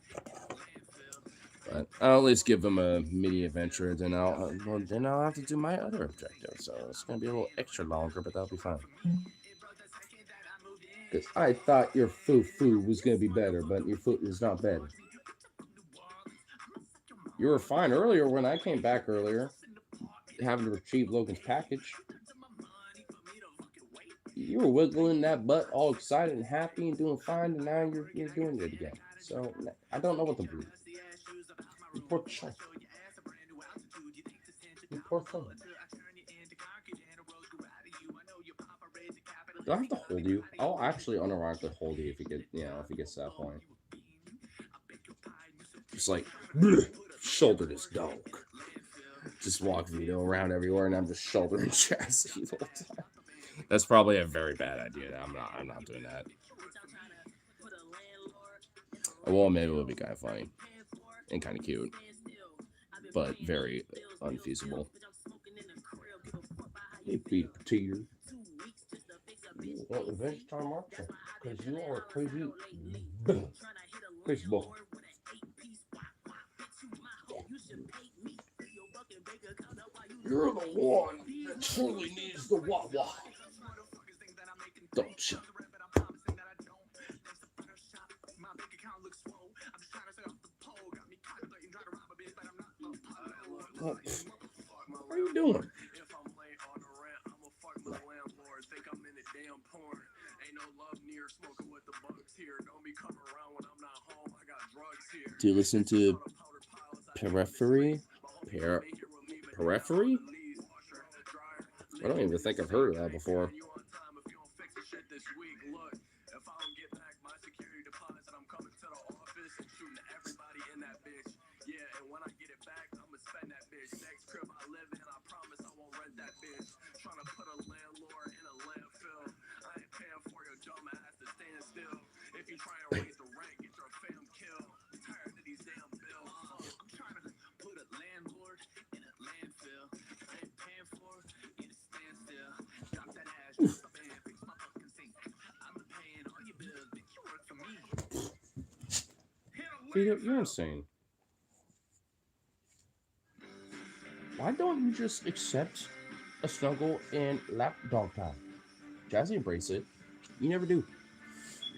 Speaker 1: But I'll at least give him a mini adventure. Then I'll have to do my other objective. So it's gonna be a little extra longer, but that'll be fine. Because I thought your food was gonna be better, but your food is not better. You were fine earlier when I came back earlier, having to retrieve Logan's package. You were wiggling that butt, all excited and happy and doing fine, and now you're doing it again. So I don't know what to believe. You poor child. You poor thing. Do I have to hold you? I'll actually unironically hold you if he gets to that point. Just like shoulder this dog. just walk Vito around everywhere, and I'm just shouldering Chassis the whole time. That's probably a very bad idea. I'm not doing that. Well, maybe it would be kind of funny and kind of cute, but very unfeasible. Hey, Peter Peter. You want revenge time, aren't you? Because you are a crazy, crazy boy. You're the one that truly needs the wah-wah. Don't you? What are you doing? Do you listen to Periphery? Periphery? I don't even think I've heard of that before. You're insane. Why don't you just accept a snuggle and lap dog time? Jazzy embrace it. You never do.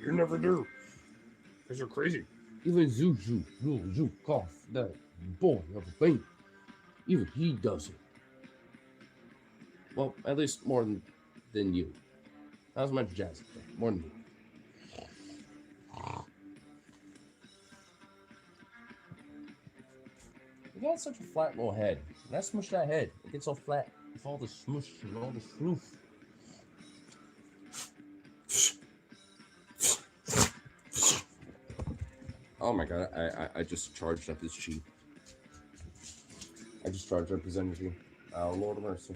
Speaker 1: You never do. Because you're crazy. Even Zuzu cough that boy of a thing. Even he does it. Well, at least more than you. Not as much Jazzy, but more than you. You got such a flat little head. Let's smush that head. It gets all flat with all the smush and all the floof. Oh my god, I just charged up his chi. I just charged up his energy. Oh, Lord of mercy.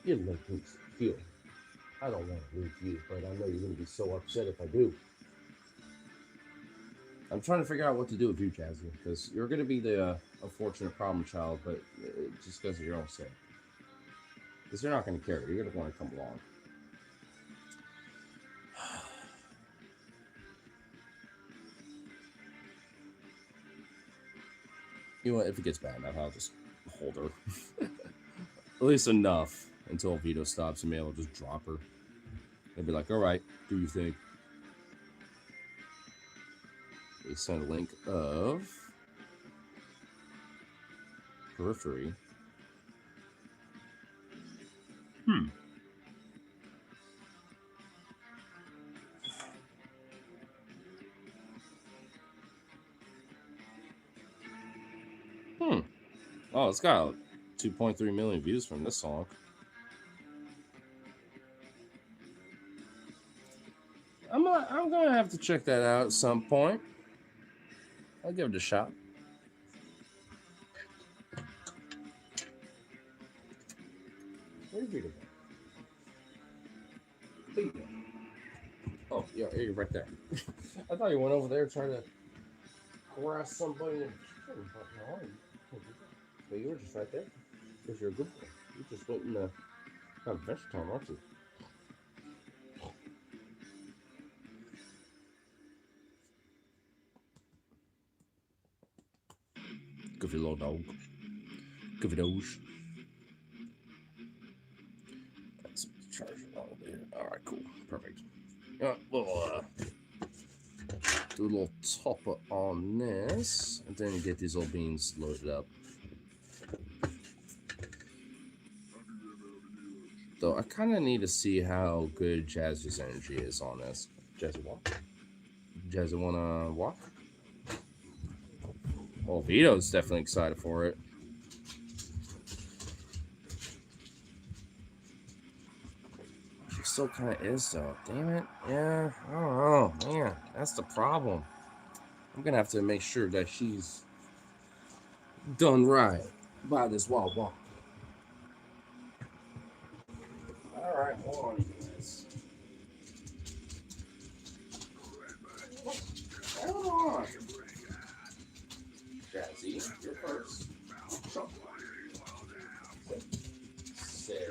Speaker 1: You make me feel. I don't want to lose you, but I know you're going to be so upset if I do. I'm trying to figure out what to do with you, Jazzy, because you're going to be the unfortunate problem child, but just because of your own sake. Because you're not going to care. You're going to want to come along. You know what? If it gets bad enough, I'll just hold her. At least enough until Vito stops and maybe I'll just drop her. They'd be like, all right, do you think? They send a link of Periphery. Oh, it's got 2.3 million views from this song. I'm gonna have to check that out at some point. I'll give it a shot. Where's Vito? Oh, yeah, you're right there. I thought you went over there trying to harass somebody. But you were just right there. Because you're a good boy. You just went in the adventure time, aren't you? Goofy little dog. Goofy doge. Let's charge it all there. Alright, cool. Perfect. We'll do a little topper on this. And then get these old beans loaded up. Though I kind of need to see how good Jazzy's energy is on this. Jazzy walk? Jazzy wanna walk? Well, Vito's definitely excited for it. still kind of is, though. Damn it. Yeah, I don't know. Man, that's the problem. I'm going to have to make sure that she's done right by this Wawa. Alright, hold on, you guys. Hold on. Jazzy, you're first. Sit.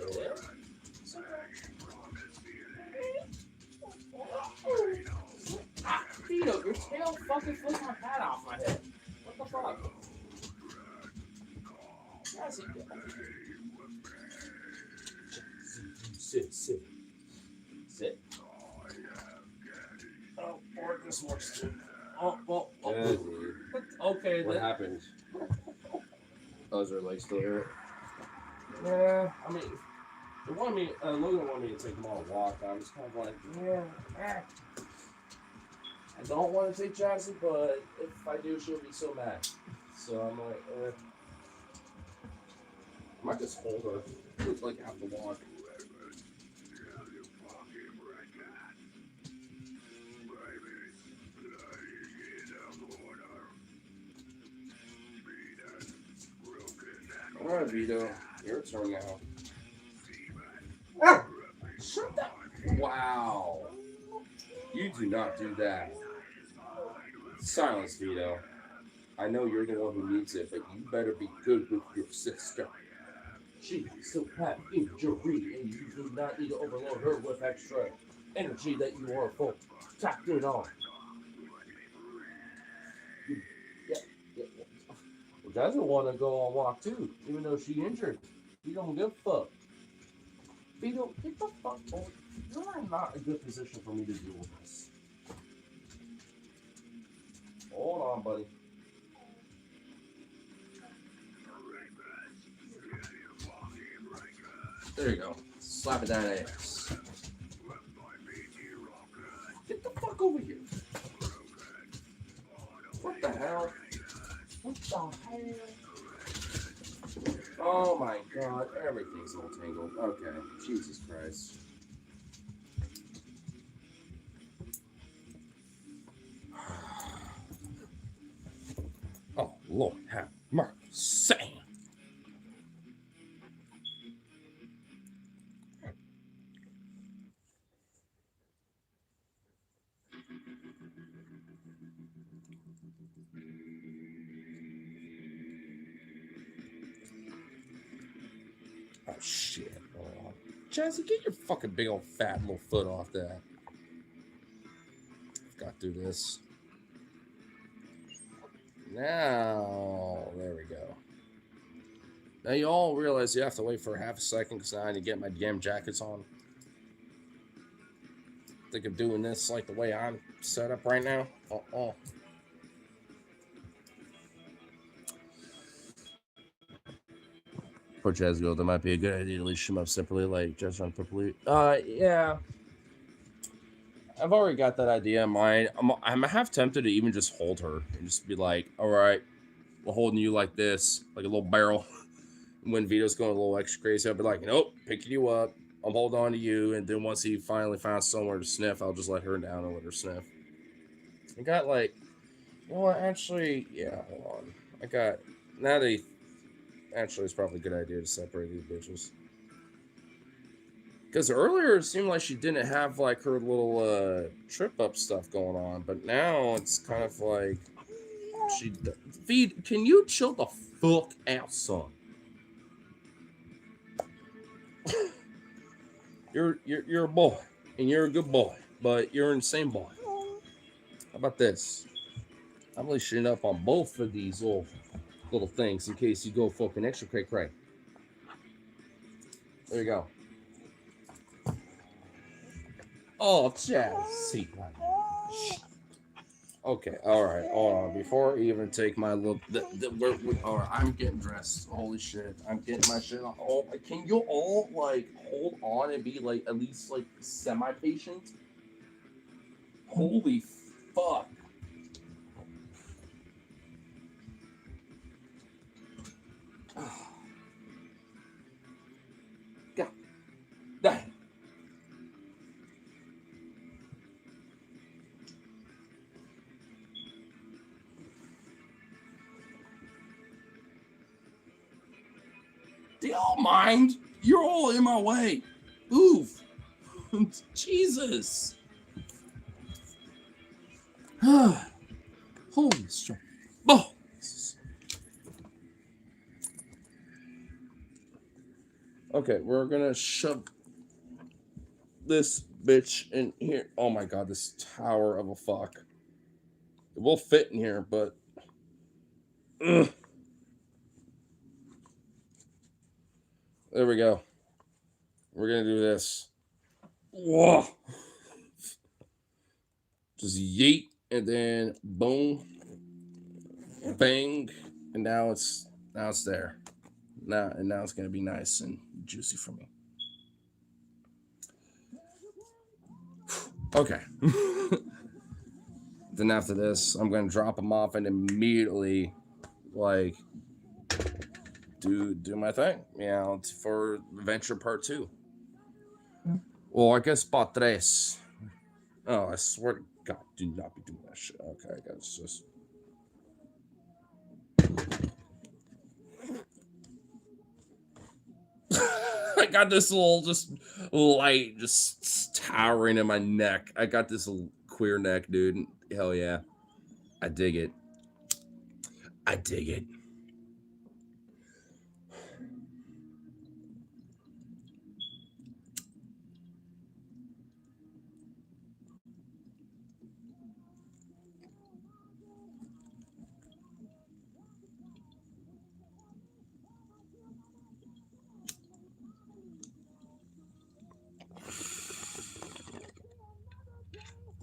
Speaker 1: Vito, your tail fucking flipped my hat off my head. What the fuck? Jazzy, sit. Sit. Oh, or this works too. Oh, well, okay.
Speaker 6: What happened? Oh, is her leg still hurt?
Speaker 1: Yeah, I mean, they wanted me, Logan wanted me to take them on a walk. I was kind of like, yeah, I don't want to take Jazzy, but if I do, she'll be so mad. So I'm like, I might just hold her. Looks like I have to walk. All right, Vito, your turn now. Ah! Shut up! Wow. You do not do that. Silence, Vito. I know you're the one who needs it, but you better be good with your sister. She still has injury, and you do not need to overload her with extra energy that you are full tapped in on. Yeah. Well, doesn't want to go on a walk too, even though she's injured. He don't give a fuck. Vito, get the fuck over. You're not a good position for me to deal with this. Hold on, buddy. There you go. Slap it down ass. Get the fuck over here. What the hell? What the hell? Oh my god, everything's all tangled. Okay, Jesus Christ. Oh, Lord, have mercy. Oh, shit. Oh. Jazzy, get your fucking big old fat little foot off that. Got through this. Now, there we go. Now you all realize you have to wait for half a second because I need to get my damn jackets on. Think of doing this like the way I'm set up right now. For Jazzy, that might be a good idea to leash him up separately, like just on purpley. Yeah. I've already got that idea in mind. I'm half tempted to even just hold her and just be like, all right, we're holding you like this, like a little barrel. When Vito's going a little extra crazy, I'll be like, nope, picking you up. I'll hold on to you. And then once he finally finds somewhere to sniff, I'll just let her down and let her sniff. I got like, well, actually, yeah, hold on. I got, now that actually, it's probably a good idea to separate these bitches. Because earlier it seemed like she didn't have like her little trip up stuff going on, but now it's kind of like she. Feed, can you chill the fuck out, son? You're a boy, and you're a good boy, but you're an insane boy. How about this? I'm leashing up on both of these little things in case you go fucking extra cray. There you go. Oh, Jazzy. Okay, all right, hold on. Before I even take my little, all right, I'm getting dressed. Holy shit, I'm getting my shit on. Oh, can you all like hold on and be like at least like semi-patient? Holy fuck. God. Dang. Do y'all mind? You're all in my way. Oof. Jesus. Holy strength. Oh. Okay, we're gonna shove this bitch in here. Oh my god, this tower of a fuck. It will fit in here, but ugh. There we go. We're gonna do this. Whoa. Just yeet, and then boom, bang, and now it's there. Now it's gonna be nice and juicy for me. Okay. Then after this, I'm gonna drop them off and immediately, like, do my thing, you know, for Adventure Part 2. Well, I guess Part 3. Oh, I swear to God, do not be doing that shit. Okay, I guess just. I got this little just light just towering in my neck. I got this little queer neck, dude. Hell yeah. I dig it. I dig it.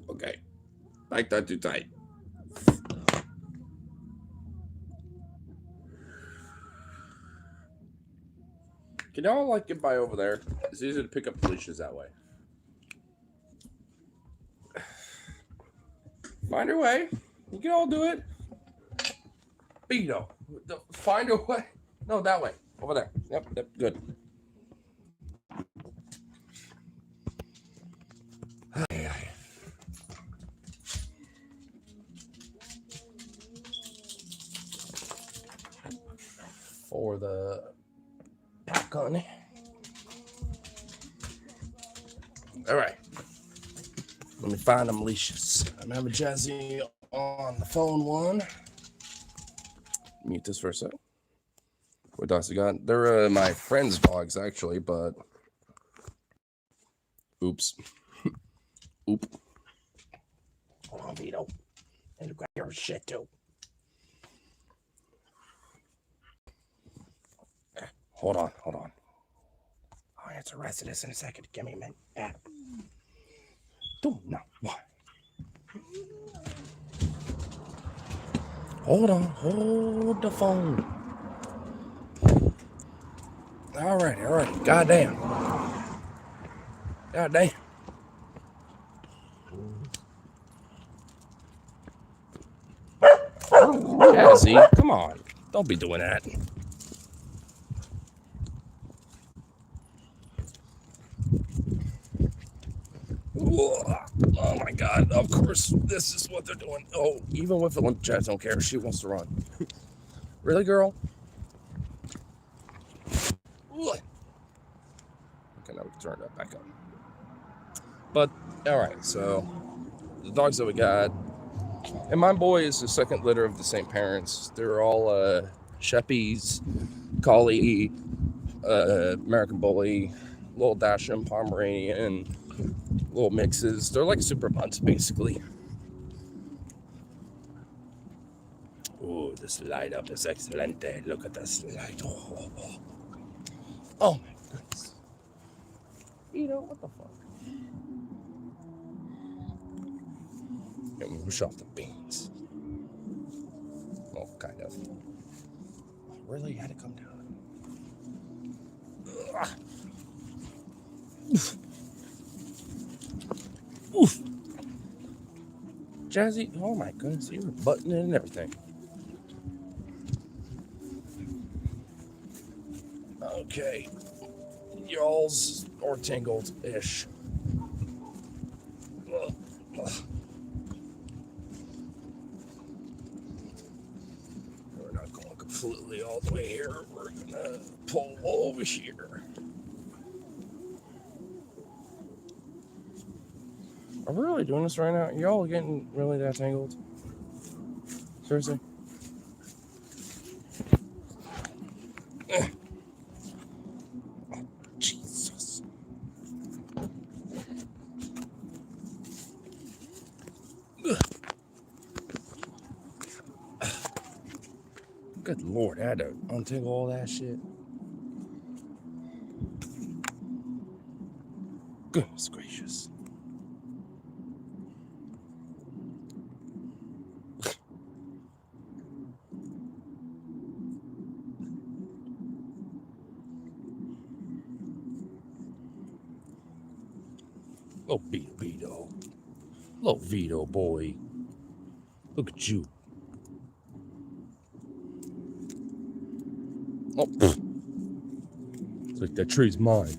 Speaker 1: Okay. Like that too tight. Can y'all like get by over there? It's easier to pick up the leashes that way. Find your way. You can all do it. Beto. Find a way. No, that way. Over there. Yep, good. For the pack on. All right. Let me find them leashes. I'm having Jazzy on the phone one. Mute this for a sec. What dogs you got? They're my friend's dogs, actually, but... Oops. Oop. Hold on, Vito. And grab your shit, too. Hold on. I'll answer the rest of this in a second. Give me a minute. Two, no, one. Hold on. Hold the phone. All right. Goddamn. Jazzy, come on. Don't be doing that. Oh my god, of course, this is what they're doing. Oh, even with the Jazz don't care. She wants to run. Really, girl? Okay, now we can turn that back up. But, alright, so the dogs that we got. And my boy is the second litter of the same parents. They're all Sheppies, Collie, American Bully, little Dachshund, Pomeranian, little mixes. They're like super bunts, basically. Oh, this light up is excellent. Look at this light. Oh my goodness. You know, what the fuck? And mush off the beans. Well, kind of. Really had to come down. Oof. Jazzy, oh my goodness, you were buttoning and everything. Okay. Y'all's or tangled-ish. We're not going completely all the way here. We're gonna pull over here. Are we really doing this right now? Y'all getting really that tangled? Seriously? Jesus. Good Lord, I had to untangle all that shit. Goodness gracious. Oh, Vito. Little Vito boy. Look at you. Oh, it's like that tree's mine.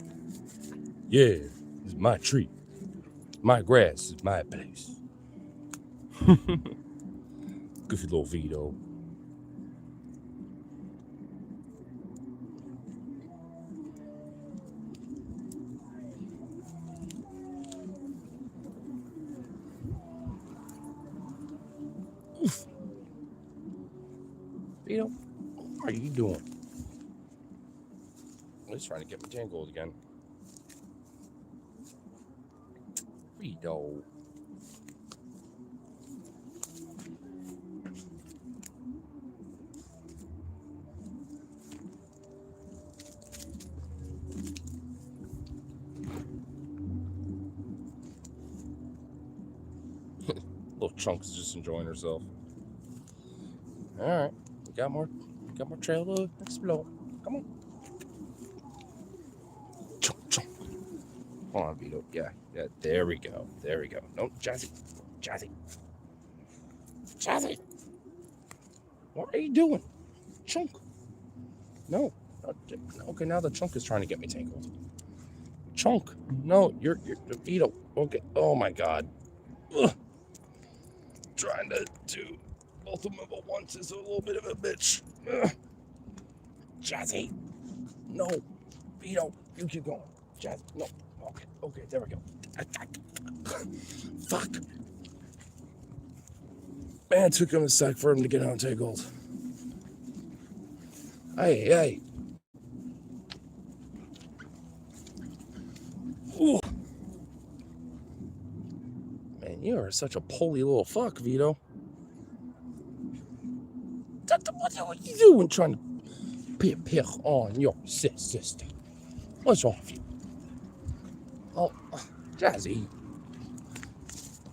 Speaker 1: Yeah, it's my tree. My grass is my place. Goofy little Vito. Oof. Vito, what are you doing? He's trying to get me tangled again. Vito. Little Chunk is just enjoying herself. All right, got more trail to explore. Come on. Chunk. Hold on, Vito. Yeah. There we go. No, Jazzy. What are you doing, Chunk? No. Okay, now the Chunk is trying to get me tangled. Chunk, no, you're Vito. Okay. Oh my God. Ugh. Trying to do both of them at once is a little bit of a bitch. Ugh. Jazzy. No. Vito, you keep going. Jazzy, no. Okay, there we go. Fuck. Man, it took him a sec for him to get untangled. Hey. Ooh. Man, you are such a poly little fuck, Vito. What are you doing trying to pick on your sister? What's wrong with you? Oh, Jazzy.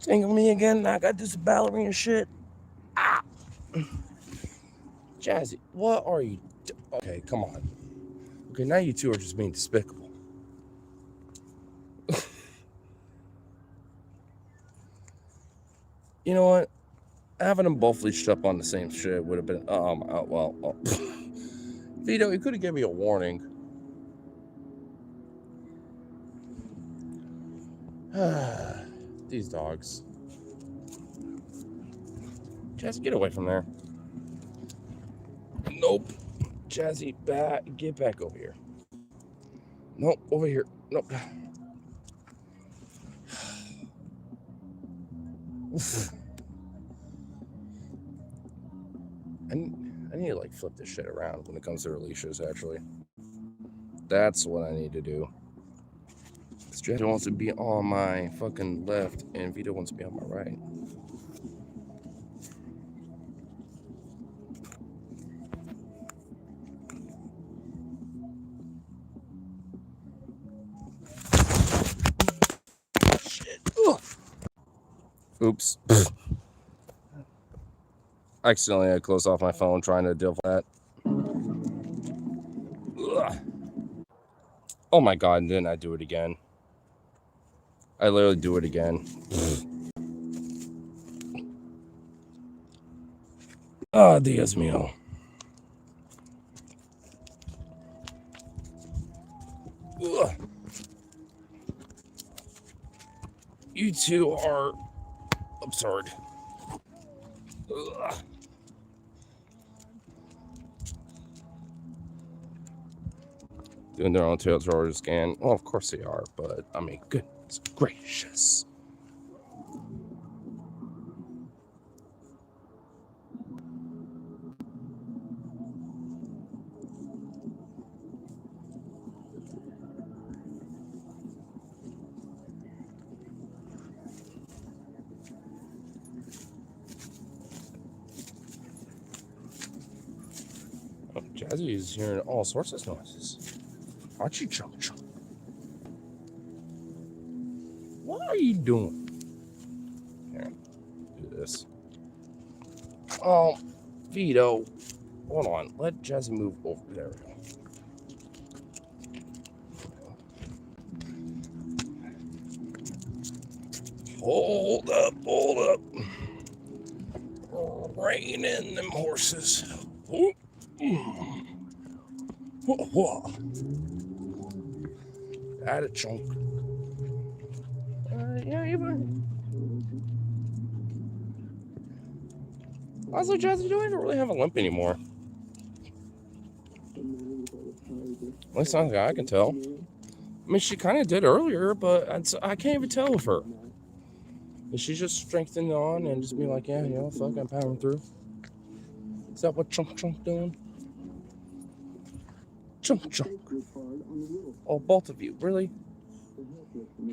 Speaker 1: Tangle me again? I got this ballerina shit. Ah! Jazzy, what are you Okay, come on. Okay, now you two are just being despicable. You know what? Having them both leashed up on the same shit would have been, Vito, you could have given me a warning. These dogs. Jazzy, get away from there. Nope. Jazzy, get back over here. Nope, over here. Nope. I need to like flip this shit around when it comes to leashes, actually. That's what I need to do. Jazzy wants to be on my fucking left and Vito wants to be on my right. Shit. Ugh. Oops. I accidentally had closed off my phone trying to deal with that. Ugh. Oh my God, and then I do it again. I literally do it again. Ah, Dios mío. Ugh. You two are absurd. Ugh. doing their own territory scan. Well, of course they are, but I mean, goodness gracious. Oh, Jazzy is hearing all sorts of noises. Aren't you, Chunk Chunk? What are you doing? Here, do this. Oh, Vito. Hold on. Let Jazzy move over. There we go. Hold up, hold up. Rein in them horses. Whoop. Whoa. Add a chunk. Yeah, even. Honestly, Jazzy, you don't even really have a limp anymore. At least I can tell. I mean, she kind of did earlier, but I can't even tell with her. Is she just strengthening on and just be like, yeah, you know, fuck, I'm powering through? Is that what Chunk doing? Chunk. Oh, both of you, really?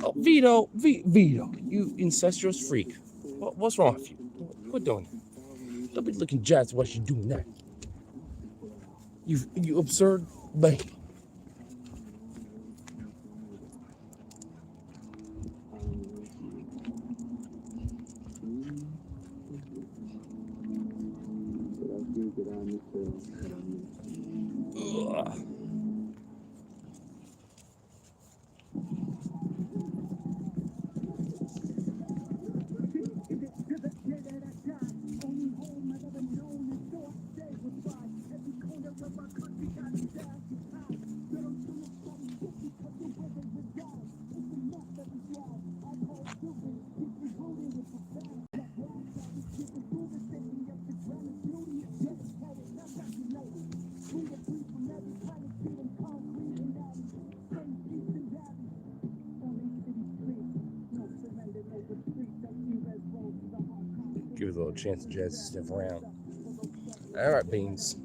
Speaker 1: Oh, Vito, you incestuous freak. What's wrong with you? Quit doing it. Don't be looking jazzed while you're doing that. You absurd baby. Ugh. Give it a little chance to Jazz to sniff around. All right, Beans.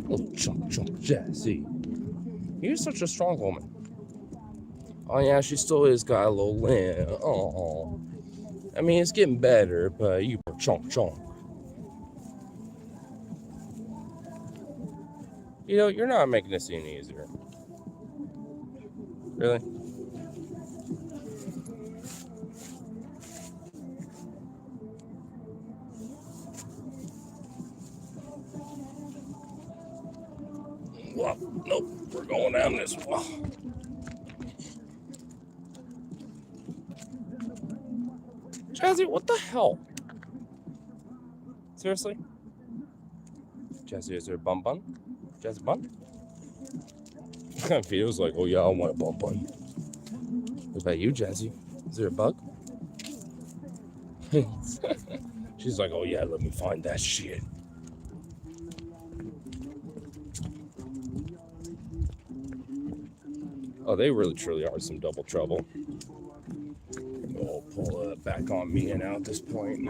Speaker 1: Oh, chunk, Jazzy. You're such a strong woman. Oh, yeah, she still is got a little limp. Oh. I mean, it's getting better, but you chunk. You know, you're not making this any easier. Really? Well, nope, we're going down this one. Jazzy, what the hell? Seriously? Jazzy, is there a bun? Jazzy bun? Vito's like, oh yeah, I want a bun. What about you, Jazzy? Is there a bug? She's like, oh yeah, let me find that shit. Oh, they really truly are some double trouble. I'll pull it back on me and out at this point.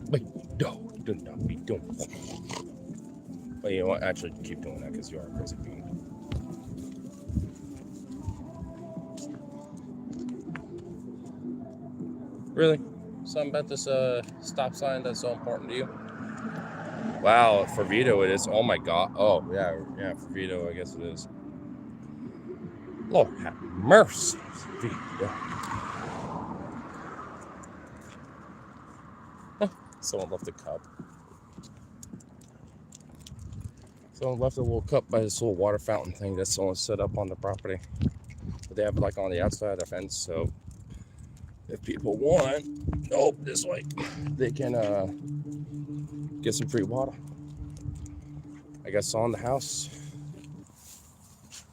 Speaker 1: Wait, no, do not be doing that. But you know what? Actually, keep doing that because you are a crazy being. Really? Something about this stop sign that's so important to you? Wow, for Vito it is. Oh my God. Oh, yeah, for Vito, I guess it is. Lord have mercy, Vito. Someone left a cup. Someone left a little cup by this little water fountain thing that someone set up on the property. But they have it like on the outside of the fence, so if people want, this way, they can get some free water. I guess on the house.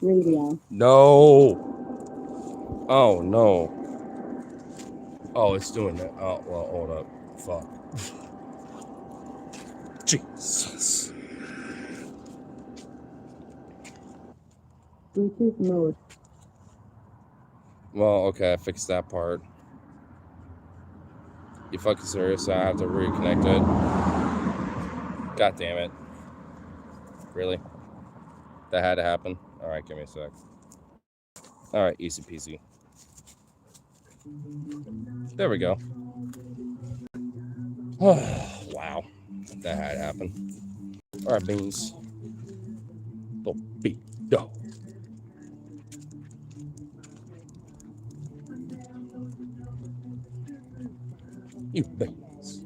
Speaker 7: Radio.
Speaker 1: No. Oh no. Oh, it's doing that. Oh well, hold up. Fuck. Jesus.
Speaker 7: Bluetooth mode.
Speaker 1: Well, okay, I fixed that part. You fucking serious? I have to reconnect it. God damn it. Really? That had to happen? Alright, give me a sec. Alright, easy peasy. There we go. Wow. That had to happen. Alright, beans. Little beat dog. You beans.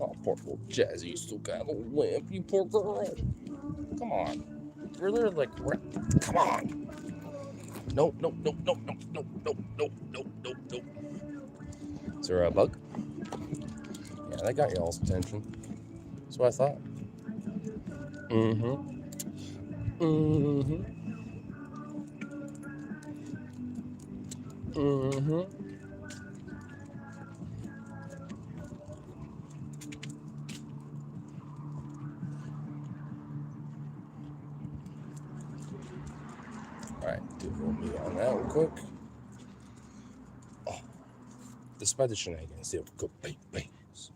Speaker 1: Oh, poor little Jazzy. You still got a little limp. You poor girl. Come on. Really? Like, come on. Nope. Is there a bug? Yeah, that got y'all's attention. That's what I thought. Mm-hmm. Alright, do a little meat on that real quick. Oh, despite the shenanigans, they were good beans.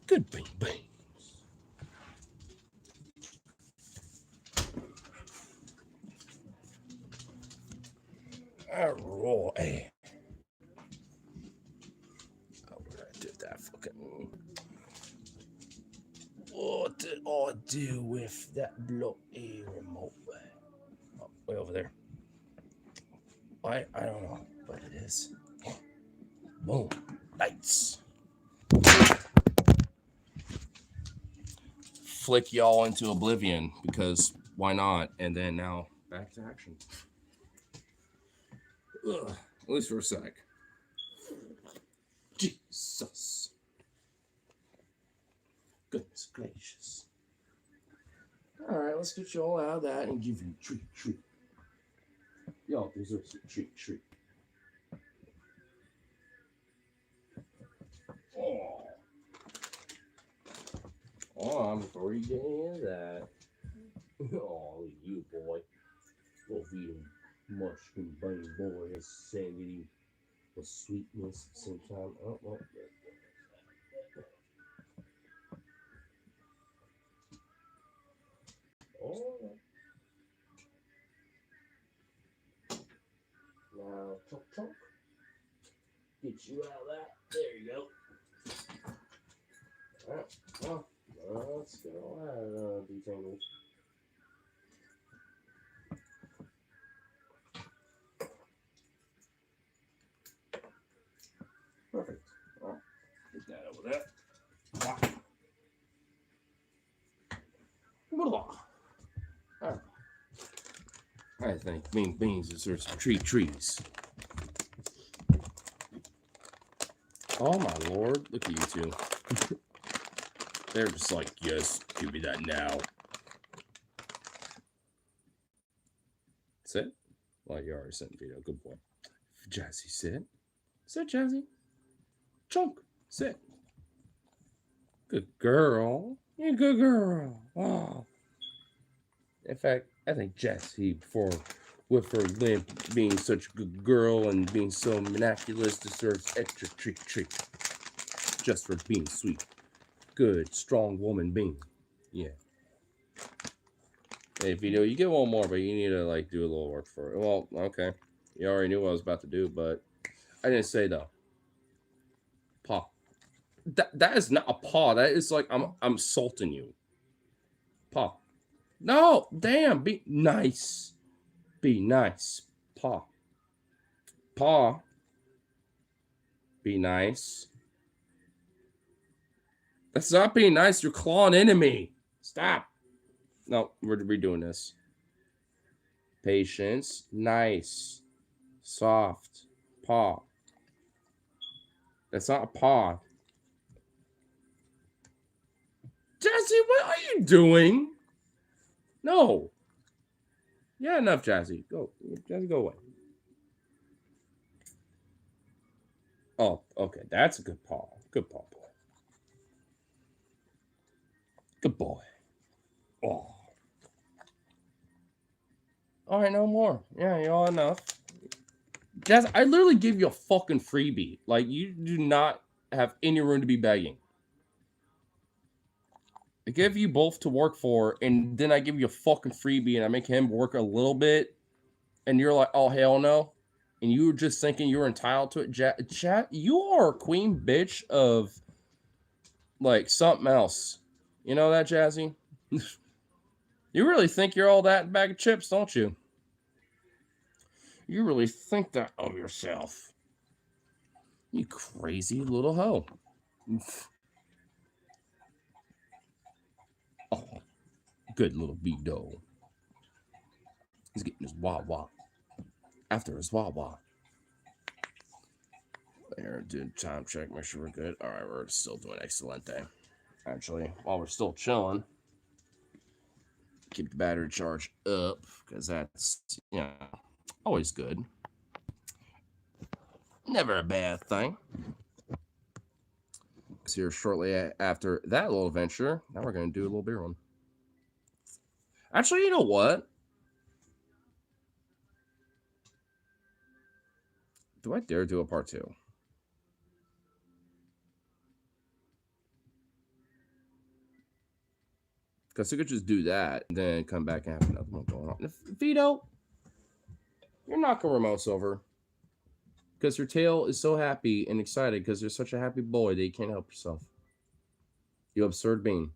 Speaker 1: Good beans. Alright. Oh, where did I do that fucking... What did I do with that bloody remote? Oh, way over there. I don't know, but it is. Boom. Lights. Flick y'all into oblivion because why not? And then now back to action. Ugh, at least for a sec. Jesus. Goodness gracious. All right, let's get you all out of that and give you a treat. Y'all deserve some treat. Oh. Oh, before you get into that. Oh, you boy. Little vegan mushroom bunny boy is savory with sweetness at the same time. Oh, well. Oh. Now, chunk. Get you out of that. There you go. Alright, well, let's get all that detangled. Perfect. Oh, get that over there. I think beans deserve some trees. Oh my lord, look at you two. They're just like, yes, give me that now. Sit? Well, you already sent video. Good boy. Jazzy, sit. Sit, Jazzy. Chunk, sit. Good girl. You're a good girl. Oh. In fact, I think Jazzy, with her limp being such a good girl and being so miraculous, deserves extra treat. Just for being sweet. Good, strong woman being. Yeah. Hey, Vito, you get one more, but you need to, like, do a little work for it. Well, okay. You already knew what I was about to do, but I didn't say, though. Paw. That is not a paw. That is like, I'm insulting you. Paw. No, damn. Be nice. Be nice. Paw. Be nice. That's not being nice. You're clawing into me. Stop. No, we're redoing this. Patience. Nice. Soft. Paw. That's not a paw. Jazzy, what are you doing? No. Yeah, enough, Jazzy. Go. Jazzy, go away. Oh, okay. That's a good paw. Good paw, boy. Good boy. Oh. All right, no more. Yeah, you're all enough. Jazz, I literally give you a fucking freebie. Like, you do not have any room to be begging. I give you both to work for, and then I give you a fucking freebie, and I make him work a little bit, and you're like, oh, hell no. And you were just thinking you were entitled to it. Chat, you are a queen bitch of, like, something else. You know that, Jazzy? You really think you're all that bag of chips, don't you? You really think that of yourself. You crazy little hoe. Oh, good little Vito. He's getting his wah-wah. After his wah-wah. There, doing time check, make sure we're good. All right, we're still doing excelente. Actually, while we're still chilling, keep the battery charge up, because that's, you know, always good. Never a bad thing. Because here shortly after that little adventure, now we're going to do a little beer one. Actually, you know what? Do I dare do a part 2? Because I could just do that, and then come back and have another one going on. If, Vito, you're knocking remotes over. Because your tail is so happy and excited because you're such a happy boy that you can't help yourself. You absurd being.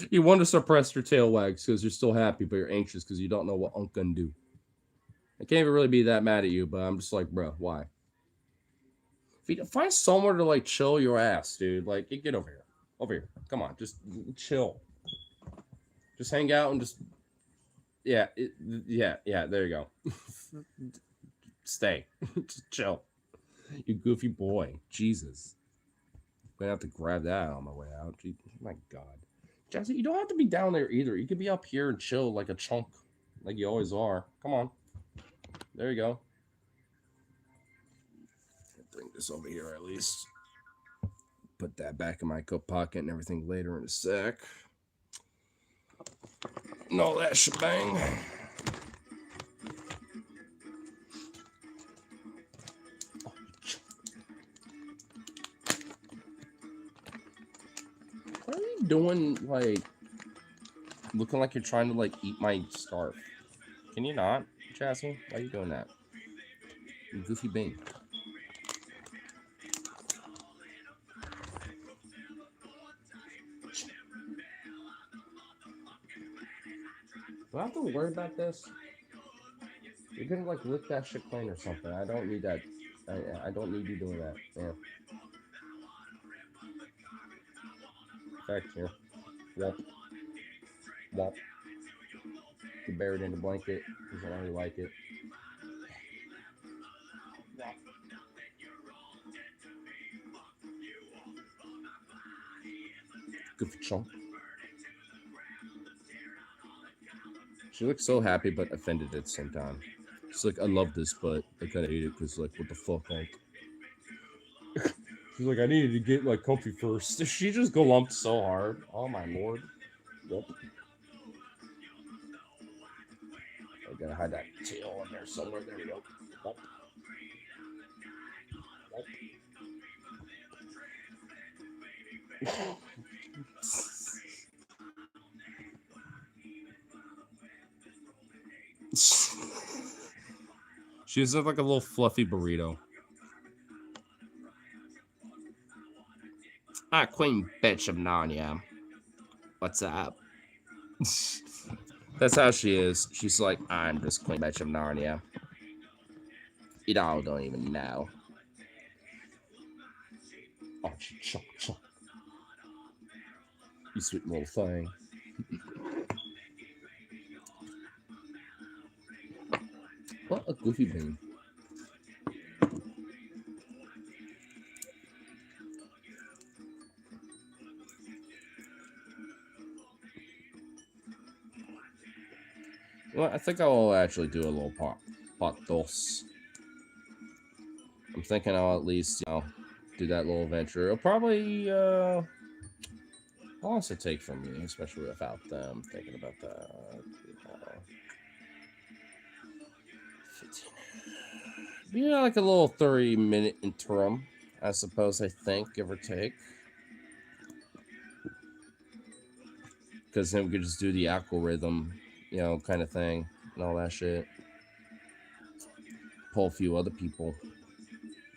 Speaker 1: You want to suppress your tail wags because you're still happy, but you're anxious because you don't know what Unc can do. I can't even really be that mad at you, but I'm just like, bro, why? Find somewhere to, like, chill your ass, dude. Like, get over here. Over here. Come on, just chill. Just hang out and just... Yeah, there you go. Stay. Just chill. You goofy boy. Jesus. I'm gonna have to grab that on my way out. Gee, my God. Jazzy, you don't have to be down there either. You could be up here and chill like a chunk. Like you always are. Come on. There you go. Bring this over here at least. Put that back in my coat pocket and everything later in a sec. And all that shebang. What are you doing, like, looking like you're trying to, like, eat my scarf? Can you not, Jazzy? Why are you doing that? You goofy bean. Do I have to worry about this? You're gonna, like, lick that shit clean or something. I don't need that. I don't need you doing that. Yeah. Back here. Yep. Womp. You buried in the blanket because I don't like it. Good for chunk. She looks so happy but offended at the same time. She's like, I love this, but I kind of hate it because, like, what the fuck, like. She's like, I needed to get, like, comfy first. She just glumped so hard. Oh, my lord. Yep. I gotta hide that tail in there somewhere. There we go. Yep. Yep. She's like a little fluffy burrito. Ah, Queen Bitch of Narnia. What's up? That's how she is. She's like, I'm just Queen Bitch of Narnia. You all don't even know. Oh, chunk. You sweet little thing. What a goofy bean. Well, I think I will actually do a little pot dos. I'm thinking I'll at least, do that little adventure. It'll probably, how long does it take for me, especially without them thinking about that? 15. Yeah, like a little 30-minute interim, I suppose, I think, give or take. Because then we could just do the algorithm, kind of thing, and all that shit. Pull a few other people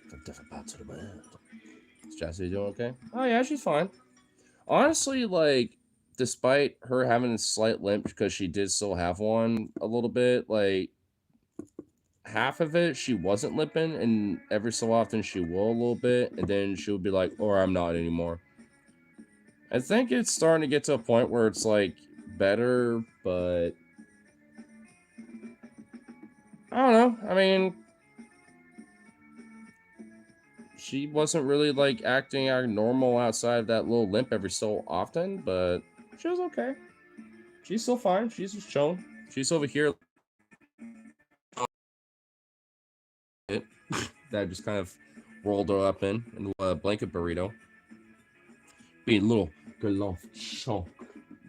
Speaker 1: from different parts of the world. Is Jessie doing okay? Oh, yeah, she's fine. Honestly, like, despite her having a slight limp, because she did still have one a little bit, like, half of it she wasn't limping, and every so often she will a little bit, and then she'll be like, or I'm not anymore. I think it's starting to get to a point where it's like better, but I don't know. I mean, she wasn't really like acting out normal outside of that little limp every so often, but she was okay. She's still fine. She's just chilling. She's over here. That just kind of rolled her up in a blanket burrito. Being a little chunk,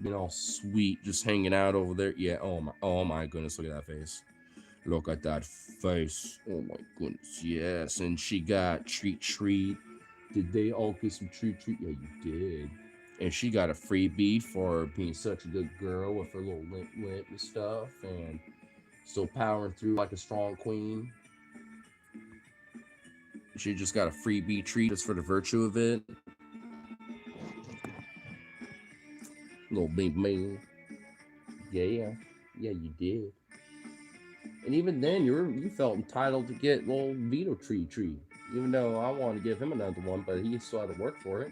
Speaker 1: being all sweet, just hanging out over there. Yeah. Oh my goodness! Look at that face. Look at that face. Oh my goodness. Yes. And she got treat. Did they all get some treat? Yeah, you did. And she got a freebie for being such a good girl with her little limp and stuff, and still powering through like a strong queen. She just got a freebie treat just for the virtue of it. Little baby. Yeah, you did. And even then, you felt entitled to get little Vito treat, even though I wanted to give him another one, but he still had to work for it.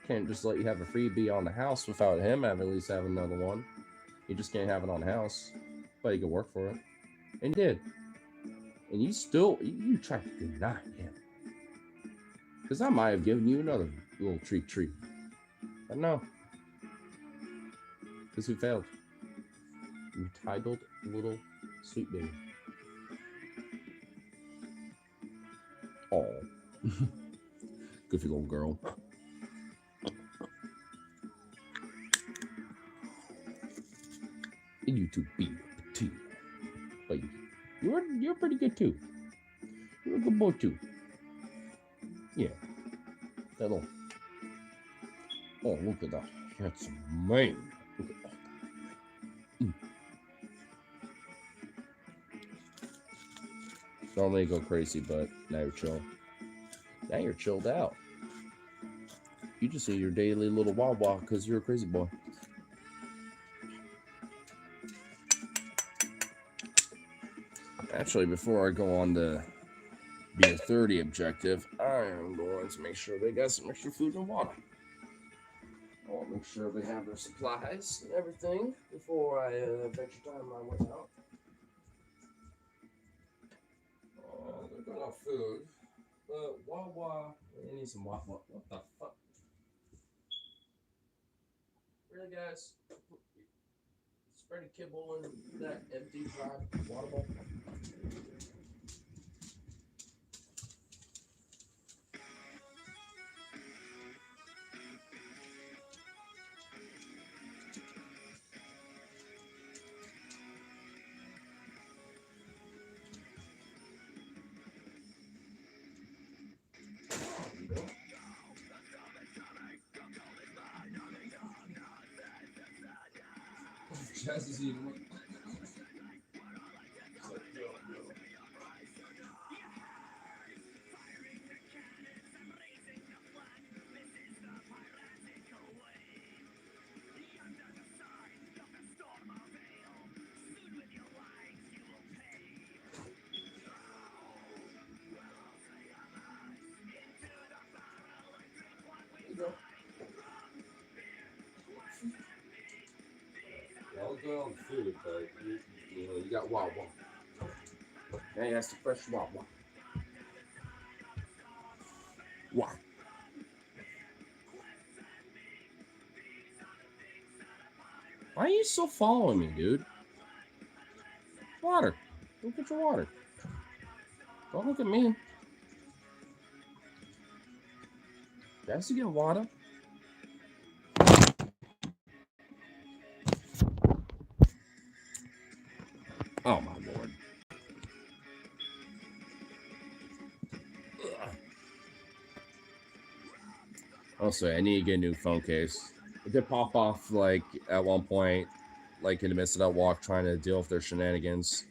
Speaker 1: Can't just let you have a freebie on the house without him having at least have another one. You just can't have it on the house, but he could work for it, and he did. And you tried to deny him, because I might have given you another little treat, but no, because he failed. Entitled little sweet baby. Oh, goofy little girl. And you too, be petite. But you're pretty good too. You're a good boy too. Yeah. That little. Oh, look at that handsome man. Look at that. Normally go crazy, but now you're chill. Now you're chilled out. You just need your daily little wawa because you're a crazy boy. Actually, before I go on to be a 30 objective, I am going to make sure they got some extra food and water. I want to make sure they have their supplies and everything before I venture time my way out. They're got enough food, but Wawa, they need some Wawa. What the fuck? Really, guys? Spread a kibble in that empty, dry water bowl. Jazz is eating. I'll go on food, but you got Wawa. Now you have some fresh Wawa. Why? Why are you still following me, dude? water. Go get your water. Don't look at me. Guys, you get water. Oh my lord. Ugh. Also, I need to get a new phone case. It did pop off like at one point, like in the midst of that walk, trying to deal with their shenanigans.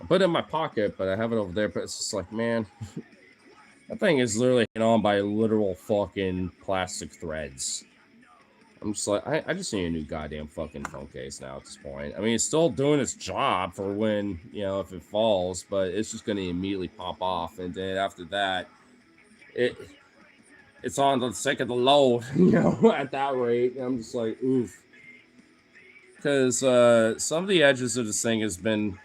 Speaker 1: I put it in my pocket, but I have it over there. But it's just like, man, that thing is literally hanging on by literal fucking plastic threads. I'm just like, I just need a new goddamn fucking phone case now at this point. I mean, it's still doing its job for when, you know, if it falls, but it's just going to immediately pop off. And then after that, it's on the second load, you know, at that rate. And I'm just like, oof. Because some of the edges of this thing has been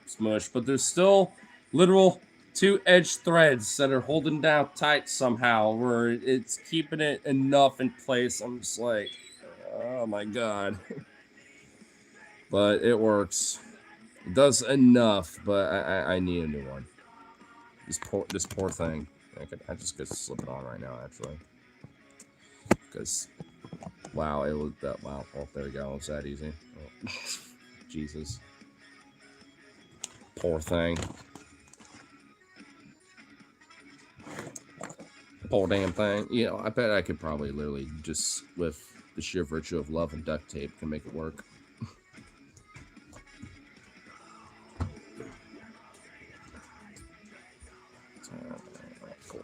Speaker 1: smushed, but there's still literal 2 edge threads that are holding down tight somehow, where it's keeping it enough in place. I'm just like, oh my god. But it works. It does enough, but I need a new one. This poor thing. I just could slip it on right now, actually. Because, wow, it was that. Wow, oh, there we go. It's that easy. Oh, Jesus. Poor thing. Poor damn thing. You know, I bet I could probably literally just, with the sheer virtue of love and duct tape, can make it work. Cool.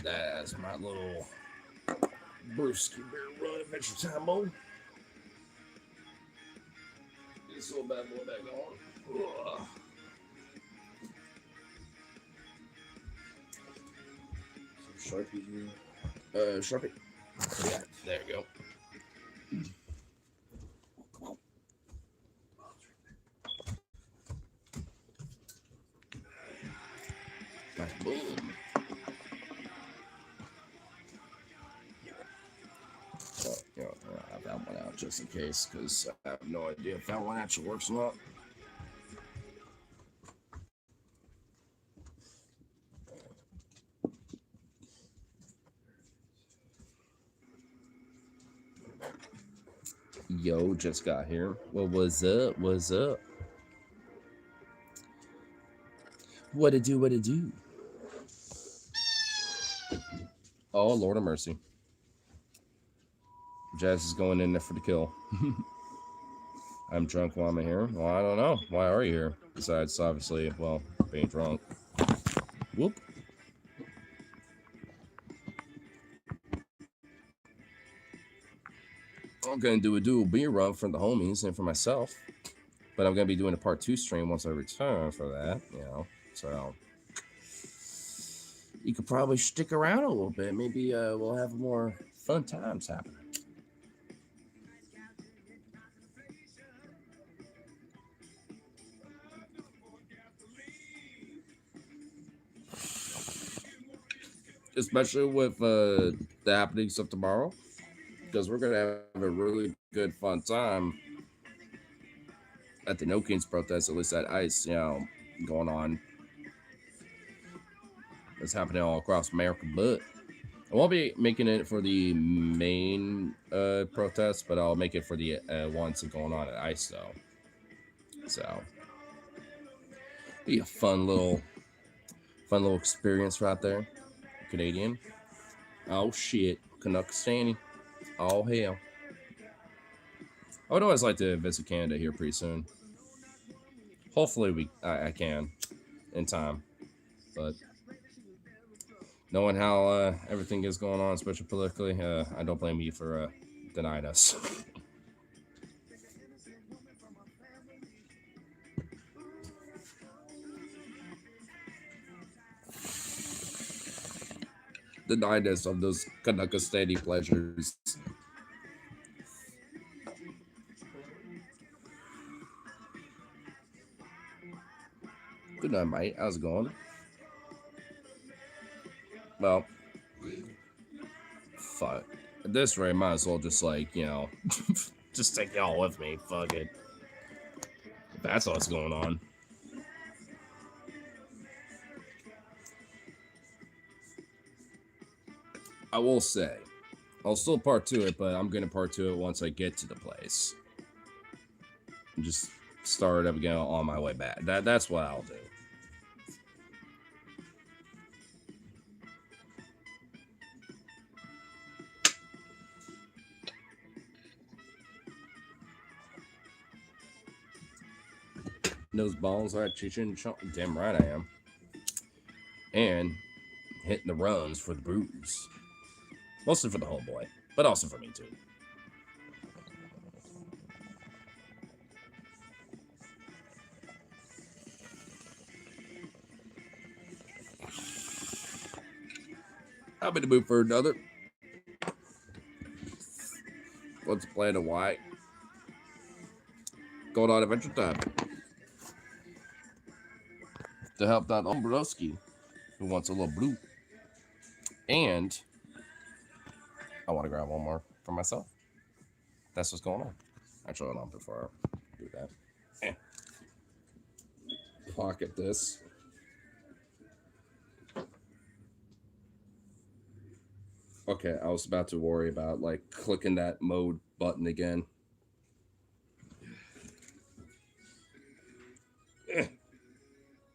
Speaker 1: That's my little Brewski Bear Run Adventure Time mode. Get this little bad boy back on. Ugh.
Speaker 6: Some Sharpie here.
Speaker 1: Sharpie. Yeah, there you go. Boom. So, you know, I have that one out just in case, because I have no idea if that one actually works or not. Yo, just got here. Well, what's up? What's up? What to do? What to do? Oh, Lord of mercy. Jazz is going in there for the kill. I'm drunk while I'm here. Well, I don't know. Why are you here? Besides, obviously, well, being drunk. Whoop. I'm going to do a dual beer run for the homies and for myself. But I'm going to be doing a part 2 stream once I return for that, you know. So you could probably stick around a little bit. Maybe we'll have more fun times happening. Especially with the happenings of tomorrow, because we're going to have a really good fun time at the No Kings protest, at least at ICE, you know, going on. It's happening all across America, but I won't be making it for the main protest, but I'll make it for the ones going on at ICE, though. So, be a fun little experience right there. Canadian. Oh shit, Canuckstani. Oh hell. I would always like to visit Canada here pretty soon. Hopefully I can in time, but knowing how everything is going on, especially politically, I don't blame you for denying us. denied us of those Kanaka steady pleasures. Good night, mate. How's it going? Well, fuck. At this rate, might as well just, like, you know, just take y'all with me. Fuck it. That's what's going on. I will say, I'll still part 2 it, but I'm gonna part 2 it once I get to the place. And just start up again on my way back. That's what I'll do. Those balls are Chichin. Damn right I am. And hitting the runs for the bruise. Mostly for the homeboy, but also for me too. I'll be the mood for another. What's the plan of white? Going on Adventure Time. To help that Ombroski who wants a little blue. And I want to grab one more for myself. That's what's going on. Actually, hold on before I do that. Pocket this. Okay, I was about to worry about like clicking that mode button again.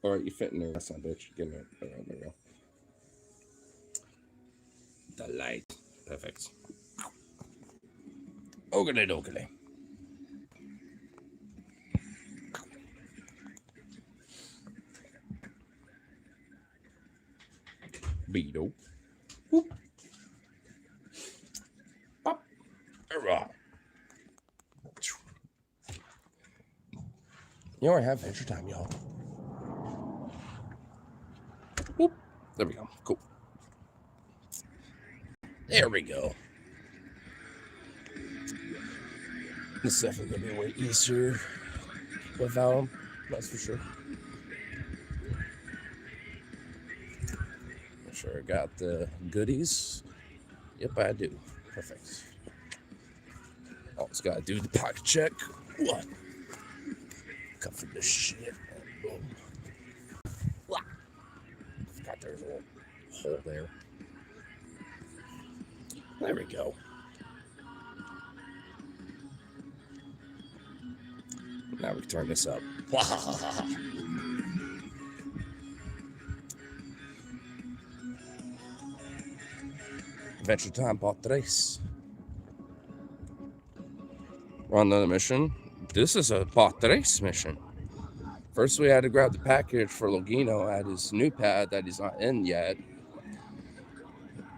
Speaker 1: All right, you fit in there. That's not bitch. Get in there. There we go. The light. Perfect. Okay. Beetle. Whoop. Pop. Hurrah. You already have Adventure Time, y'all. Whoop. There we go. Cool. There we go. It's definitely gonna be way easier without him. That's for sure. Make sure I got the goodies. Yep, I do. Perfect. Always gotta do the pocket check. What? Cover this shit. Boom. Forgot there's a little hole there. There we go. Now we can turn this up. Adventure Time Part 3. We're on another mission. This is a Part 3 mission. First, we had to grab the package for Logino at his new pad that he's not in yet.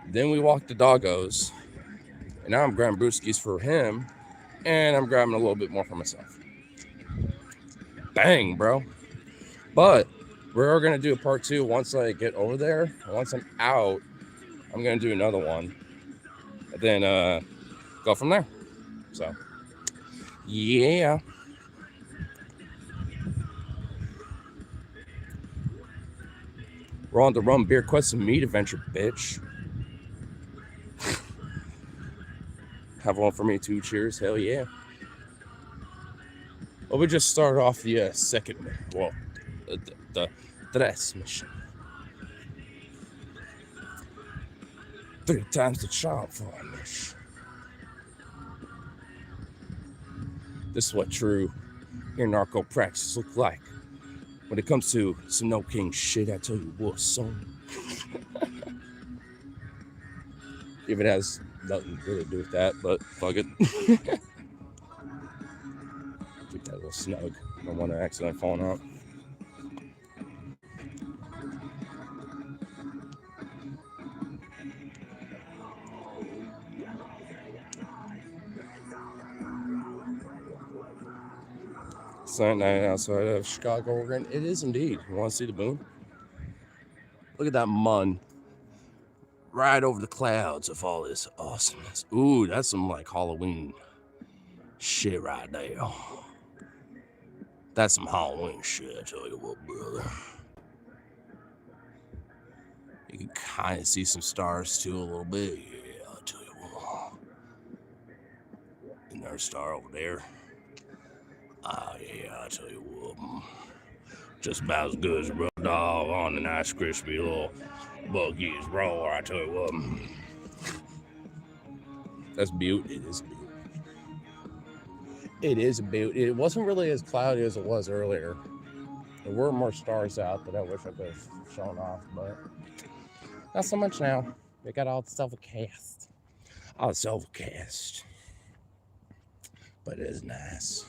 Speaker 1: Then we walked the doggos. And now I'm grabbing brewskis for him. And I'm grabbing a little bit more for myself. Bang, bro. But we're going to do a part 2 once I get over there. Once I'm out, I'm going to do another one. And then go from there. So, yeah. We're on the Rum Beer Quest and Meat Adventure, bitch. Have one for me too. Cheers. Hell yeah. Well, we just started off the second, well, the tres mission. 3 times the charm for a mission. This is what true narco practices look like. When it comes to some no king shit, I tell you what, son. If it has nothing really to do with that, but fuck it. Keep that a little snug. I don't want to accidentally fall out. Sunday night outside of Chicago, Oregon. It is indeed. You want to see the boom? Look at that mun. ride over the clouds of all this awesomeness. Ooh, that's some like Halloween shit right there. That's some Halloween shit, I tell you what, brother. You can kind of see some stars too a little bit. Yeah, I'll tell you what. Another star over there. Ah, yeah, I'll tell you what. Just about as good as a dog on a nice crispy little Buc-ee's roll, I tell you what. That's beaut. It is beaut. It is a beaut. It wasn't really as cloudy as it was earlier. There were more stars out that I wish I could have shown off, but not so much now. They got all the self-cast. All the self-cast. But it is nice.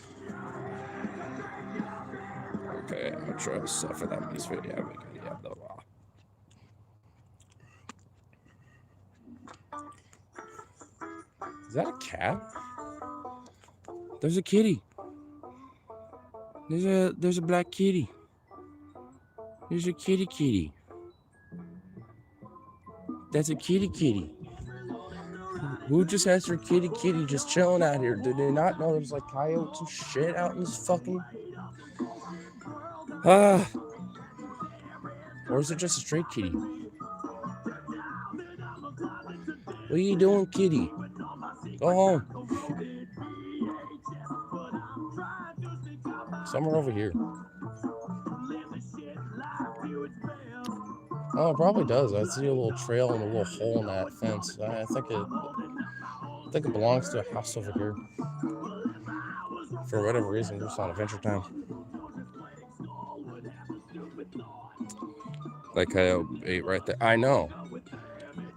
Speaker 1: Okay, I'm gonna try to suffer that piece for yeah, blah, blah. Is that a cat? There's a kitty. There's a black kitty. There's a kitty. That's a kitty. Who just has their kitty just chilling out here? Did they not know there's like coyotes and shit out in this fucking... Or is it just a stray kitty? What are you doing, kitty? Go home. Somewhere over here. Oh, it probably does. I see a little trail and a little hole in that fence. I think it belongs to a house over here. For whatever reason, just on Adventure Time. That coyote ate right there. I know.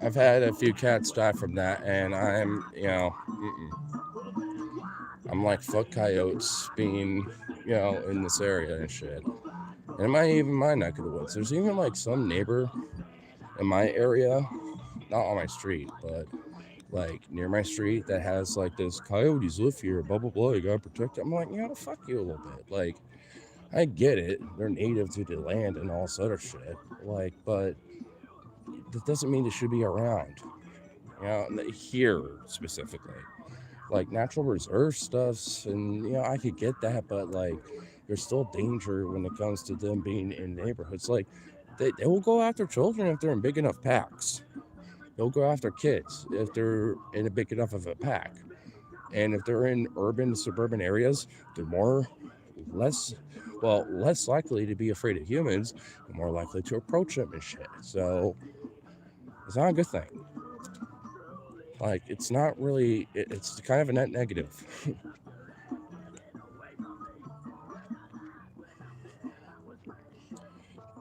Speaker 1: I've had a few cats die from that, and I'm, I'm like, fuck coyotes being, in this area and shit. And it might even my neck of the woods. There's even like some neighbor in my area, not on my street, but like near my street that has like this coyotes live here, blah, blah, blah, you gotta protect it. I'm like, fuck you a little bit. Like, I get it. They're native to the land and all this other shit. Like, but that doesn't mean they should be around. Here specifically. Like natural reserve stuffs, and I could get that, but like there's still danger when it comes to them being in neighborhoods. Like they will go after children if they're in big enough packs. They'll go after kids if they're in a big enough of a pack. And if they're in urban, suburban areas, they're less likely to be afraid of humans, and more likely to approach them and shit. So it's not a good thing. Like, it's not really, it's kind of a net negative.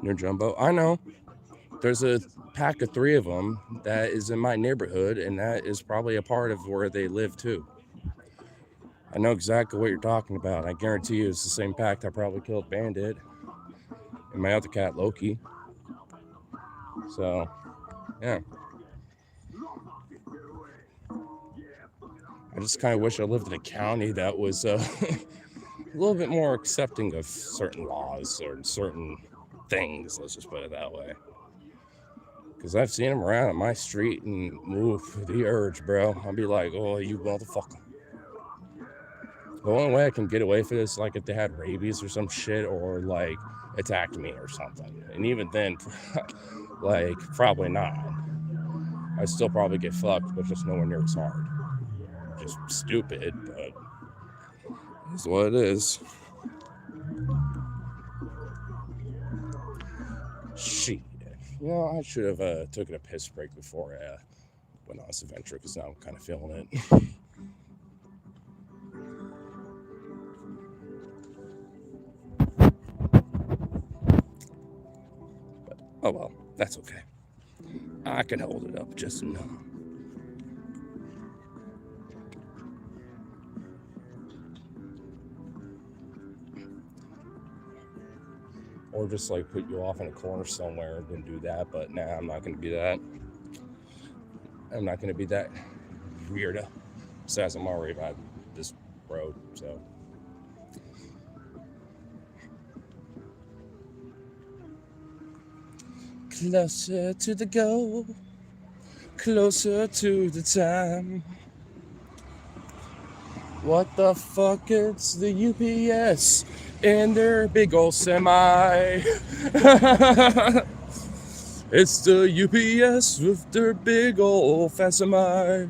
Speaker 1: Near Jumbo, I know. There's a pack of 3 of them that is in my neighborhood, and that is probably a part of where they live too. I know exactly what you're talking about. I guarantee you it's the same pack that probably killed Bandit and my other cat, Loki. So, yeah. I just kind of wish I lived in a county that was a little bit more accepting of certain laws or certain things, let's just put it that way. Because I've seen them around on my street and move the urge, bro. I'll be like, oh, you motherfucker. The only way I can get away from this, like if they had rabies or some shit, or like attacked me or something. And even then, like, probably not. I'd still probably get fucked, but just nowhere near as hard. Just stupid, but it's what it is. Shit. I should have taken a piss break before I went on this adventure, because now I'm kind of feeling it. But, oh well, that's okay. I can hold it up just enough. Or just like put you off in a corner somewhere and do that, but nah, I'm not gonna be that. I'm not gonna be that weirdo. Besides, I'm already about this road, so. Closer to the goal. closer to the time. What the fuck? It's the UPS in their big old semi. It's the UPS with their big old fat semi.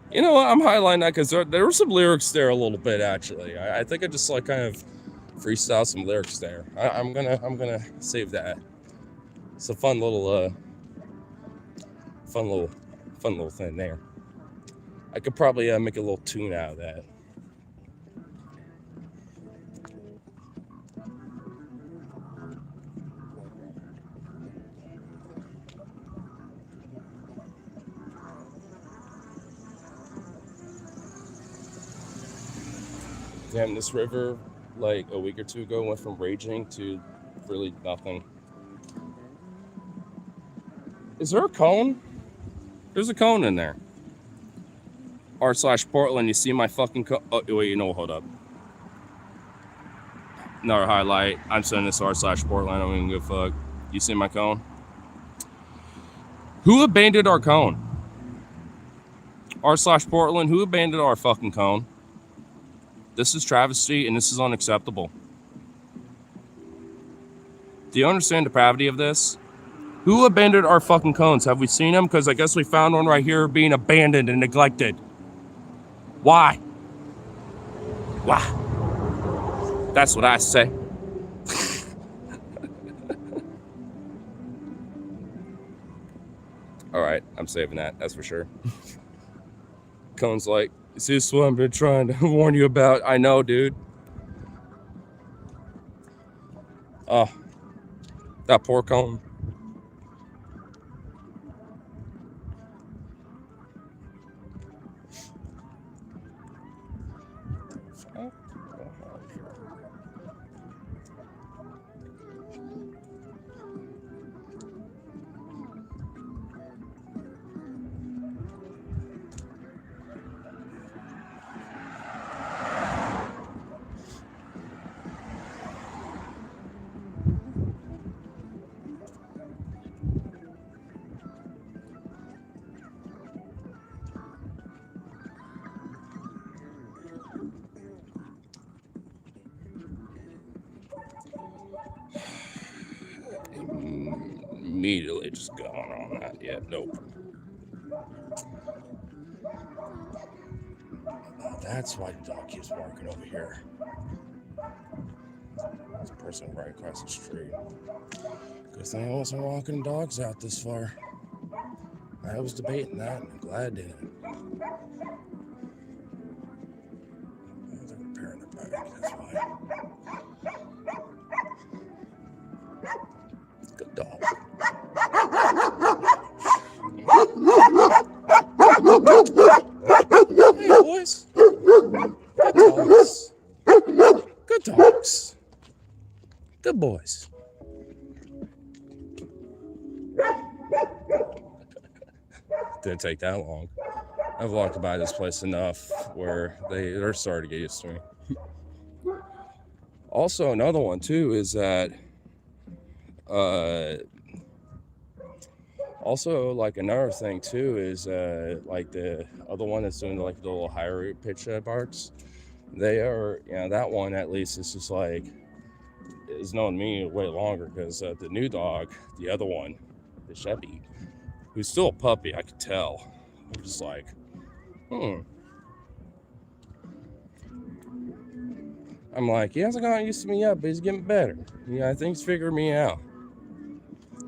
Speaker 1: You know what? I'm highlighting that because there were some lyrics there a little bit actually. I think I just like kind of freestyle some lyrics there. I'm gonna save that. It's a fun little thing there. I could probably make a little tune out of that. Damn, this river, like a week or two ago, went from raging to really nothing. Is there a cone? There's a cone in there. r/Portland, you see my fucking cone? Oh, wait, hold up. Another highlight. I'm sending this r/Portland. I don't even give a fuck. You see my cone? Who abandoned our cone? r/Portland, who abandoned our fucking cone? This is travesty and this is unacceptable. Do you understand the depravity of this? Who abandoned our fucking cones? Have we seen them? Because I guess we found one right here being abandoned and neglected. Why? Why? That's what I say. All right, I'm saving that. That's for sure. Cone's like, is this what I've been trying to warn you about? I know, dude. Oh, that poor cone. Immediately just going on that. Yeah, nope. That's why the dog keeps barking over here. There's a person right across the street. Good thing I wasn't walking dogs out this far. I was debating that, and I'm glad I didn't. Oh, they're repairing the bike, that's why. Good dog. Hey, boys. Good dogs. Good dogs. Good boys. Didn't take that long. I've walked by this place enough where they're starting to get used to me. Also, another one too is that also, like, another thing too is like the other one that's doing like the little higher pitch barks. They are, that one at least is just like is known me way longer because the new dog, the other one, the Chevy, who's still a puppy, I could tell. I'm just like, I'm like, he hasn't gotten used to me yet, but he's getting better. I think he's figuring me out.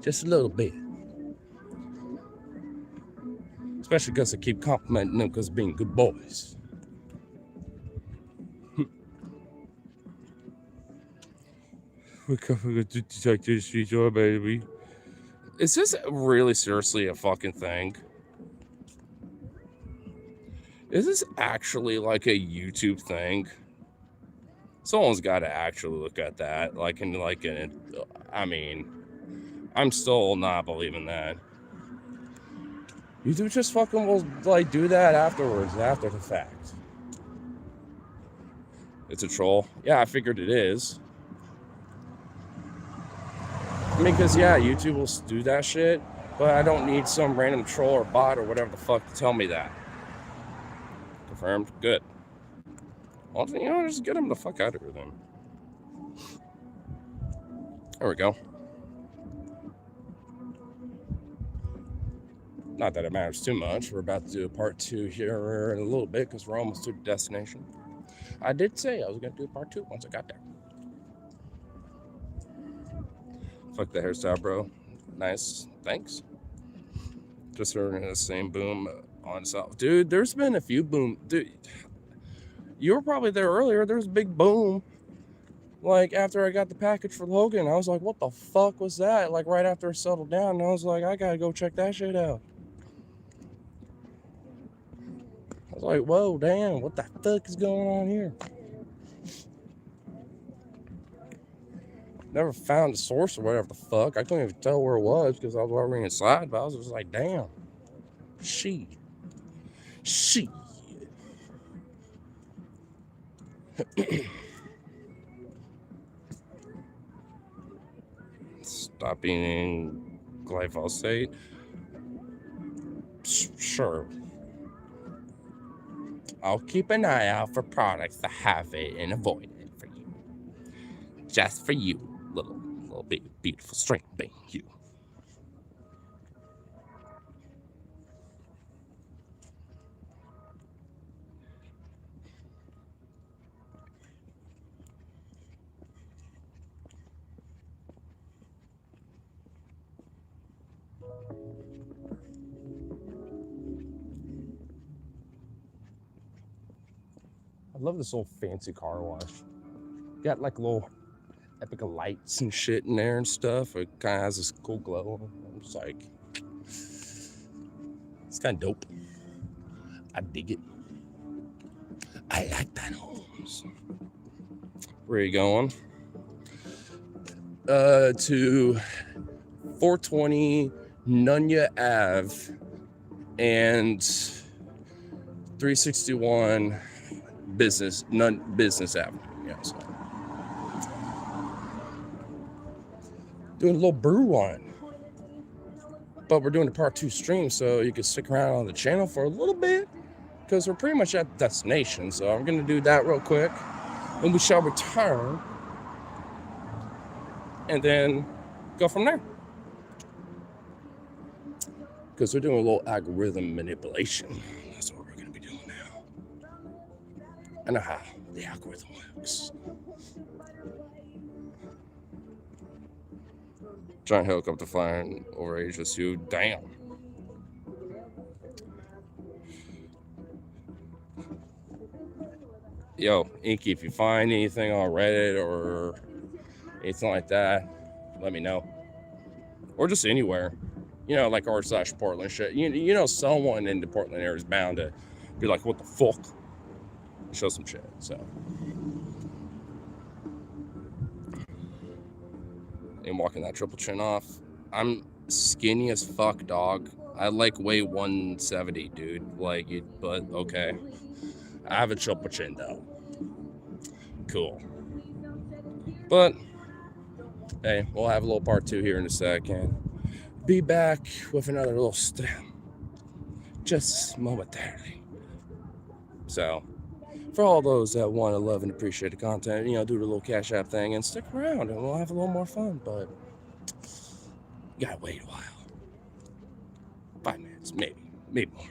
Speaker 1: Just a little bit. Especially because I keep complimenting them because of being good boys. We're coming to Detective Street, baby. Is this really seriously a fucking thing? Is this actually like a YouTube thing? Someone's got to actually look at that. I mean, I'm still not believing that. YouTube just fucking will like do that afterwards, after the fact. It's a troll. Yeah, I figured it is. I mean, because, yeah, YouTube will do that shit, but I don't need some random troll or bot or whatever the fuck to tell me that. Confirmed? Good. Well, just get them the fuck out of here then. There we go. Not that it matters too much. We're about to do a part 2 here in a little bit because we're almost to the destination. I did say I was going to do part 2 once I got there. Fuck the hairstyle, bro. Nice. Thanks. Just heard the same boom on South. Dude, there's been a few boom. Dude, you were probably there earlier. There's a big boom. Like, after I got the package for Logan, I was like, what the fuck was that? Like, right after it settled down, and I was like, I gotta go check that shit out. I was like, whoa, damn, what the fuck is going on here? Never found the source or whatever the fuck. I couldn't even tell where it was because I was already inside, but I was just like, damn. She. Stop eating glyphosate. Sure. I'll keep an eye out for products that have it and avoid it for you. Just for you, little big beautiful string being you. I love this old fancy car wash. Got like little epic lights and shit in there and stuff. It kind of has this cool glow. I'm just like, it's kind of dope. I dig it. I like that, Holmes. Where are you going? To 420 Nunya Ave and 361 Business Avenue. Yeah, so. Doing a little brew on it. But we're doing a part 2 stream, so you can stick around on the channel for a little bit because we're pretty much at the destination. So I'm going to do that real quick and we shall return and then go from there. Because we're doing a little algorithm manipulation. That's what we're going to be doing now. I know how the algorithm works. Giant helicopter flying over HSU. Damn. Yo, Inky, if you find anything on Reddit or anything like that, let me know. Or just anywhere. You know, like r/Portland shit. You know, someone in the Portland area is bound to be like, what the fuck? Show some shit, so. And walking that triple chin off. I'm skinny as fuck, dog. I like weigh 170, dude. Like it, but okay. I have a triple chin though. Cool. But hey, we'll have a little part 2 here in a second. Be back with another little stream. Just momentarily. So, for all those that want to love and appreciate the content, you know, do the little Cash App thing and stick around and we'll have a little more fun, but you gotta wait a while. 5 minutes, maybe more.